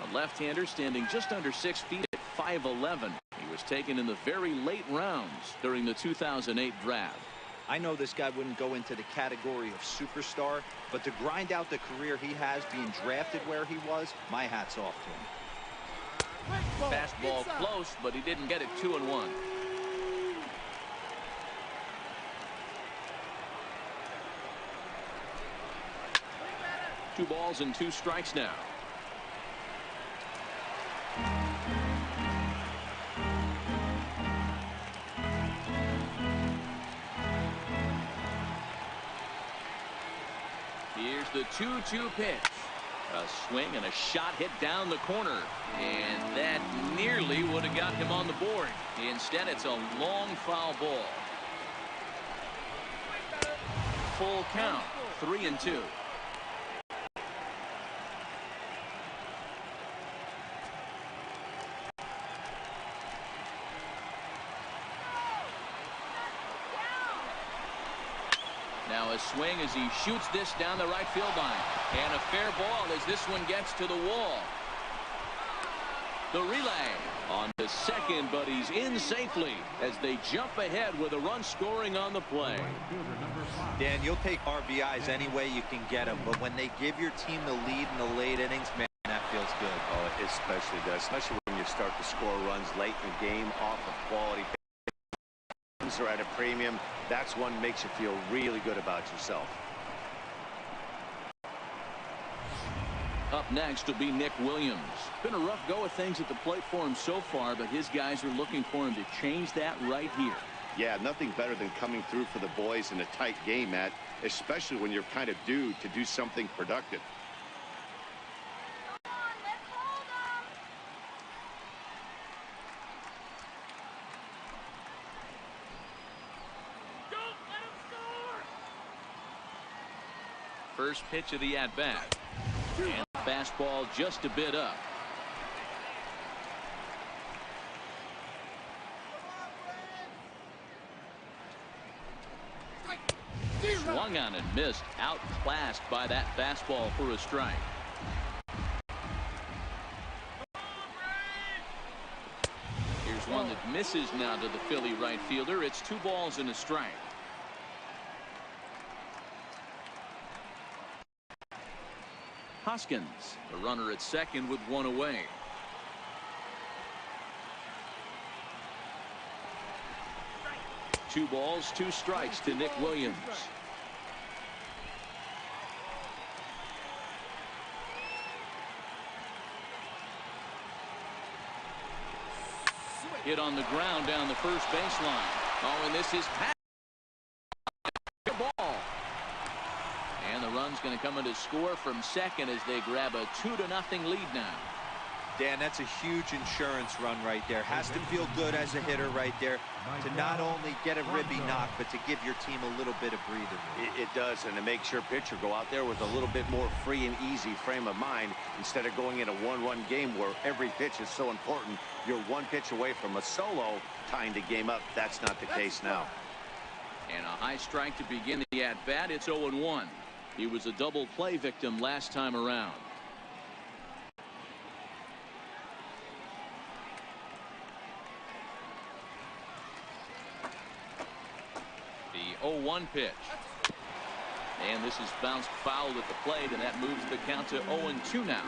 a left-hander standing just under 6 feet at 5'11". He was taken in the very late rounds during the 2008 draft. I know this guy wouldn't go into the category of superstar, but to grind out the career he has being drafted where he was, my hat's off to him. Fastball close, but he didn't get it. 2-1. Two balls and two strikes now. Here's the 2-2 pitch. A swing and a shot hit down the corner. And that nearly would have got him on the board. Instead, it's a long foul ball. Full count. 3-2. Now a swing as he shoots this down the right field line. And a fair ball as this one gets to the wall. The relay on the second, but he's in safely as they jump ahead with a run scoring on the play. Dan, you'll take RBIs any way you can get them, but when they give your team the lead in the late innings, man, that feels good. Oh, it especially does, especially when you start to score runs late in the game off of quality. Are at a premium. That's one makes you feel really good about yourself. Up next will be Nick Williams. Been a rough go of things at the plate for him so far, but his guys are looking for him to change that right here. Yeah, nothing better than coming through for the boys in a tight game, Matt, especially when you're kind of due to do something productive. First pitch of the at-bat. And fastball just a bit up. Swung on and missed. Outclassed by that fastball for a strike. Here's one that misses now to the Philly right fielder. It's 2 balls and a strike. Hoskins, the runner at second with one away. Two balls, 2 strikes to Nick Williams. Hit on the ground down the first baseline. Oh, and this is past the ball. And the run's going to come in to score from second as they grab a 2-0 lead now. Dan, that's a huge insurance run right there. Has to feel good as a hitter right there to not only get a ribby knock, but to give your team a little bit of breathing room. It does, and it makes your pitcher go out there with a little bit more free and easy frame of mind instead of going in a one-run game where every pitch is so important. You're one pitch away from a solo tying the game up. That's not the case now. And a high strike to begin the at-bat. It's 0-1. He was a double play victim last time around. The 0-1 pitch. And this is bounced foul at the plate, and that moves the count to 0-2 now.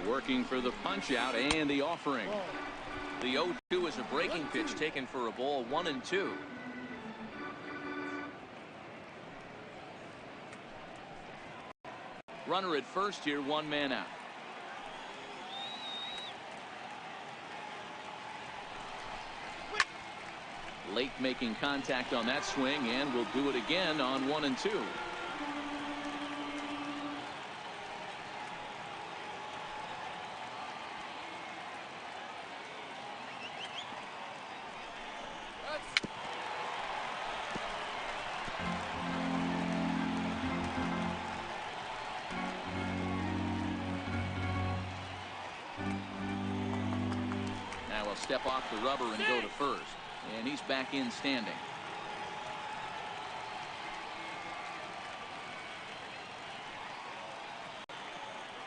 Working for the punch out and the offering. The 0-2 is a breaking pitch taken for a ball. 1-2. Runner at first here, 1 man out. Late making contact on that swing, and will do it again on 1 and 2. Now he'll step off the rubber and go to first. And he's back in standing.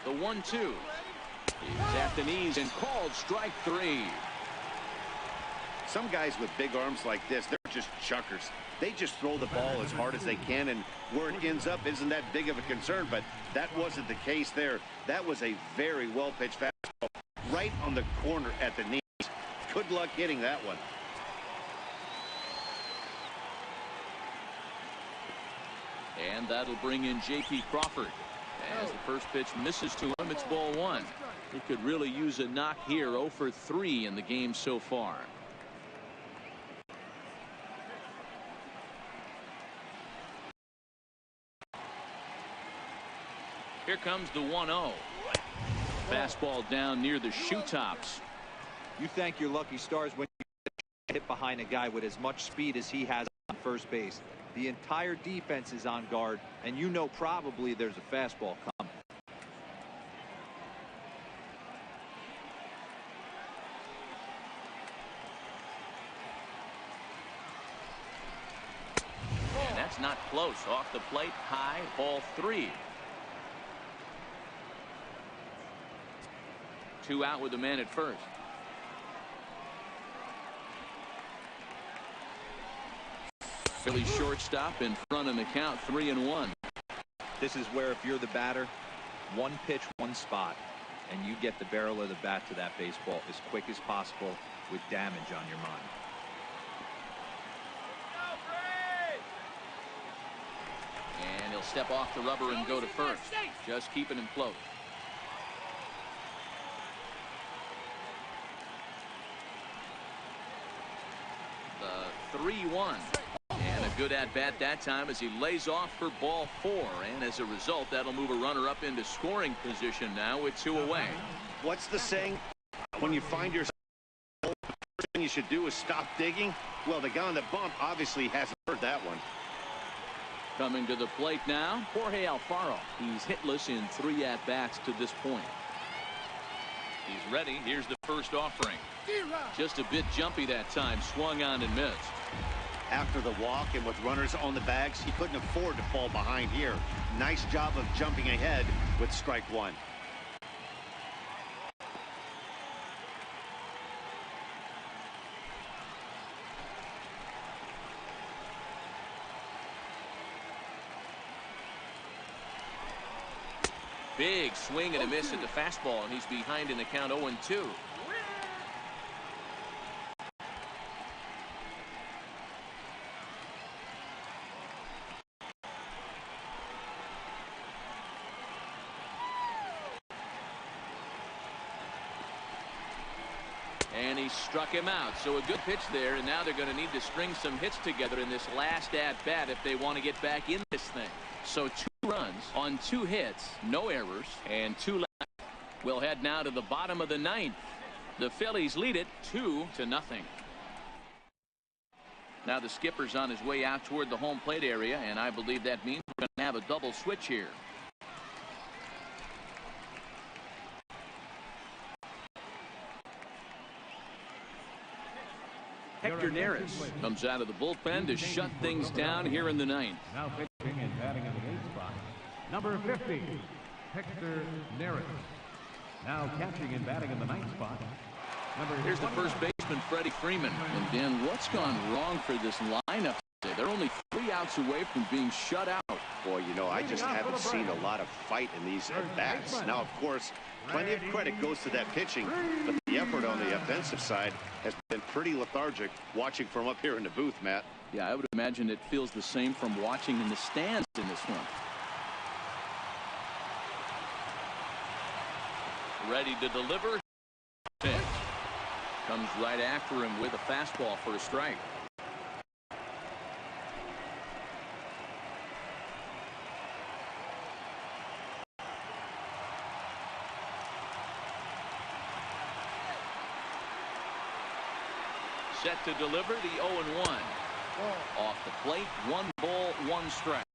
The 1-2 is at the knees and called strike 3. Some guys with big arms like this, they're just chuckers. They just throw the ball as hard as they can, and where it ends up isn't that big of a concern, but that wasn't the case there. That was a very well-pitched fastball right on the corner at the knees. Good luck hitting that one. And that'll bring in J.P. Crawford. As the first pitch misses to him, it's ball 1. He could really use a knock here. 0 for 3 in the game so far. Here comes the 1-0. Fastball down near the shoe tops. You thank your lucky stars when you hit behind a guy with as much speed as he has on first base. The entire defense is on guard, and you know probably there's a fastball coming. And that's not close. Off the plate, high, ball 3. 2 out with the man at first. Philly shortstop in front in the count, 3-1. This is where, if you're the batter, one pitch, one spot, and you get the barrel of the bat to that baseball as quick as possible with damage on your mind. And he'll step off the rubber and go to first, just keeping him close. The 3-1. And a good at-bat that time as he lays off for ball 4. And as a result, that'll move a runner up into scoring position now with 2 away. What's the saying? When you find yourself, the first thing you should do is stop digging. Well, the guy on the bump obviously hasn't heard that one. Coming to the plate now, Jorge Alfaro. He's hitless in 3 at-bats to this point. He's ready. Here's the first offering. Just a bit jumpy that time. Swung on and missed. After the walk and with runners on the bags, he couldn't afford to fall behind here. Nice job of jumping ahead with strike 1. Big swing and a miss at the fastball, and he's behind in the count 0-2. And he struck him out. So a good pitch there, and now they're going to need to string some hits together in this last at-bat if they want to get back in this thing. So 2 runs on 2 hits, no errors, and 2 left. We'll head now to the bottom of the 9th. The Phillies lead it 2-0. Now the skipper's on his way out toward the home plate area, and I believe that means we're going to have a double switch here. Hector Neris comes out of the bullpen to shut things down here in the 9th. Now pitching and batting in the 8th spot, number 50, Hector Neris. Now catching and batting in the 9th spot, Here's the first baseman, Freddie Freeman. And Dan, what's gone wrong for this lineup today? They're only 3 outs away from being shut out. Boy, you know, I just haven't seen a lot of fight in these at-bats. Now, of course, plenty of credit goes to that pitching, but the effort on the offensive side has been pretty lethargic watching from up here in the booth, Matt. Yeah, I would imagine it feels the same from watching in the stands in this one. Ready to deliver. Pitch. Comes right after him with a fastball for a strike. set to deliver the 0-1. Off the plate, 1 ball, 1 strike.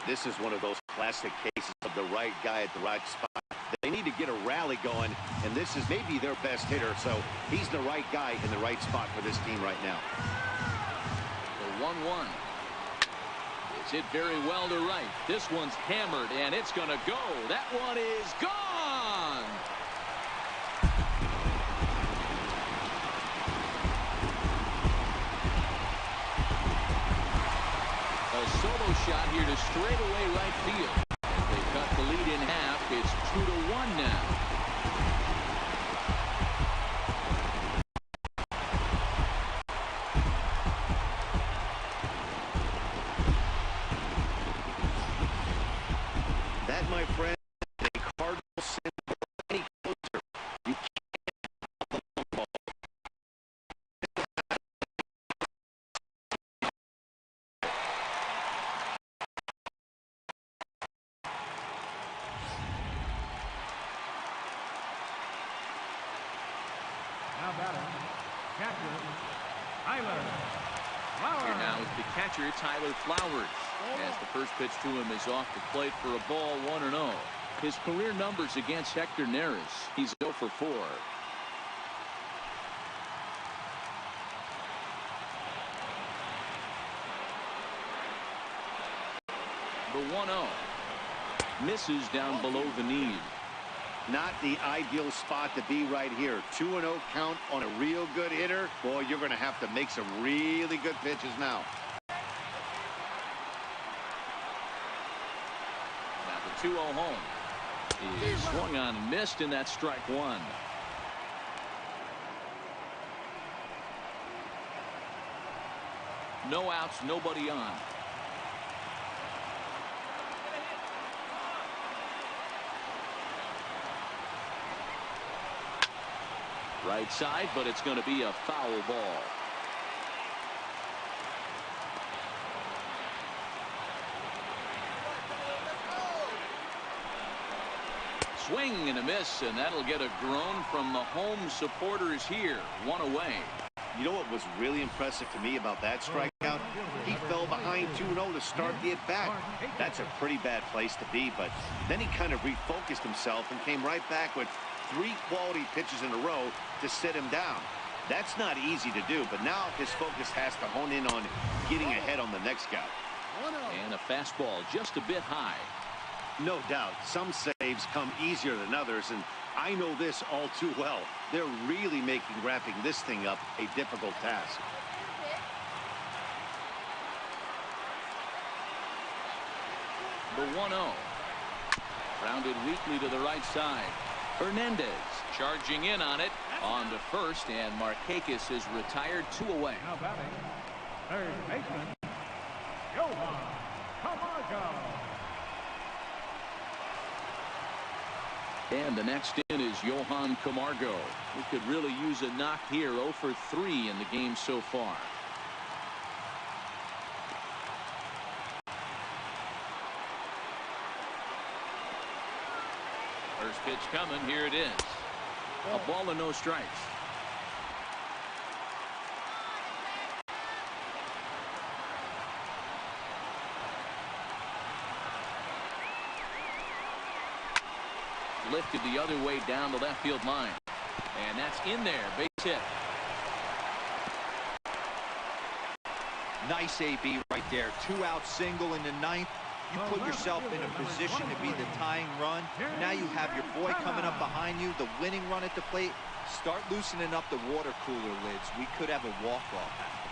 This is one of those classic cases of the right guy at the right spot. They need to get a rally going, and this is maybe their best hitter, so he's the right guy in the right spot for this team right now. The 1-1. It's hit very well to right. This one's hammered, and it's going to go. That one is gone. A solo shot here to straightaway right field. As they cut the lead in half, it's 2-1 now. That, my friend, is a cardinal sin for any closer. You can't have the long ball. Now batting, catcher, Tyler Flowers. Here now is the catcher, Tyler Flowers. As the first pitch to him is off the plate for a ball, 1-0. His career numbers against Hector Neris, he's 0 for 4. The 1-0. Misses down below the knee. Not the ideal spot to be right here. 2-0 count on a real good hitter. Boy, you're going to have to make some really good pitches now. Now the 2-0 home is swung on and missed, and that's strike 1. No outs, nobody on. Right side, but it's going to be a foul ball. Swing and a miss, and that'll get a groan from the home supporters here. 1 away. You know what was really impressive to me about that strikeout? He fell behind 2-0 to start the at-bat. That's a pretty bad place to be, but then he kind of refocused himself and came right back with 3 quality pitches in a row to sit him down. That's not easy to do, but now his focus has to hone in on getting ahead on the next guy. And a fastball just a bit high. No doubt, some saves come easier than others, and I know this all too well. They're really making wrapping this thing up a difficult task. The 1-0. Rounded weakly to the right side. Hernandez charging in on it. On to first, and Markakis is retired. 2 away. Now batting, third baseman, Johan Camargo. And the next in is Johan Camargo. We could really use a knock here. 0 for 3 in the game so far. First pitch coming. Here it is. A ball and no strikes. Lifted the other way down the left field line. And that's in there. Base hit. Nice AB right there. 2-out single in the 9th. You put yourself in a position to be the tying run. Now you have your boy coming up behind you, the winning run at the plate. Start loosening up the water cooler lids. We could have a walk-off happen.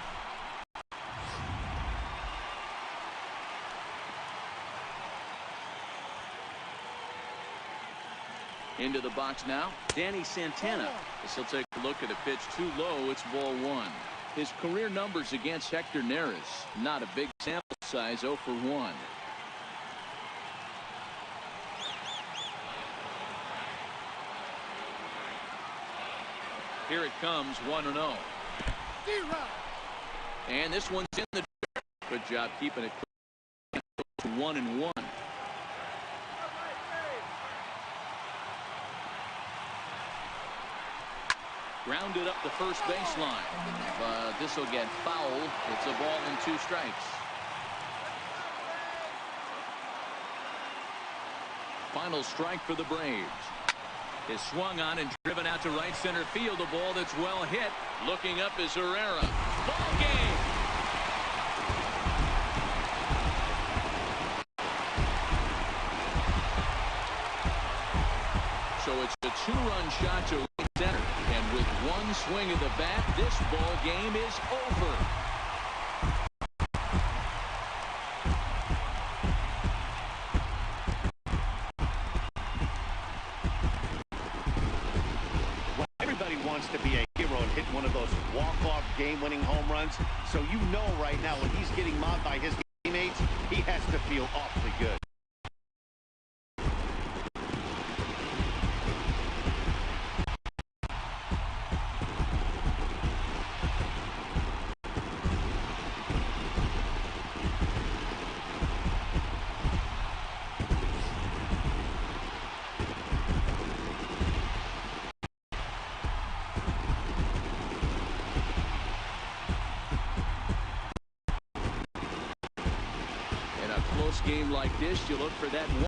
Into the box now, Danny Santana. This will take a look at a pitch too low. It's ball 1. His career numbers against Hector Neris, not a big sample size, 0 for 1. Here it comes, 1-0. And this one's in the dirt. Good job keeping it to 1-1. Grounded up the first baseline. But this will get fouled. It's a ball and 2 strikes. Final strike for the Braves. Is swung on and driven out to right center field. A ball that's well hit. Looking up is Herrera. Ball game. So it's a 2-run shot to right center. And with one swing of the bat, this ball game is over. Everybody wants to be a hero and hit one of those walk-off game-winning home runs. So you know right now when he's getting mobbed by his teammates, he has to feel awfully good. In a close game like this, you look for that one.